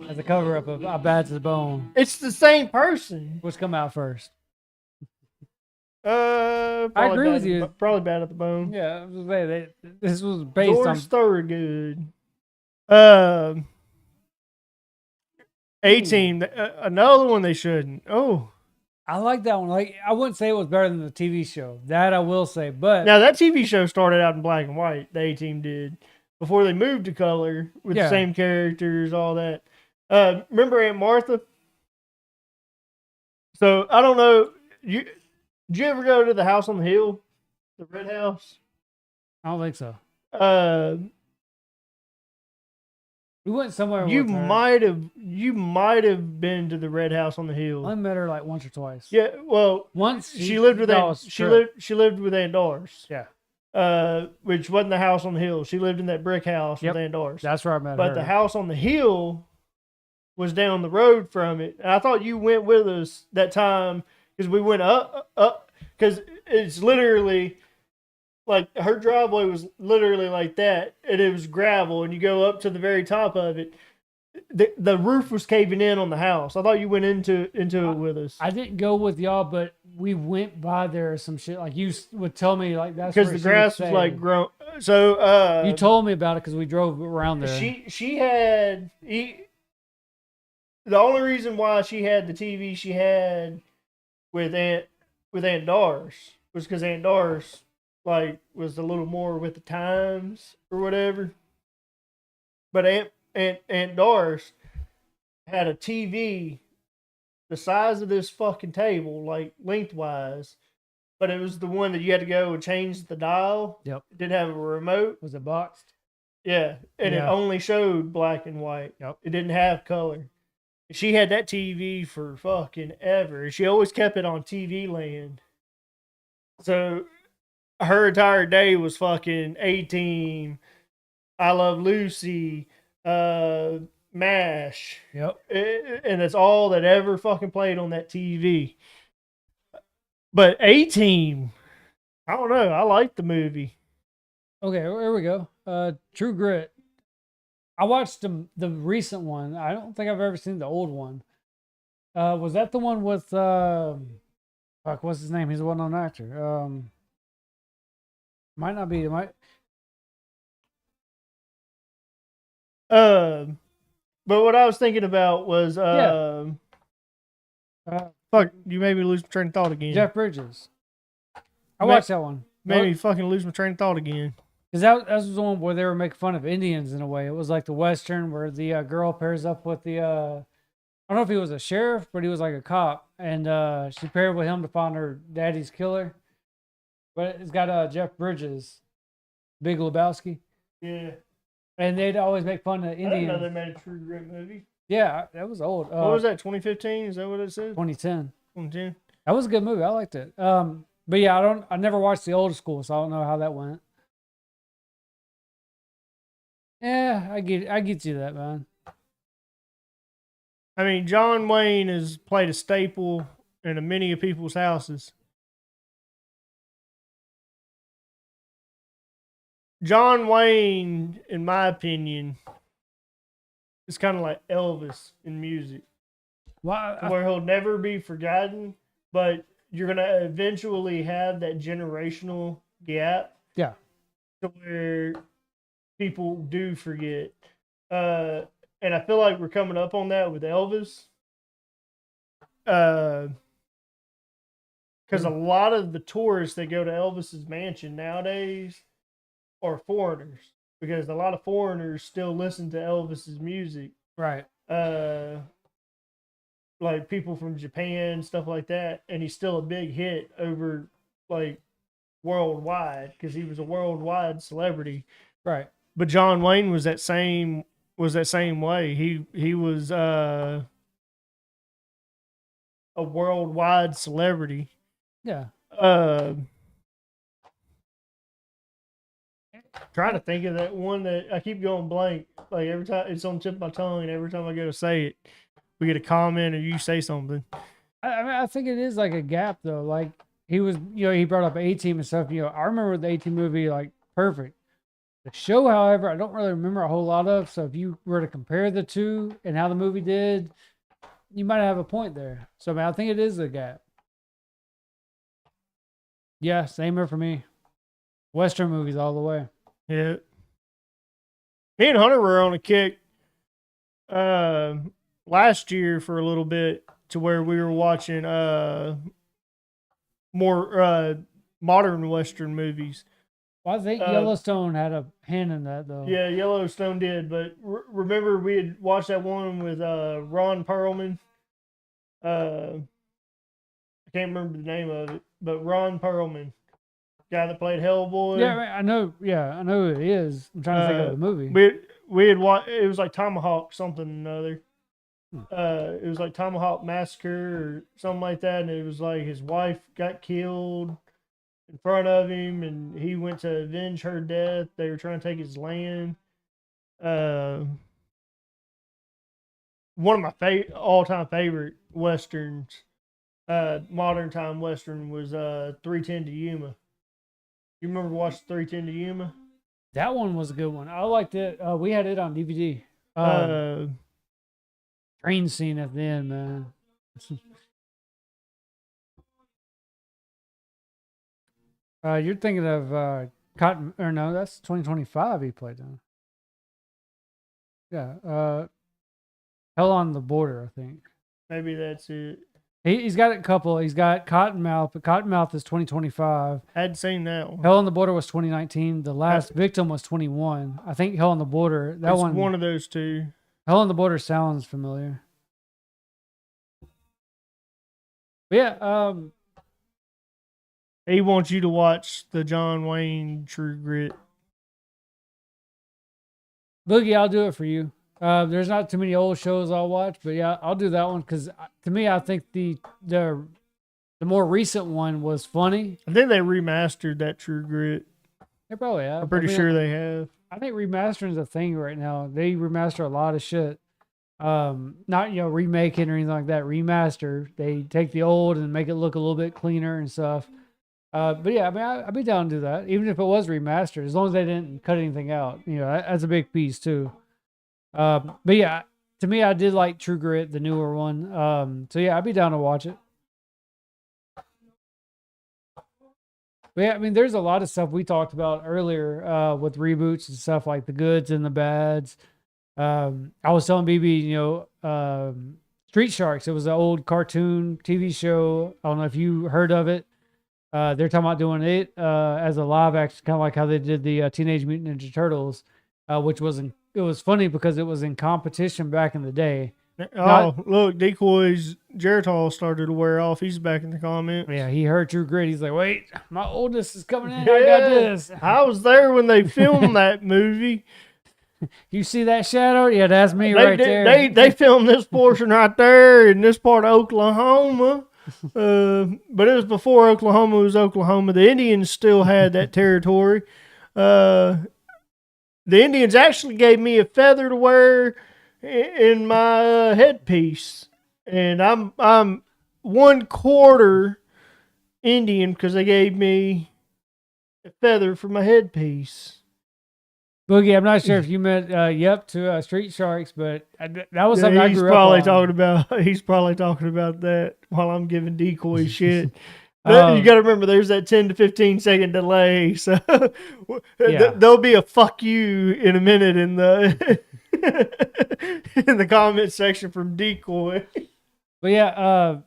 As a cover up of Bad to the Bone. It's the same person. Which come out first? Probably agree Bad with to you. the Probably Bad at the Bone. Yeah, I was gonna say, this was based George on. Thorogood. A-Team. Another one they shouldn't. Oh, I like that one. Like, I wouldn't say it was better than the TV show. That I will say, but Now that TV show started out in black and white. The A Team did before they moved to color with the Yeah. same characters, all that. Remember Aunt Martha? So I don't know. Did you ever go to the house on the hill, the red house? I don't think so. Uh, We went somewhere. you with her. might have been to the red house on the I hill. only met her like once or twice. Yeah, well, Once she lived with that Aunt. was She trip. lived with Aunt Doris. Yeah, Which wasn't the house on the hill. She lived in that brick house Yep. with Aunt Doris. that's where I met But her. the house on the hill was down the road from it. And I thought you went with us that time because we went up, because it's literally like her driveway was literally like that, and it was gravel, and you go up to the very top of it. The roof was caving in on the house. I thought you went into it with us I didn't go with y'all, but we went by there or some shit. Like you would tell me, like that's because where the she would grass was say. like grown. So You told me about it because we drove around there. she had the only reason why she had the TV she had with Aunt Doris was because Aunt Doris like was a little more with the times or whatever. But Aunt Doris had a TV the size of this fucking table, like lengthwise, but it was the one that you had to go and change the dial. Yep. It didn't have a remote. Was it boxed? Yeah, and it Yeah. only showed black and white. Yep. It didn't have color. She had that TV for fucking ever. She always kept it on TV Land. So her entire day was fucking A-Team, I Love Lucy, MASH. Yep. And that's all that ever fucking played on that TV. But A-Team, I don't know. I like the movie. Okay, here we go. True Grit. I watched the recent one. I don't think I've ever seen the old one. Was that the one with fuck, what's his name? He's a well-known actor. Might not be. It might. But what I was thinking about was Uh, fuck, you made me lose my train of thought again. Jeff Bridges. I Ma- watched that one. Made me fucking lose my train of thought again. Because that was the one where they were making fun of Indians in a way. It was like the Western where the girl pairs up with the, I don't know if he was a sheriff, but he was like a cop. And she paired with him to find her daddy's killer. But it's got Jeff Bridges, Big Lebowski. Yeah. And they'd always make fun of I didn't know Indians. they made a True Grit movie. Yeah, that was old. What was that, 2015? Is that what it said? 2010. 2010? That was a good movie. I liked it. But yeah, I never watched the old school, so I don't know how that went. Yeah, I get you that, man. I mean, John Wayne has played a staple in many of people's houses. John Wayne, in my opinion, is kind of like Elvis in music, Well, where he'll never be forgotten, but you're going to eventually have that generational gap. Yeah. To where people do forget. And I feel like we're coming up on that with Elvis. Because a lot of the tourists that go to Elvis's mansion nowadays are foreigners. Because a lot of foreigners still listen to Elvis's music. right. Like people from Japan, stuff like that. And he's still a big hit over like worldwide because he was a worldwide celebrity. Right. But John Wayne was that same way. He was a worldwide celebrity. Yeah. Trying to think of that one that I keep going blank. Like every time it's on the tip of my tongue, and every time I go to say it, we get a comment or you say something. I mean, I think it is like a gap though. Like he was, he brought up A-Team and stuff. I remember the A-Team movie like perfect. The show, however, I don't really remember a whole lot of. So if you were to compare the two and how the movie did, you might have a point there. So I mean, I think it is a gap. Yeah, same here for me. Western movies all the way. Yeah. Me and Hunter were on a kick last year for a little bit to where we were watching more modern Western movies. Well, I think Yellowstone had a hand in that, though. Yeah, Yellowstone did, but remember we had watched that one with Ron Perlman. I can't remember the name of it, but Ron Perlman, guy that played Hellboy. Yeah, I know. Yeah, I know who it is. I'm trying to think of the movie. We had watched. It was like Tomahawk something or another. It was like Tomahawk Massacre or something like that, and it was like his wife got killed in front of him, and he went to avenge her death. They were trying to take his land. One of my all-time favorite westerns, modern time western, was 310 to Yuma. You remember watching 310 to Yuma? That one was a good one. I liked it. We had it on DVD. Train scene at the end, man. You're thinking of Cotton, or no, that's 2025 he played on. Yeah. Hell on the Border, I think. Maybe that's it. He's got a couple. He's got Cottonmouth, but Cottonmouth is 2025. Hadn't seen that one. Hell on the Border was 2019. The Last Victim was 21. I think Hell on the Border, that one. One of those two. Hell on the Border sounds familiar. But yeah, he wants you to watch the John Wayne True Grit. Boogie, I'll do it for you. There's not too many old shows I'll watch, but yeah, I'll do that one because to me, I think the more recent one was funny. I think they remastered that True Grit. They probably have. I'm pretty sure they have. I think remastering is a thing right now. They remaster a lot of shit. Not remaking or anything like that. Remaster. They take the old and make it look a little bit cleaner and stuff. But yeah, I mean, I'd be down to do that, even if it was remastered, as long as they didn't cut anything out. That's a big piece too. But yeah, to me, I did like True Grit, the newer one. So yeah, I'd be down to watch it. But yeah, I mean, there's a lot of stuff we talked about earlier with reboots and stuff like the goods and the bads. I was telling BB, Street Sharks. It was an old cartoon TV show. I don't know if you heard of it. They're talking about doing it as a live action, kind of like how they did the Teenage Mutant Ninja Turtles, which it was funny because it was in competition back in the day. Look, Decoy's Geritol started to wear off. He's back in the comments. Yeah, he heard True Grit. He's like, wait, my oldest is coming in. Yeah, I got this. I was there when they filmed that movie. You see that shadow? Yeah, that's me right there. They filmed this portion right there in this part of Oklahoma. But it was before Oklahoma was Oklahoma. The Indians still had that territory. The Indians actually gave me a feather to wear in my headpiece, and I'm 1/4 Indian because they gave me a feather for my headpiece. Boogie, I'm not sure if you meant to Street Sharks, but that was something I grew up on. He's probably talking about that while I'm giving Decoy shit. You got to remember, there's that 10 to 15 second delay, so there'll be a fuck you in a minute in the in the comment section from Decoy. But yeah,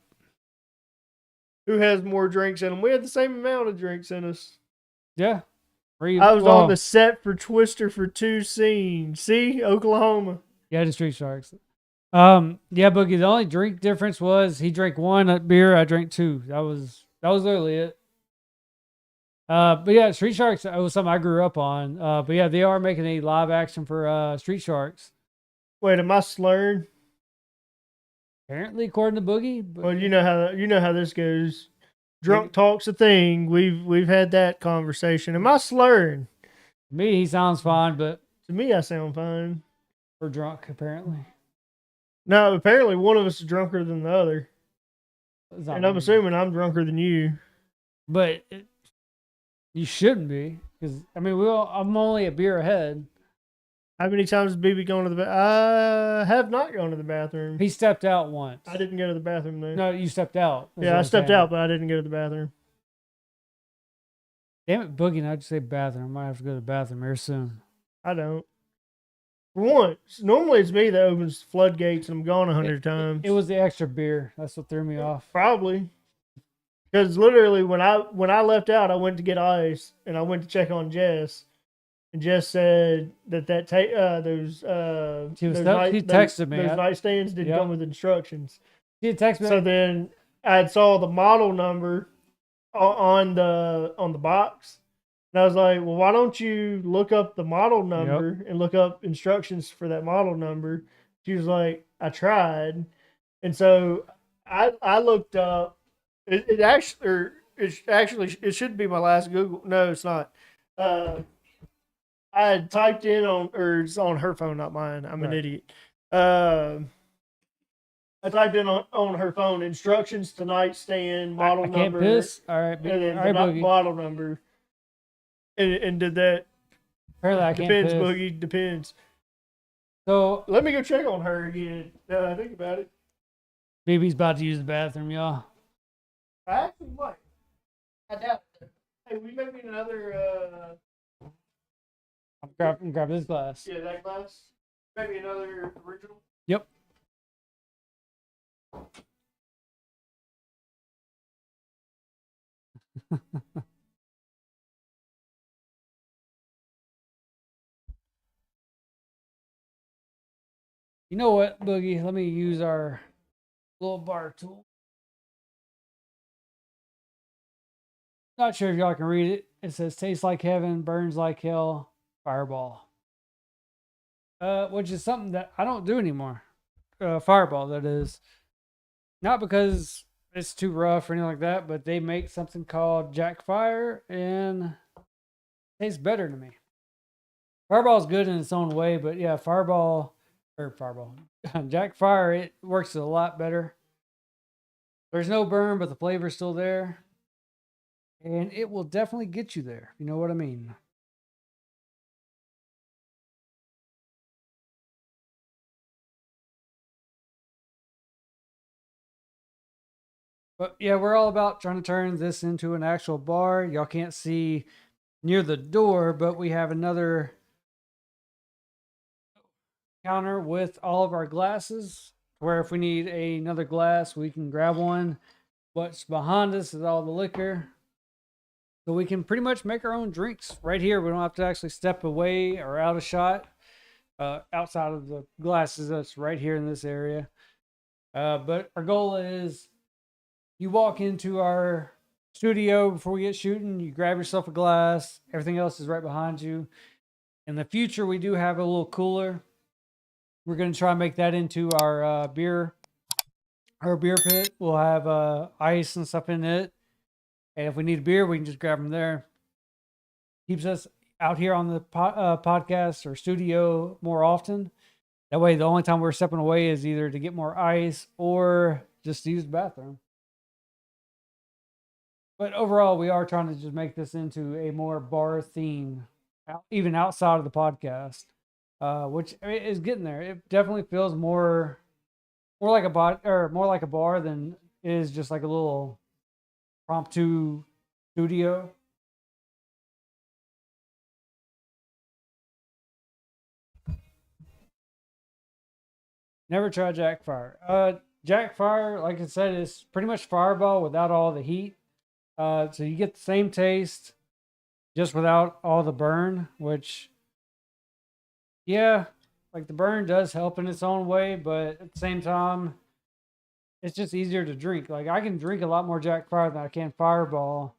who has more drinks in them? We had the same amount of drinks in us. Yeah. I was on the set for Twister for 2 scenes. See, Oklahoma. Yeah, the Street Sharks. Yeah, Boogie. The only drink difference was he drank 1 beer, I drank 2. That was literally it. But yeah, Street Sharks, it was something I grew up on. But yeah, they are making a live action for Street Sharks. Wait, am I slurring? Apparently, according to Boogie. Well, you know how this goes. Drunk talk's a thing. We've had that conversation. Am I slurring? To me, he sounds fine, but to me, I sound fine. We're drunk, apparently. No, apparently one of us is drunker than the other. And I'm assuming I'm drunker than you. But you shouldn't be, because I mean, I'm only a beer ahead. How many times has BB gone to the bathroom? I have not gone to the bathroom. He stepped out once. I didn't go to the bathroom though. No, you stepped out. Yeah, I stepped out, but I didn't go to the bathroom. Damn it, Boogie, and I just say bathroom. I might have to go to the bathroom here soon. I don't. For once, normally it's me that opens floodgates and I'm gone 100 times. It was the extra beer. That's what threw me off. Probably. Because literally, when I left out, I went to get ice and I went to check on Jess, and Jess said that those She was those she texted me. those nightstands didn't Yep. come with instructions. She had texted me. So then I saw the model number on the box, and I was like, "Well, why don't you look up the model number and look up instructions for that model number?" She was like, "I tried," and so I looked up. It actually it should be my last Google. No, it's not. I had typed in or it's on her phone, not mine. I'm an Right. idiot. I typed in on her phone instructions to nightstand model I can't number, piss. All right, and then all right, the Boogie. model number, and did that. Apparently, I can't Depends, piss. Boogie. Depends. So Let me go check on her again. Now that I think about it, BB's about to use the bathroom, y'all. I actually might. I doubt it. Hey, we make me another. Grab this glass. Yeah, that glass. Maybe another original. Yep. You know what, Boogie? Let me use our little bar tool. Not sure if y'all can read it. It says tastes like heaven, burns like hell, fireball. Which is something that I don't do anymore. Fireball, that is. Not because it's too rough or anything like that, but they make something called Jack Fire and it tastes better to me. Fireball is good in its own way, but yeah, Fireball, Jack Fire, it works a lot better. There's no burn, but the flavor's still there. And it will definitely get you there. You know what I mean? But yeah, we're all about trying to turn this into an actual bar. Y'all can't see near the door, but we have another counter with all of our glasses where if we need another glass, we can grab one. What's behind us is all the liquor. So we can pretty much make our own drinks right here. We don't have to actually step away or out of shot outside of the glasses that's right here in this area. But our goal is you walk into our studio before we get shooting, you grab yourself a glass, everything else is right behind you. In the future, we do have a little cooler. We're going to try and make that into our beer pit. We'll have ice and stuff in it. And if we need a beer, we can just grab them there. Keeps us out here on the podcast or studio more often. That way, the only time we're stepping away is either to get more ice or just to use the bathroom. But overall, we are trying to just make this into a more bar theme, even outside of the podcast, which is getting there. It definitely feels more like a bar than it is just like a little impromptu studio. Never tried Jack Fire. Jack Fire, like I said, is pretty much Fireball without all the heat. So you get the same taste, just without all the burn, which, yeah, like the burn does help in its own way, but at the same time, it's just easier to drink. Like I can drink a lot more Jack Fire than I can Fireball.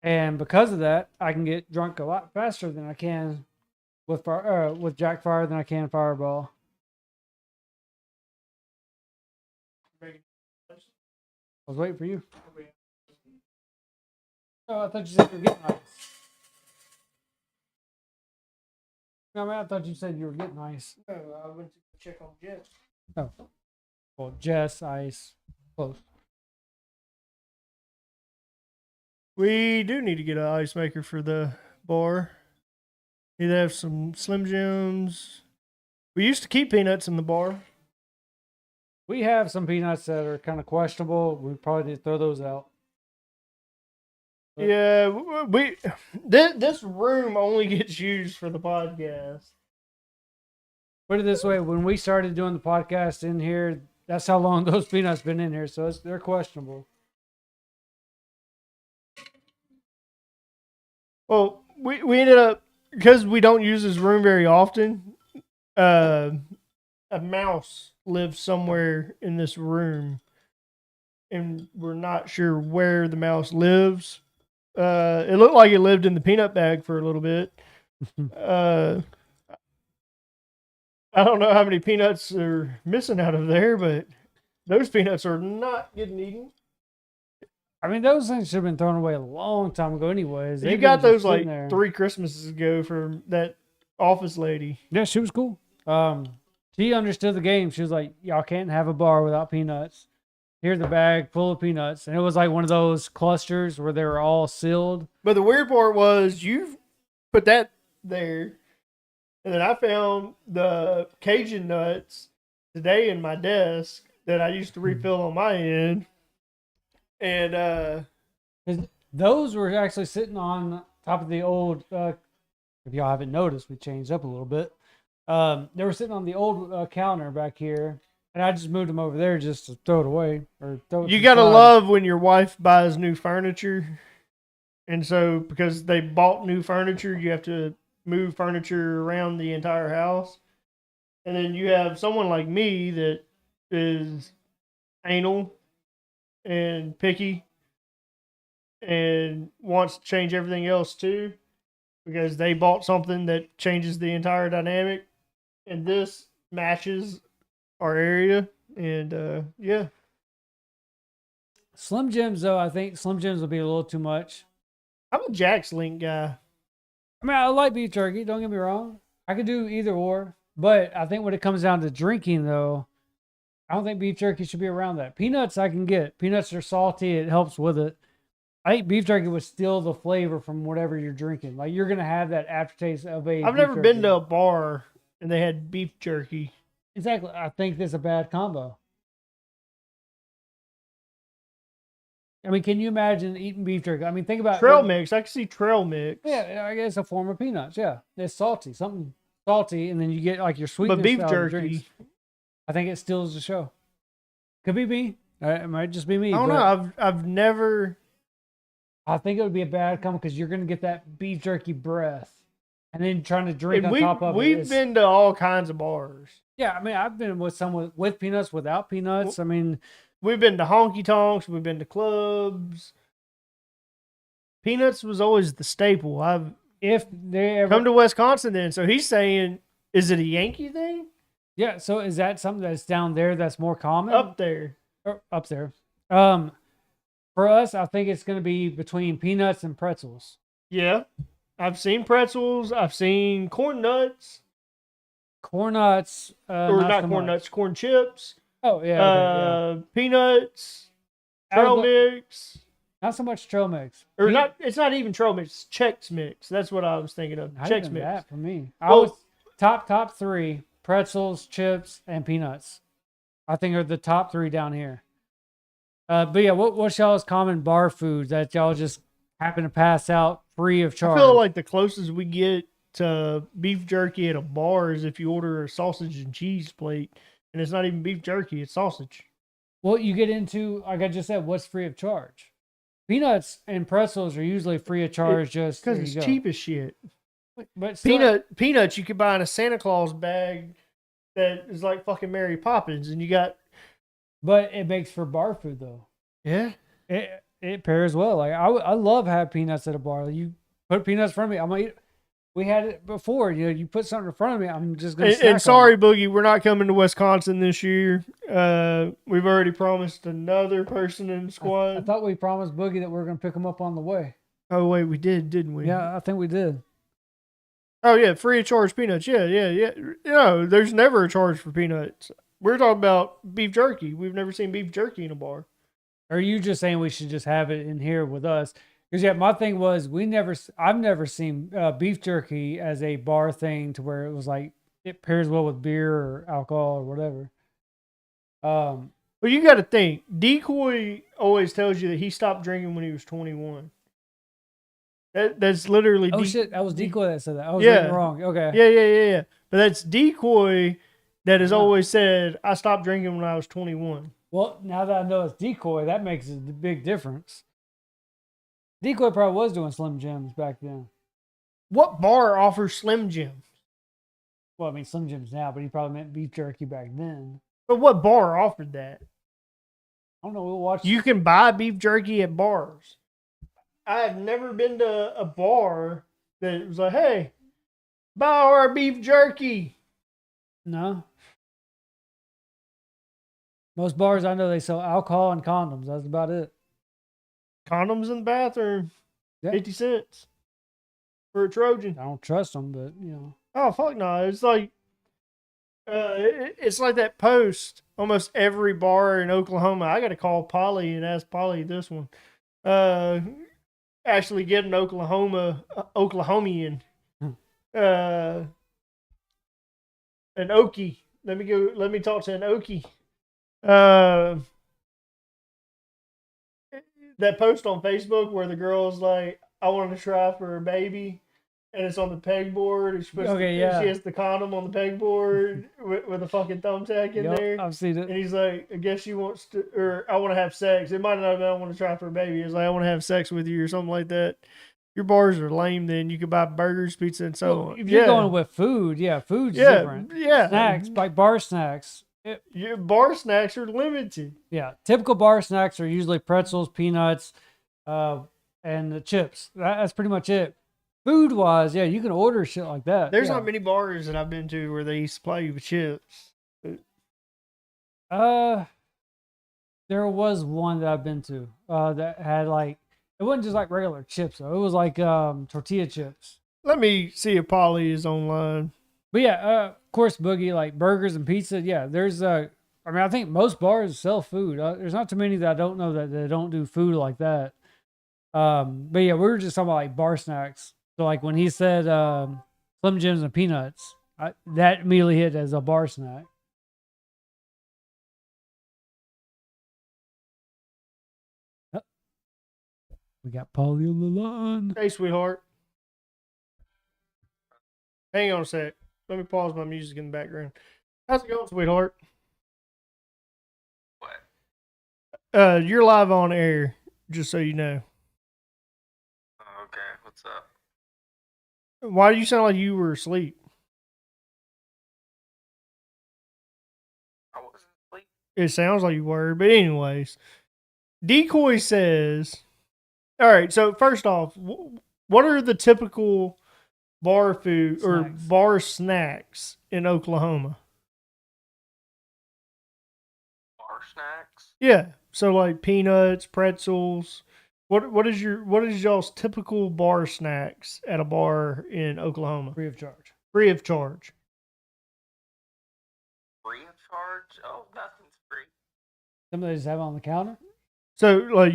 And because of that, I can get drunk a lot faster than I can with Jack Fire than I can Fireball. I was waiting for you. Oh, I thought you said you were getting ice. No, man, I thought you said you were getting ice. No, I went to check on Jess. Oh. Well, Jess, ice. Close. We do need to get an ice maker for the bar. Need to have some Slim Jims. We used to keep peanuts in the bar. We have some peanuts that are kind of questionable. We probably need to throw those out. Yeah, this room only gets used for the podcast. Put it this way: when we started doing the podcast in here, that's how long those peanuts been in here. So they're questionable. Well, we ended up, because we don't use this room very often. A mouse lives somewhere in this room, and we're not sure where the mouse lives. It looked like it lived in the peanut bag for a little bit. I don't know how many peanuts are missing out of there, but those peanuts are not getting eaten. I mean, those things should have been thrown away a long time ago, anyways. You They've got been those just sitting like there. 3 Christmases ago from that office lady. Yeah, she was cool. She understood the game. She was like, "Y'all can't have a bar without peanuts. Here's a bag full of peanuts," and it was like one of those clusters where they were all sealed. But the weird part was you put that there, and then I found the Cajun nuts today in my desk that I used to refill on my end. And 'Cause those were actually sitting on top of the old. If y'all haven't noticed, we changed up a little bit. They were sitting on the old counter back here, and I just moved them over there just to throw it away or throw it. to you the gotta side. love when your wife buys new furniture. And so, because they bought new furniture, you have to move furniture around the entire house. And then you have someone like me that is anal and picky and wants to change everything else too, because they bought something that changes the entire dynamic. And this matches our area. And yeah. Slim Jims, though, I think Slim Jims will be a little too much. I'm a Jack's Link guy. I mean, I like beef jerky. Don't get me wrong. I could do either or, but I think when it comes down to drinking, though, I don't think beef jerky should be around that. Peanuts, I can get. Peanuts are salty. It helps with it. I think beef jerky would steal the flavor from whatever you're drinking. Like, you're gonna have that aftertaste of a. I've beef never been jerky. to a bar and they had beef jerky. Exactly. I think that's a bad combo. I mean, can you imagine eating beef jerky? I mean, think about Trail mix. I can see trail mix. Yeah, I guess a form of peanuts. Yeah, it's salty, something salty, and then you get like your sweetness. But beef out of the drinks. jerky, I think it steals the show. Could be me. It might just be me. I don't but know. I've never. I think it would be a bad combo because you're going to get that beef jerky breath, and then trying to drink And on top of it. we've been to all kinds of bars. Yeah, I mean, I've been with someone with peanuts, without peanuts. I mean, We've been to honky tonks. We've been to clubs. Peanuts was always the staple. I've if they ever come to Wisconsin then. So he's saying, is it a Yankee thing? yeah. So is that something that's down there that's more common? Up there. Or up there. For us, I think it's going to be between peanuts and pretzels. Yeah. I've seen pretzels. I've seen corn nuts. Corn nuts, Or not so corn much. nuts, corn chips. Oh yeah, okay, yeah. Peanuts. I would Trail go- mix. Not so much trail mix. Or not, it's not even trail mix, it's Chex Mix. That's what I was thinking of. Not Chex even Mix. that for me. I Well- was top three: pretzels, chips, and peanuts. I think are the top three down here. But yeah, what's y'all's common bar foods that y'all just happen to pass out free of I charge? feel like the closest we get to beef jerky at a bar is if you order a sausage and cheese plate, and it's not even beef jerky, it's sausage. Well, you get into, like I just said, what's free of charge? Peanuts and pretzels are usually free of charge, just Because there it's you go. cheap as shit. But still, Peanuts you could buy in a Santa Claus bag that is like fucking Mary Poppins, and you got but it makes for bar food though. yeah. It pairs well. Like I love having peanuts at a bar. You put peanuts in front of me, I'm gonna eat. We had it before. You know, you put something in front of me, I'm just gonna. snack on And sorry, it. Boogie, we're not coming to Wisconsin this year. We've already promised another person in the squad. I thought we promised Boogie that we were gonna pick him up on the way. Oh wait, we did, didn't we? Yeah, I think we did. Oh yeah, free of charge peanuts. Yeah. No, there's never a charge for peanuts. We're talking about beef jerky. We've never seen beef jerky in a bar. Or are you just saying we should just have it in here with us? Because yeah, my thing was I've never seen beef jerky as a bar thing to where it was like it pairs well with beer or alcohol or whatever. Well, you got to think. Decoy always tells you that he stopped drinking when he was 21. That's literally. Oh shit, that was Decoy that said that. I was Yeah. reading wrong. Okay. Yeah. But that's Decoy that has Yeah. always said, I stopped drinking when I was 21. Well, now that I know it's Decoy, that makes a big difference. Decoy probably was doing Slim Jims back then. What bar offers Slim Jim? Well, I mean Slim Jims now, but he probably meant beef jerky back then. But what bar offered that? I don't know. We'll watch. You can buy beef jerky at bars. I have never been to a bar that was like, hey, buy our beef jerky. No. Most bars I know they sell alcohol and condoms. That's about it. Condoms in the bathroom, Yeah. 50 cents for a Trojan. I don't trust them, but you know. Oh, fuck no. It's like, it's like that post. Almost every bar in Oklahoma. I got to call Polly and ask Polly this one. Actually get an Oklahomian. An Okie. Let me talk to an Okie. That post on Facebook where the girl's like, I want to try for a baby, and it's on the pegboard. She has the condom on the pegboard with a fucking thumbtack in there. I've seen it. And he's like, I guess she wants to, or I want to have sex. It might not have been, I want to try for a baby. It's like, I want to have sex with you or something like that. Your bars are lame then. You could buy burgers, pizza, and so on. If you're going with food, food's different. Yeah. Snacks, like bar snacks. Your bar snacks are limited. Yeah, typical bar snacks are usually pretzels, peanuts, and the chips. That's pretty much it. Food wise, you can order shit like that. There's not many bars that I've been to where they supply you with chips. There was one that I've been to that had like, it wasn't just like regular chips though. It was like tortilla chips. Let me see if Polly is online. But of course, Boogie, like burgers and pizza. Yeah, there's I think most bars sell food. There's not too many that I don't know that they don't do food like that. But yeah, we were just talking about like bar snacks. So like when he said Slim Jims and peanuts, that immediately hit as a bar snack. Oh, we got Polly on the line. Hey, sweetheart. Hang on a sec. Let me pause my music in the background. How's it going, sweetheart? What? You're live on air, just so you know. Oh, okay, what's up? Why do you sound like you were asleep? I wasn't asleep. It sounds like you were, but anyways. Decoy says, all right, so first off, what are the typical bar food or Snacks. bar snacks in Oklahoma? Bar snacks? Yeah, so like peanuts, pretzels. What is y'all's typical bar snacks at a bar in Oklahoma? Free of charge. Free of charge. Free of charge? Oh, nothing's free. Some of they just have it on the counter. So like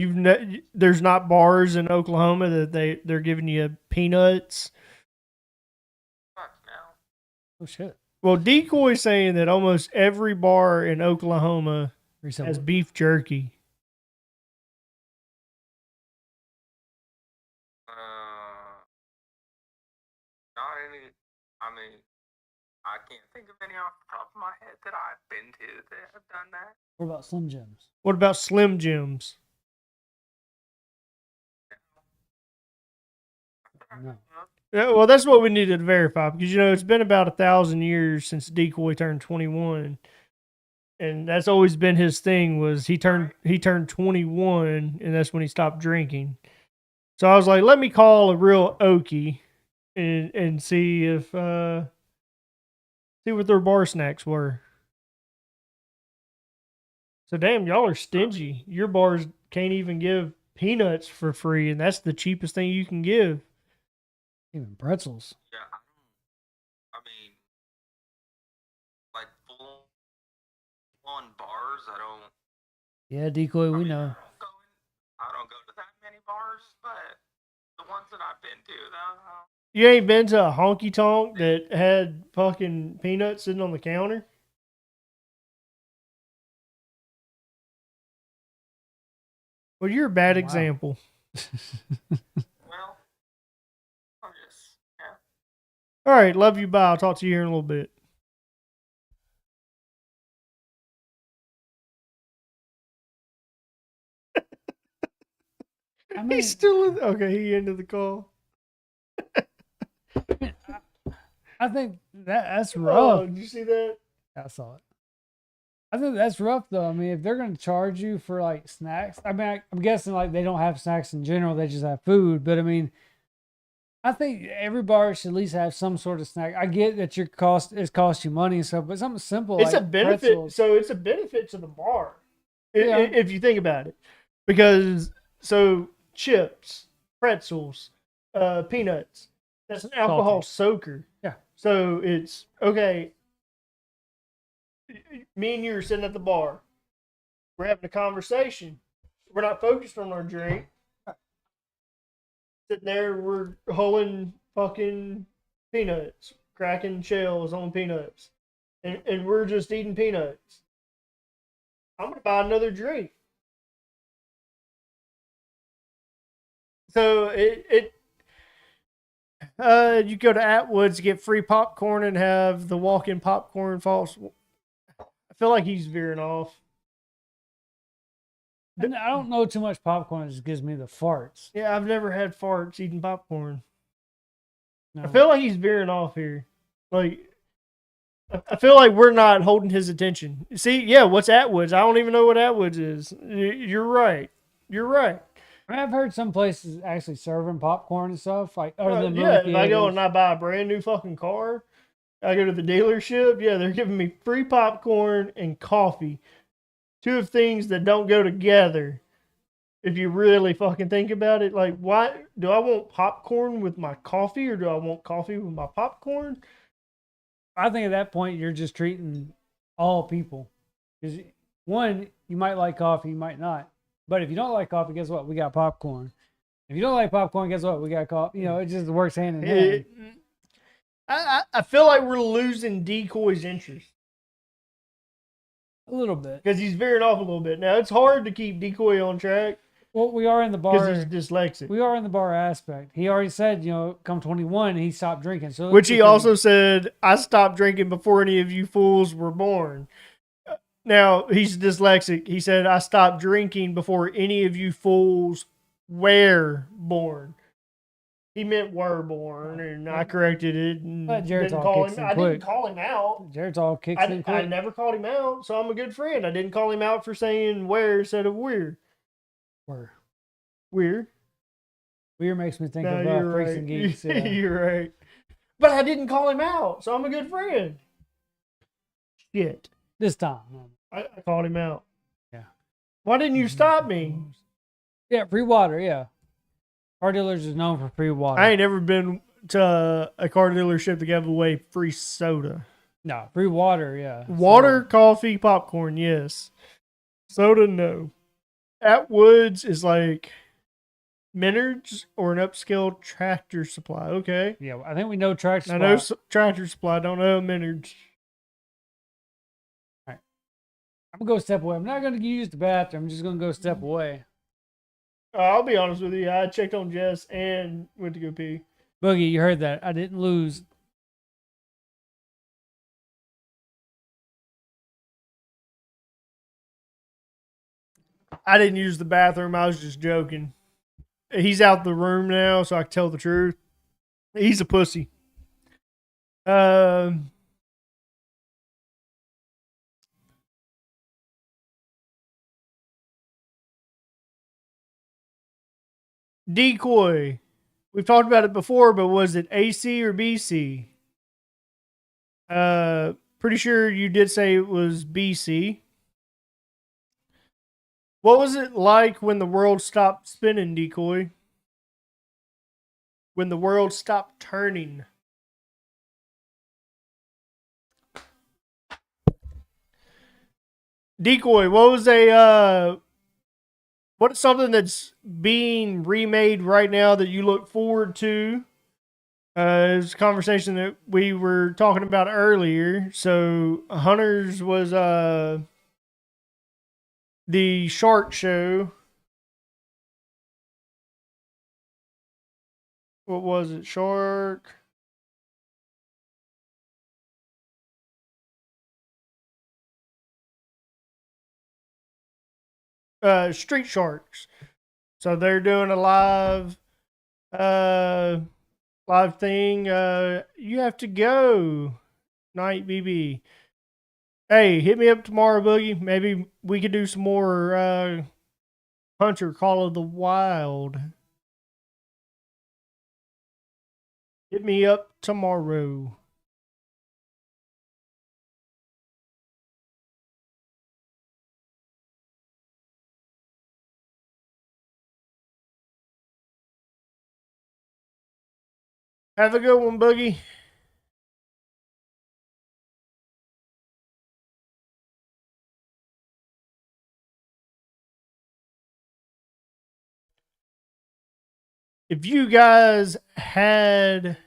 there's not bars in Oklahoma that they're giving you peanuts. Fuck no. Oh shit. Well, Decoy's saying that almost every bar in Oklahoma Free has Subway. beef jerky. Not any. I mean, I can't think of any off the top of my head that I've been to that have done that. What about Slim Jims? What about Slim Jims? No. Yeah, well, that's what we needed to verify because it's been about 1,000 years since Decoy turned 21, and that's always been his thing. Was he turned 21, and that's when he stopped drinking. So I was like, let me call a real Okie and see if see what their bar snacks were. So damn, y'all are stingy. Your bars can't even give peanuts for free, and that's the cheapest thing you can give. Even pretzels. Yeah, I mean, like full on bars, I don't. Yeah, Decoy, we know. I don't go to that many bars, but the ones that I've been to, though. You ain't been to a honky tonk that had fucking peanuts sitting on the counter? Well, you're a bad Wow. example. Well, I'm just, yeah. All right, love you. Bye. I'll talk to you here in a little bit. I mean, He's still in. Okay, he ended the call. I think that's Oh, rough. did you see that? I saw it. I think that's rough though. I mean, if they're going to charge you for like snacks, I mean, I'm guessing like they don't have snacks in general; they just have food. But I mean, I think every bar should at least have some sort of snack. I get that it costs you money and stuff, but something simple It's like a benefit. pretzels. So it's a benefit to the bar, Yeah. if you think about it, because so chips, pretzels, peanuts. That's an alcohol soaker. Yeah. So it's okay. Me and you are sitting at the bar. We're having a conversation. We're not focused on our drink. Sitting there, we're holding fucking peanuts, cracking shells on peanuts, and we're just eating peanuts. I'm gonna buy another drink. So you go to Atwood's, get free popcorn, and have the walk-in popcorn false. I feel like he's veering off. And I don't know too much popcorn. It just gives me the farts. Yeah, I've never had farts eating popcorn. No. I feel like he's veering off here. Like, I feel like we're not holding his attention. See, yeah, what's Atwood's? I don't even know what Atwood's is. You're right. You're right. I mean, I've heard some places actually serving popcorn and stuff, like other than Yeah, movie if I go theaters. and I buy a brand new fucking car, I go to the dealership. Yeah, they're giving me free popcorn and coffee. Two of things that don't go together. If you really fucking think about it, like, why do I want popcorn with my coffee, or do I want coffee with my popcorn? I think at that point you're just treating all people. Because one, you might like coffee, you might not. But if you don't like coffee, guess what? We got popcorn. If you don't like popcorn, guess what? We got coffee. You know, it just works hand in hand. I feel like we're losing Decoy's interest A little bit. because he's veering off a little bit. Now it's hard to keep Decoy on track Well, we are in the because bar. he's dyslexic. We are in the bar aspect. He already said, you know, come 21, he stopped drinking. So Which he also said, I stopped drinking before any of you fools were born. Now, he's dyslexic. He said, I stopped drinking before any of you fools were born. He meant were born, and I corrected it. And But Jared's didn't all call kicks him. in I quick. didn't call him out. Jared's all kicks in I quick. never called him out, so I'm a good friend. I didn't call him out for saying where instead of weird. Word. Weird. Weird makes me think No, of you're Freaks right. and Geeks. Yeah. You're right. But I didn't call him out, so I'm a good friend. Shit. This time. I called him out. Yeah. Why didn't you stop me? Yeah, free water, yeah. Car dealers is known for free water. I ain't ever been to a car dealership to give away free soda. No, free water, yeah. Water, coffee, popcorn, yes. Soda, no. Atwood's is like Menards or an upscale Tractor Supply. Okay. Yeah, I think we know Tractor I know Supply. Tractor Supply. Don't know Menards. I'm going to go step away. I'm not going to use the bathroom. I'm just going to go step away. I'll be honest with you. I checked on Jess and went to go pee. Boogie, you heard that. I didn't lose. I didn't use the bathroom. I was just joking. He's out the room now, so I can tell the truth. He's a pussy. Decoy. We've talked about it before, but was it AC or BC? Pretty sure you did say it was BC. What was it like when the world stopped spinning, Decoy? When the world stopped turning? Decoy, what was what's something that's being remade right now that you look forward to? It's a conversation that we were talking about earlier. So Hunters was the shark show. What was it? Shark. Street Sharks. So they're doing a live thing. You have to go, Night BB. Hey, hit me up tomorrow, Boogie. Maybe we could do some more Hunter Call of the Wild. Hit me up tomorrow. Have a good one, Boogie. If you guys had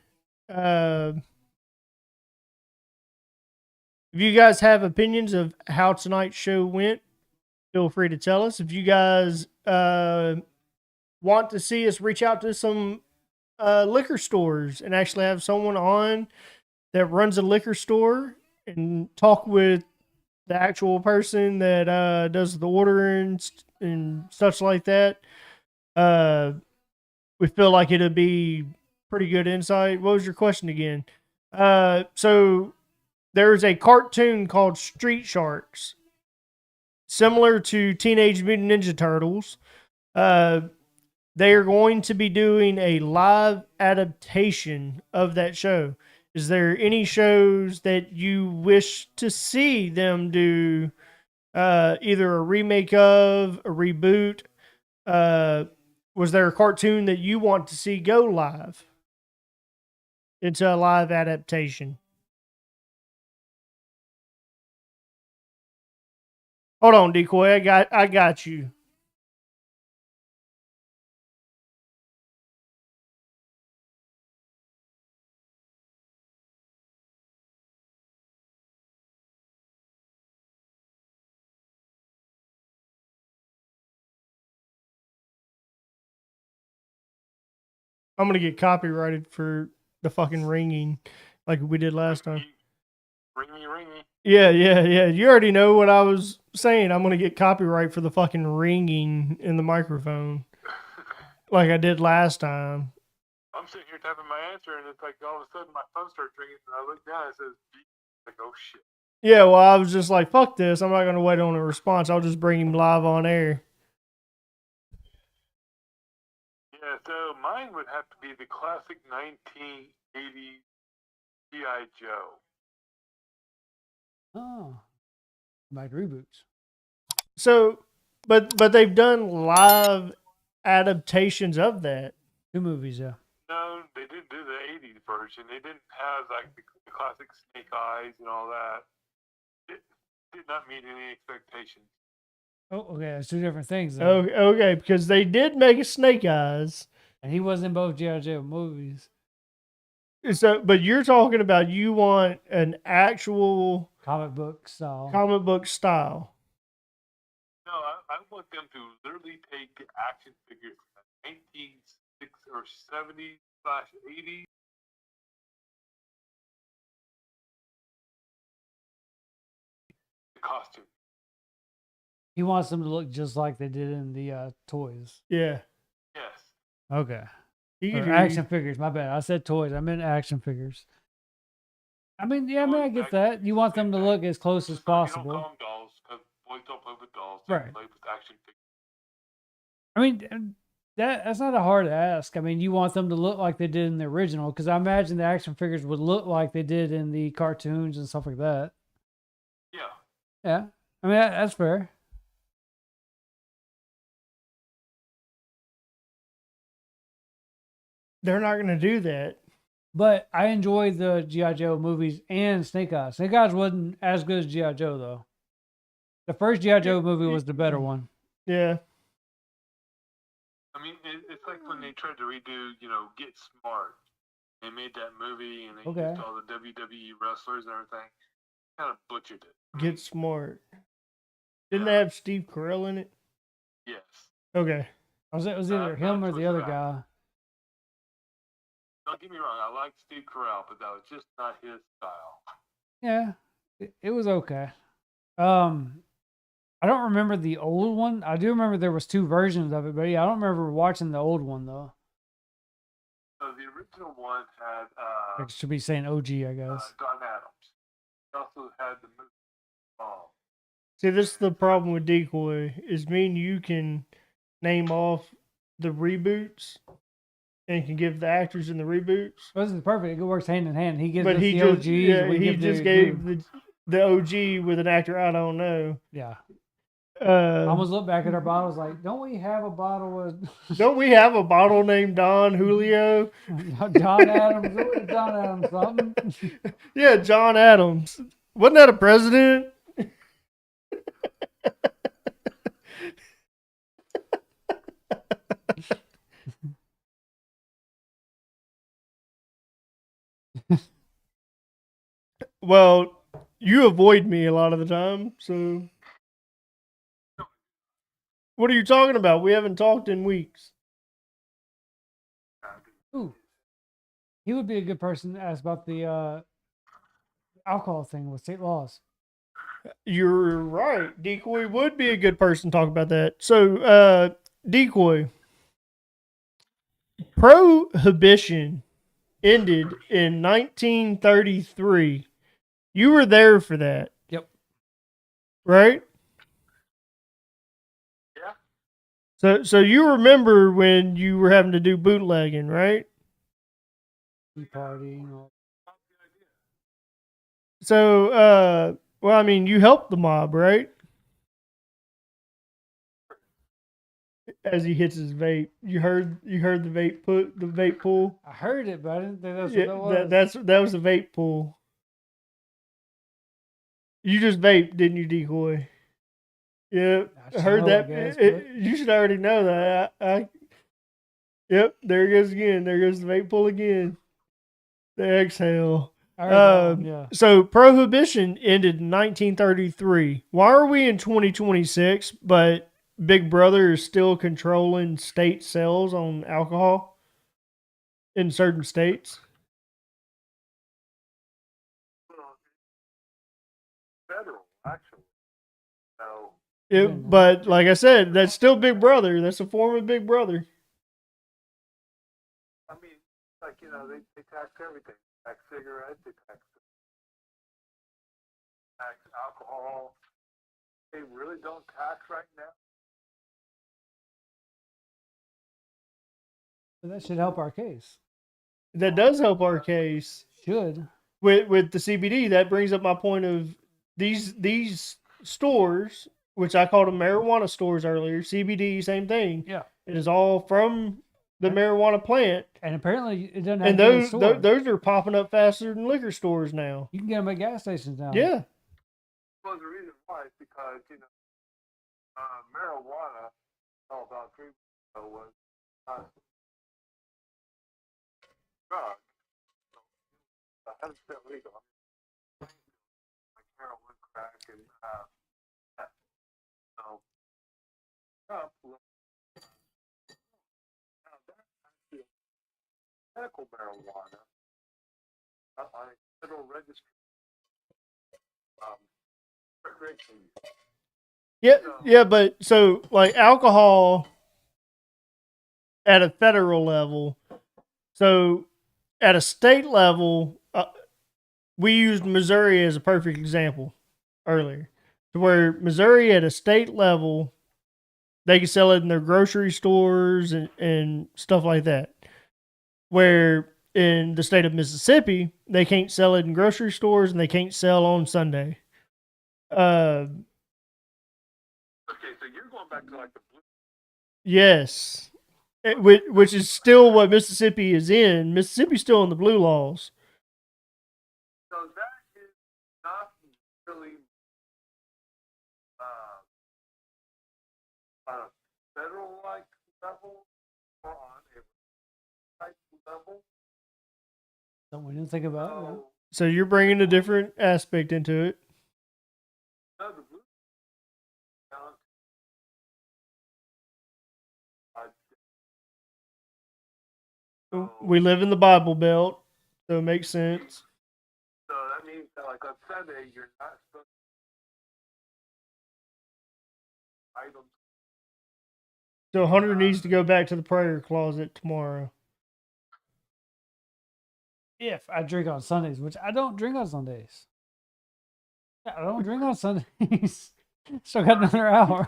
if you guys have opinions of how tonight's show went, feel free to tell us. If you guys want to see us reach out to some liquor stores and actually have someone on that runs a liquor store and talk with the actual person that does the ordering and such like that, we feel like it'd be pretty good insight. What was your question again? So there's a cartoon called Street Sharks, similar to Teenage Mutant Ninja Turtles. They are going to be doing a live adaptation of that show. Is there any shows that you wish to see them do either a remake of, a reboot? Was there a cartoon that you want to see go live into a live adaptation? Hold on, Decoy. I got you. I'm gonna get copyrighted for the fucking ringing like we did last time. Ringy. Yeah. You already know what I was saying. I'm gonna get copyright for the fucking ringing in the microphone, like I did last time. I'm sitting here typing my answer, and it's like all of a sudden my phone starts ringing, and I look down and it says, G. Like, oh shit. Yeah, well, I was just like, fuck this. I'm not gonna wait on a response. I'll just bring him live on air. Yeah, so mine would have to be the classic 1980s G.I. Joe. Oh, like reboots. So, but they've done live adaptations of that. 2 movies, yeah. No, they didn't do the 80s version. They didn't have like the classic Snake Eyes and all that. It did not meet any expectations. Oh, okay, that's 2 different things. Then. Oh, okay, because they did make a Snake Eyes. And he was in both G.I. Joe movies. So, but you're talking about you want an actual Comic book style. comic book style. No, I want them to literally take the action figures from the 1960s or 70s/80s. The costume. He wants them to look just like they did in the toys. Yeah. Yes. Okay. You Or could do- action figures. My bad. I said toys. I meant action figures. I mean, yeah, I mean, I get that. You want them to look as close as You don't possible. call them dolls because boys don't play with dolls. Right. They play with action figures. I mean, that's not a hard ask. I mean, you want them to look like they did in the original because I imagine the action figures would look like they did in the cartoons and stuff like that. Yeah. Yeah. I mean, that's fair. They're not going to do that. But I enjoyed the G.I. Joe movies and Snake Eyes. Snake Eyes wasn't as good as G.I. Joe, though. The first G.I. Joe movie was the better one. Yeah. I mean, it's like when they tried to redo, Get Smart. They made that movie and they Okay. used all the WWE wrestlers and everything. Kind of butchered it. Get Smart. Didn't Yeah. they have Steve Carell in it? Yes. Okay. It was either him or the other guy. Don't get me wrong. I like Steve Carell, but that was just not his style. Yeah, it was okay. I don't remember the old one. I do remember there was 2 versions of it, but yeah, I don't remember watching the old one though. So the original one had I should be saying OG, I guess. Don Adams. He also had the movie. See, this is the problem with Decoy is me and you can name off the reboots and can give the actors in the reboots. This is perfect. It works hand in hand. He gives But us he the just OGs. yeah, we he give just the gave new. the OG with an actor I don't know. Yeah. I Uh, almost looked back at our bottles like, don't we have a bottle with don't we have a bottle named Don Julio? John Adams? What was John Adams something? Yeah, John Adams. Wasn't that a president? Well, you avoid me a lot of the time, so what are you talking about? We haven't talked in weeks. Ooh. He would be a good person to ask about the alcohol thing with state laws. You're right. Decoy would be a good person to talk about that. So, Decoy, prohibition ended in 1933. You were there for that. Yep. Right? Yeah. So you remember when you were having to do bootlegging, right? Tea party. So, well, I mean, you helped the mob, right? As he hits his vape, you heard the vape pull. I heard it, but I didn't think that's Yeah, what that was. that was a vape pull. You just vaped, didn't you, Decoy? Yeah, I I should heard know, I that. guess, but- You should already know that. Yep, there it goes again. There goes the vape pull again. The exhale. I heard that one, yeah. So prohibition ended in 1933. Why are we in 2026, but Big Brother is still controlling state sales on alcohol in certain states? Well, federal, actually. So, But like I said, that's still Big Brother. That's a form of Big Brother. I mean, like, you know, they tax everything. Tax cigarettes, they tax alcohol. They really don't tax right now. So that should help our case. That does help our case. Should. With the CBD, that brings up my point of these stores, which I called them marijuana stores earlier. CBD, same thing. Yeah. It is all from the marijuana plant, And apparently it doesn't have and to be in a those store. those are popping up faster than liquor stores now. You can get them at gas stations now. Yeah, Well, the reason why is because, you know, marijuana, all about 3 weeks ago, was drug. 100% legal. Like heroin, crack, and meth. So, Trump, now that's actually medical marijuana on a federal registry. Recreation use. yeah, but so like alcohol at a federal level. So at a state level, we used Missouri as a perfect example earlier, to where Missouri at a state level, they can sell it in their grocery stores and stuff like that. Where in the state of Mississippi, they can't sell it in grocery stores and they can't sell on Sunday. Okay, so you're going back to like the blue. Yes. Which is still what Mississippi is in. Mississippi's still in the blue laws. So that is not really on a federal like level or on a type level. Something we didn't think about. yeah. So, So you're bringing a different aspect into it. no, the blue. We live in the Bible Belt, so it makes sense. So that means that, like on Sunday, you're not supposed items. So Hunter needs to go back to the prayer closet tomorrow. If I drink on Sundays, which I don't drink on Sundays. Yeah, I don't drink on Sundays. Still got another hour.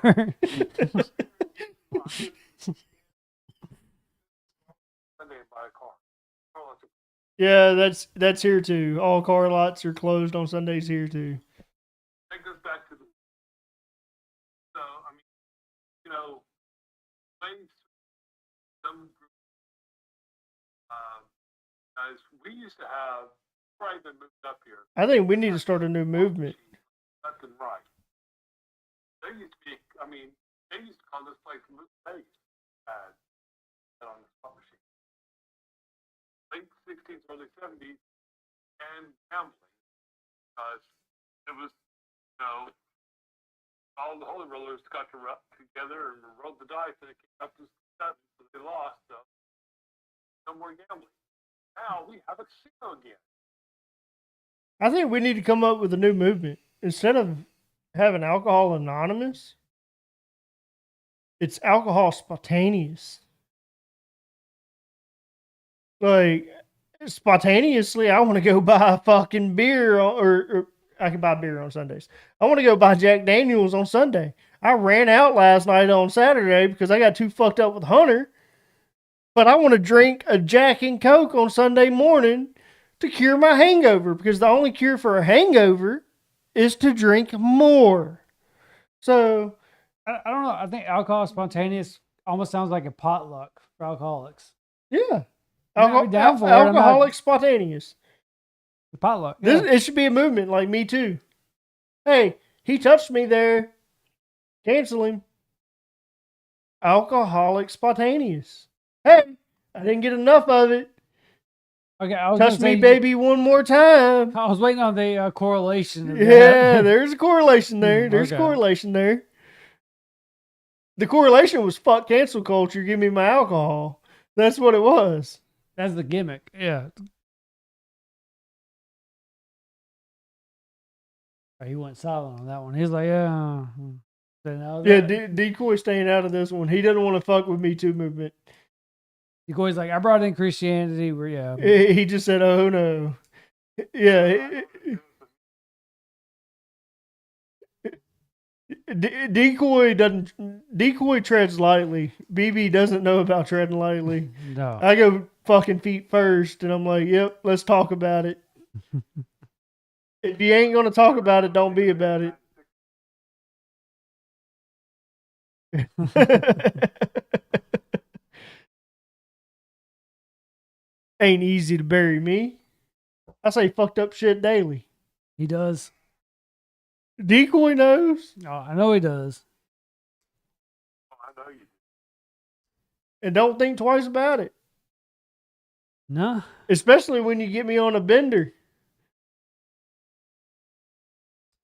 Sunday buy a car. Oh, it's a- Yeah, that's here too. All car lots are closed on Sundays here too. That goes back to the. So I mean, you know, things. Some as we used to have. Before I even moved up here. I think we need to start a new movement. Left and right. There used to be. I mean, they used to call this place Moose Base. On the slot machine. Late 60s, early 70s, and gambling. Because it was, you know, all the holy rollers got to rub together and rolled the dice, and it came up to 7, so they lost. So no more gambling. Now we have a casino again. I think we need to come up with a new movement. Instead of having Alcohol Anonymous, it's Alcohol Spontaneous. Like, spontaneously, I want to go buy a fucking beer, or I can buy beer on Sundays. I want to go buy Jack Daniels on Sunday. I ran out last night on Saturday because I got too fucked up with Hunter. But I want to drink a Jack and Coke on Sunday morning to cure my hangover, because the only cure for a hangover is to drink more. So, I don't know. I think alcohol spontaneous almost sounds like a potluck for alcoholics. yeah. I'd be down for it. I'm not- Alcoholic Spontaneous. Potluck. Yeah. It should be a movement like Me Too. Hey, he touched me there. Cancel him. Alcoholic Spontaneous. Hey, I didn't get enough of it. Okay, I was Touch gonna me, say- baby, one more time. I was waiting on the correlation. Of Yeah, that. there's a correlation there. There's a Okay. correlation there. The correlation was fuck cancel culture, give me my alcohol. That's what it was. That's the gimmick. Yeah. Oh, he went silent on that one. He's like, yeah. So now Yeah, that- Decoy staying out of this one. He doesn't want to fuck with Me Too movement. Decoy's like, I brought in Christianity. Where yeah. He just said, oh no. Yeah. Decoy treads lightly. BB doesn't know about treading lightly. No. I go fucking feet first, and I'm like, yep, let's talk about it. If you ain't gonna talk about it, don't be about it. Ain't easy to bury me. I say fucked up shit daily. He does. Decoy knows, Oh, I know he does. Oh, I know you. and don't think twice about it. No. Especially when you get me on a bender.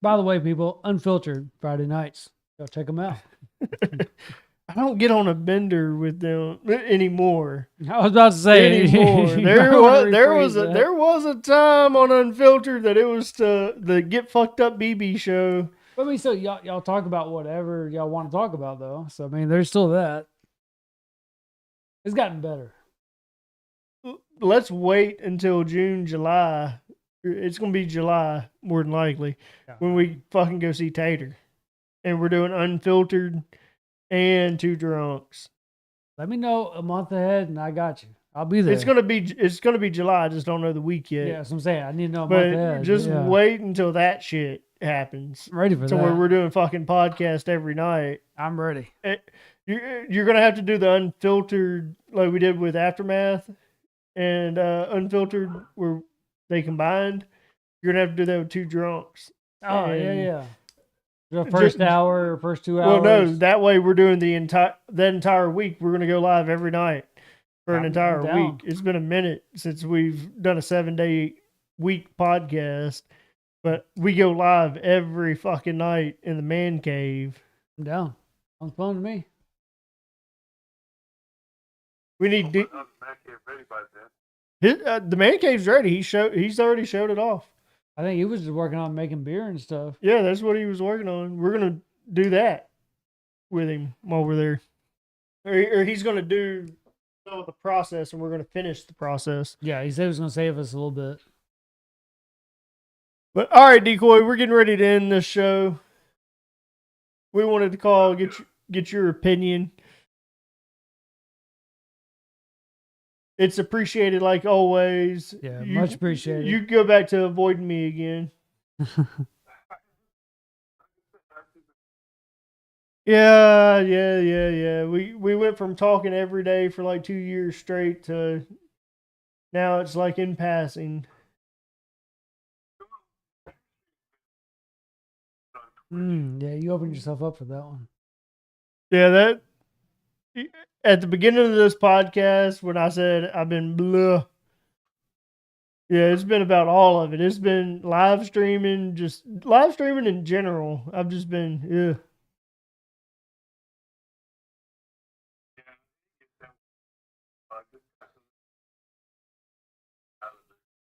By the way, people, Unfiltered Friday nights. Go check them out. I don't get on a bender with them anymore. I was about to say Anymore. you There might wanna was rephrase that. there was a time on Unfiltered that it was the Get Fucked Up BB show. I mean, so y'all talk about whatever y'all want to talk about, though. So I mean, there's still that. It's gotten better. Let's wait until June, July. It's gonna be July more than likely Yeah. when we fucking go see Tater, and we're doing Unfiltered and Two Drunks. Let me know a month ahead, and I got you. I'll be there. It's gonna be July. I just don't know the week yet. Yeah, that's what I'm saying. I need to know a but month ahead. just yeah. wait until that shit happens. I'm ready for To that. where we're doing fucking podcast every night. I'm ready. You're gonna have to do the Unfiltered like we did with Aftermath and Unfiltered where they combined. You're gonna have to do that with Two Drunks. Oh, And- yeah. The first hour or first 2 hours. Well, no, that way we're doing the entire week. We're gonna go live every night for an I'm entire down. week. It's been a minute since we've done a 7-day week podcast, but we go live every fucking night in the man cave. I'm down. Sounds fun to me. We need I'll have the Mac here ready by then. the man cave's ready. He's already showed it off. I think he was just working on making beer and stuff. Yeah, that's what he was working on. We're gonna do that. with him while we're there, or he's going to do some of the process, and we're going to finish the process. Yeah, he said he was going to save us a little bit. But all right, Decoy, we're getting ready to end this show. We wanted to call, get your opinion. It's appreciated like always. Yeah, much appreciated. You go back to avoiding me again. Yeah. We went from talking every day for like 2 years straight to now it's like in passing. Yeah, you opened yourself up for that one. Yeah, that at the beginning of this podcast when I said I've been blah. Yeah, it's been about all of it. It's been live streaming, just live streaming in general. I've just been, yeah.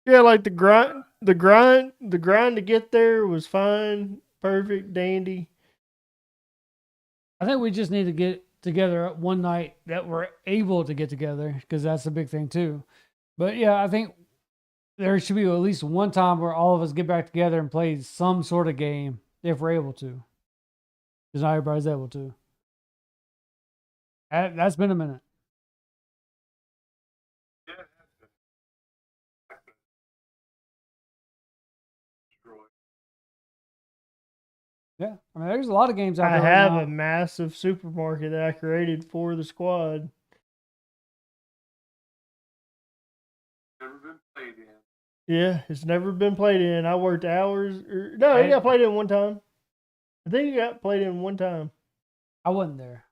Yeah, like the grind to get there was fine, perfect, dandy. I think we just need to get together one night that we're able to get together because that's the big thing too. But yeah, I think there should be at least one time where all of us get back together and play some sort of game if we're able to. Because not everybody's able to. That's been a minute. Yeah, I mean, there's a lot of games out I there. have right a massive supermarket that I created for the squad. Never been played in. Yeah, it's never been played in. I worked hours. No, it got played in one time. I think it got played in one time. I wasn't there.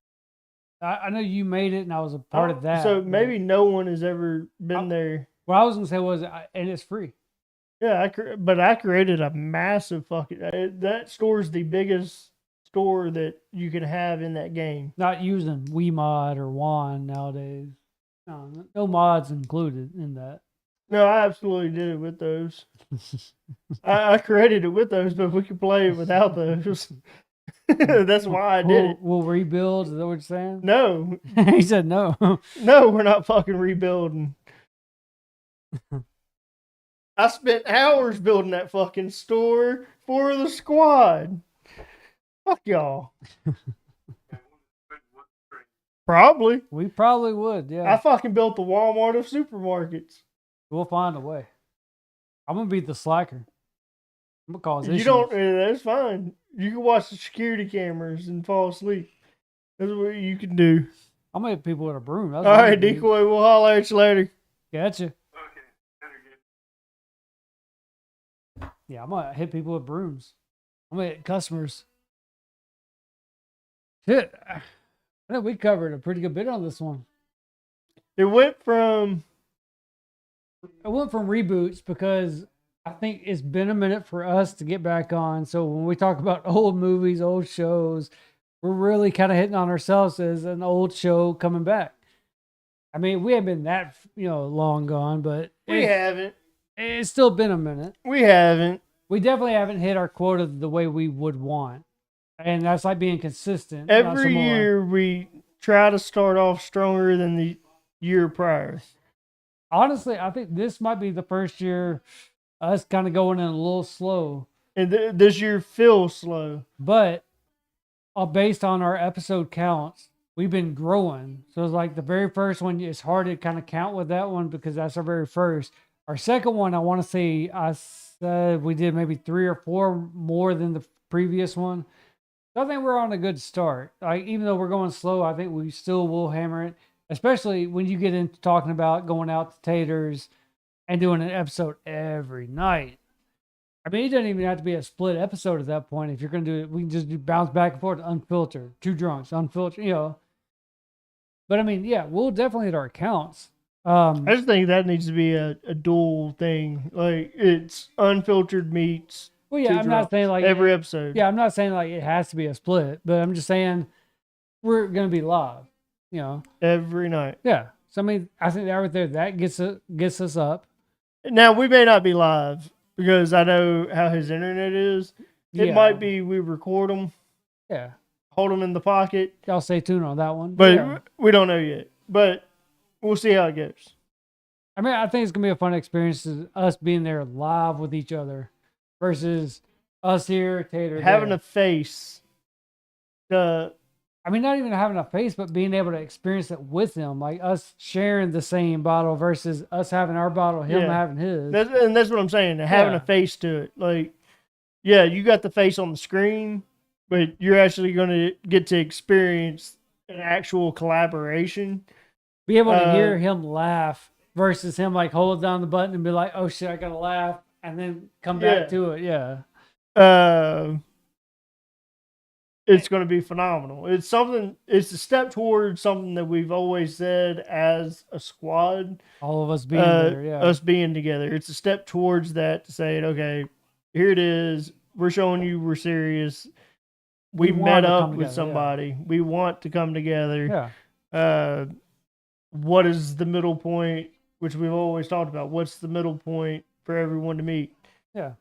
I know you made it, and I was a part of that. So maybe no one has ever been there. What I was gonna say was, and it's free. Yeah, but I created a massive fucking. That store's the biggest store that you can have in that game. Not using WeMod or WAN nowadays. No mods included in that. No, I absolutely did it with those. I created it with those, but we could play it without those. That's why I did it. We'll rebuild. Is that what you're saying? No, He said no. no, we're not fucking rebuilding. I spent hours building that fucking store for the squad. Fuck y'all. Probably. We probably would. I Yeah, fucking built the Walmart of supermarkets. we'll find a way. I'm gonna be the slacker. I'm gonna cause You issues. don't. That's fine. You can watch the security cameras and fall asleep. That's what you can do. I'm gonna hit people with a broom. That's All what I'm right, gonna do. Decoy. We'll holler at you later. Gotcha. Okay, better get. Yeah, I'm gonna hit people with brooms. I'm gonna hit customers. Shit, I think we covered a pretty good bit on this one. It went from I went from reboots because I think it's been a minute for us to get back on. So when we talk about old movies, old shows, we're really kind of hitting on ourselves as an old show coming back. I mean, we haven't been that long gone, but we haven't. it's still been a minute. We haven't. We definitely haven't hit our quota the way we would want, and that's like being consistent. not Every some more. year we try to start off stronger than the year prior. Honestly, I think this might be the first year us kind of going in a little slow, And this year feels slow. but based on our episode counts, we've been growing. So it's like the very first one, it's hard to kind of count with that one because that's our very first. Our second one, I want to say I said we did maybe 3 or 4 more than the previous one. So I think we're on a good start. Like, even though we're going slow, I think we still will hammer it, especially when you get into talking about going out to Taters and doing an episode every night. I mean, it doesn't even have to be a split episode at that point. If you're going to do it, we can just bounce back and forth, unfiltered, 2 drunks, unfiltered, But I mean, yeah, we'll definitely hit our counts. I just think that needs to be a dual thing. Like, it's unfiltered meats. Well, yeah, 2 I'm drops not saying like every episode. Yeah, I'm not saying like it has to be a split, but I'm just saying we're going to be live, Every night. Yeah. So I mean, I think that right there, that gets us up. Now, we may not be live because I know how his internet is. It Yeah. might be we record them. Yeah. hold them in the pocket. Y'all stay tuned on that one. But yeah. we don't know yet. But we'll see how it goes. I mean, I think it's gonna be a fun experience, us being there live with each other versus us here, Tater. Having there. a face. I mean, not even having a face, but being able to experience it with them, like us sharing the same bottle versus us having our bottle, him Yeah. having his. That's what I'm saying. Having Yeah. a face to it. Like, yeah, you got the face on the screen, but you're actually going to get to experience an actual collaboration. Be able to hear him laugh versus him like hold down the button and be like, "Oh shit, I gotta laugh," and then come back to it. Yeah. It's going to be phenomenal. It's a step towards something that we've always said as a squad. All of us being there, yeah. Us being together. It's a step towards that to say, okay, here it is. We're showing you we're serious. We met up with somebody. Yeah. We want to come together. Yeah. What is the middle point, which we've always talked about? What's the middle point for everyone to meet? Yeah.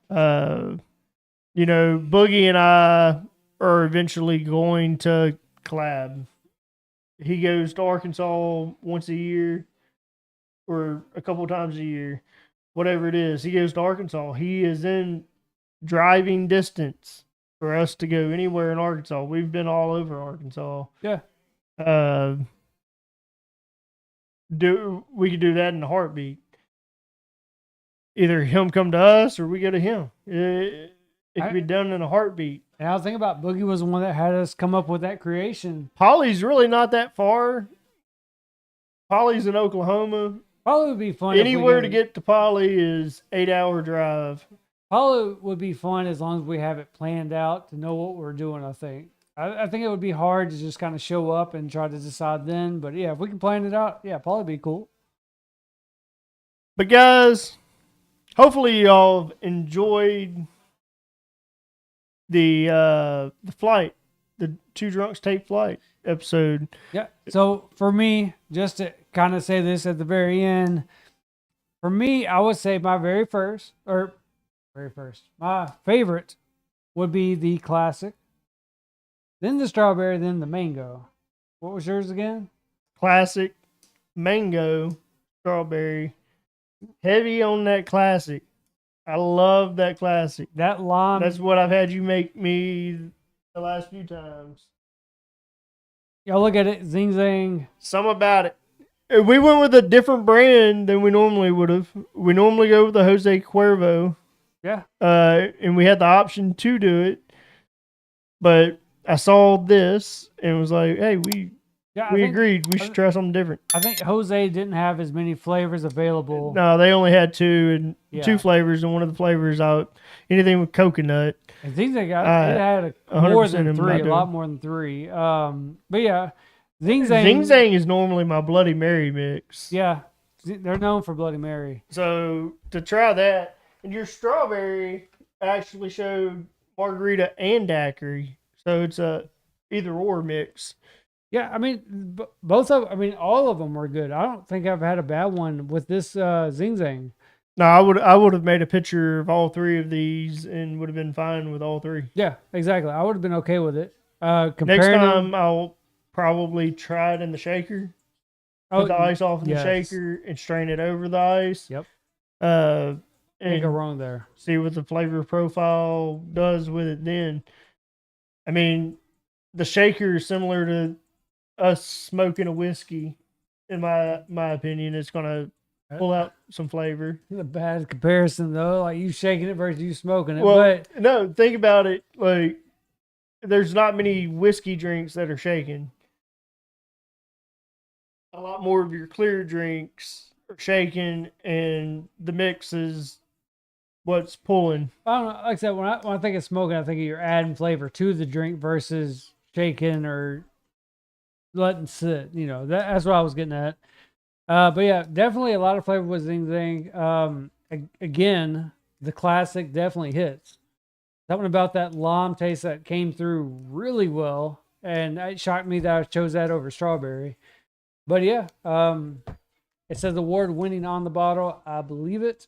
Boogie and I are eventually going to collab. He goes to Arkansas once a year or a couple times a year, whatever it is. He goes to Arkansas. He is in driving distance for us to go anywhere in Arkansas. We've been all over Arkansas. Yeah. We could do that in a heartbeat. Either him come to us or we go to him. It could be done in a heartbeat. And I was thinking about Boogie was the one that had us come up with that creation. Polly's really not that far. Polly's in Oklahoma. Probably would be fun. Anywhere to get to Polly is 8-hour drive. Probably would be fun as long as we have it planned out to know what we're doing, I think. I think it would be hard to just kind of show up and try to decide then. But yeah, if we can plan it out, yeah, probably be cool. But guys, hopefully y'all have enjoyed the flight, the Two Drunks Take Flight episode. Yeah. So for me, just to kind of say this at the very end, for me, I would say my my favorite would be the classic, then the strawberry, then the mango. What was yours again? Classic, mango, strawberry. Heavy on that classic. I love that classic. That lime. That's what I've had you make me the last few times. Y'all look at it, Zing Zang. Something about it. We went with a different brand than we normally would have. We normally go with the Jose Cuervo. Yeah. And we had the option to do it. But I saw this and was like, hey, we agreed we should try something different. I think Jose didn't have as many flavors available. No, they only had two flavors, and one of the flavors anything with coconut. And Zing Zang it had more than three, a lot more than three. But yeah, Zing Zang is normally my Bloody Mary mix. Yeah, they're known for Bloody Mary. So to try that, and your strawberry actually showed margarita and daiquiri, so it's a either or mix. Yeah, I mean, all of them were good. I don't think I've had a bad one with this Zing Zang. No, I would have made a picture of all three of these and would have been fine with all three. Yeah, exactly. I would have been okay with it. Next time, I'll probably try it in the shaker. Put the ice off in the shaker and strain it over the ice. Yep. Can't go wrong there. See what the flavor profile does with it then. I mean, the shaker is similar to us smoking a whiskey. In my opinion, it's gonna pull out some flavor. A bad comparison though, like you shaking it versus you smoking it. Well, but no, think about it. Like, there's not many whiskey drinks that are shaken. A lot more of your clear drinks are shaken, and the mix is what's pulling. I don't know. Like I said, when I think of smoking, I think of you're adding flavor to the drink versus shaking or letting sit. That's what I was getting at. But yeah, definitely a lot of flavor with Zing Zang. Again, the classic definitely hits. Something about that lime taste that came through really well, and it shocked me that I chose that over strawberry. But yeah, it says award-winning on the bottle. I believe it.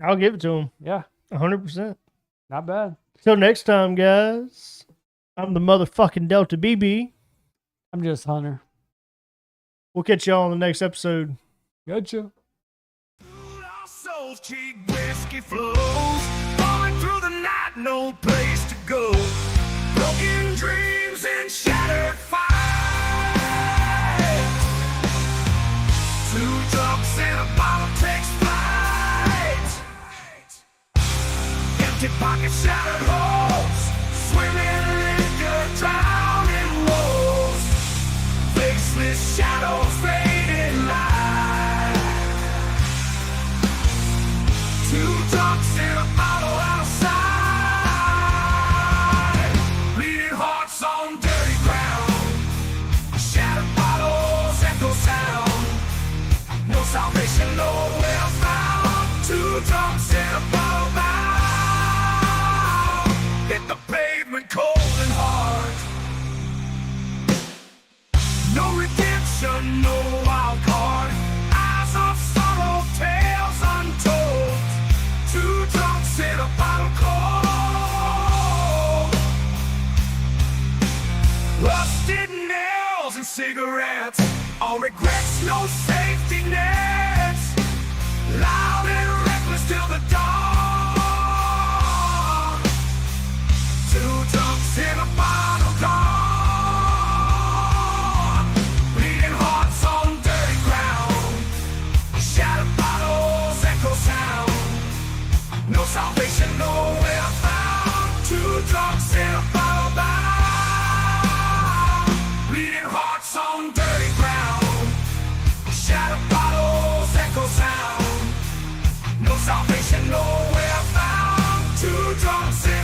I'll give it to him. Yeah, 100%. Not bad. Till next time, guys. I'm the motherfucking Delta BB. I'm just Hunter. We'll catch y'all on the next episode. Gotcha. Our souls keep whiskey flows, falling through the night, no place to go. Broken dreams and shattered fights. Two drunks and a bottle takes flight. Empty pockets, shattered holes, swimming liquor, drowning woes. Faceless shadows, fading light. Two drunks in a bottle outside. Bleeding hearts on dirty ground. Shattered bottles, echo sound. No salvation, nowhere found. Two drunks in a bottle bound. Hit the pavement cold and hard. No redemption, no wild card. Eyes of sorrow, tales untold. Two drunks in a bottle cold. Rusted nails and cigarettes. All regrets, no safety nets. Loud and reckless till the dawn. Two drunks in a bottle gone. Bleeding hearts on dirty ground. Shattered bottles, echo sound. No salvation, nowhere found. Two drunks in a bottle bound. Bleeding hearts on dirty ground. Shattered bottles, echo sound. No salvation, nowhere found. Two drunks in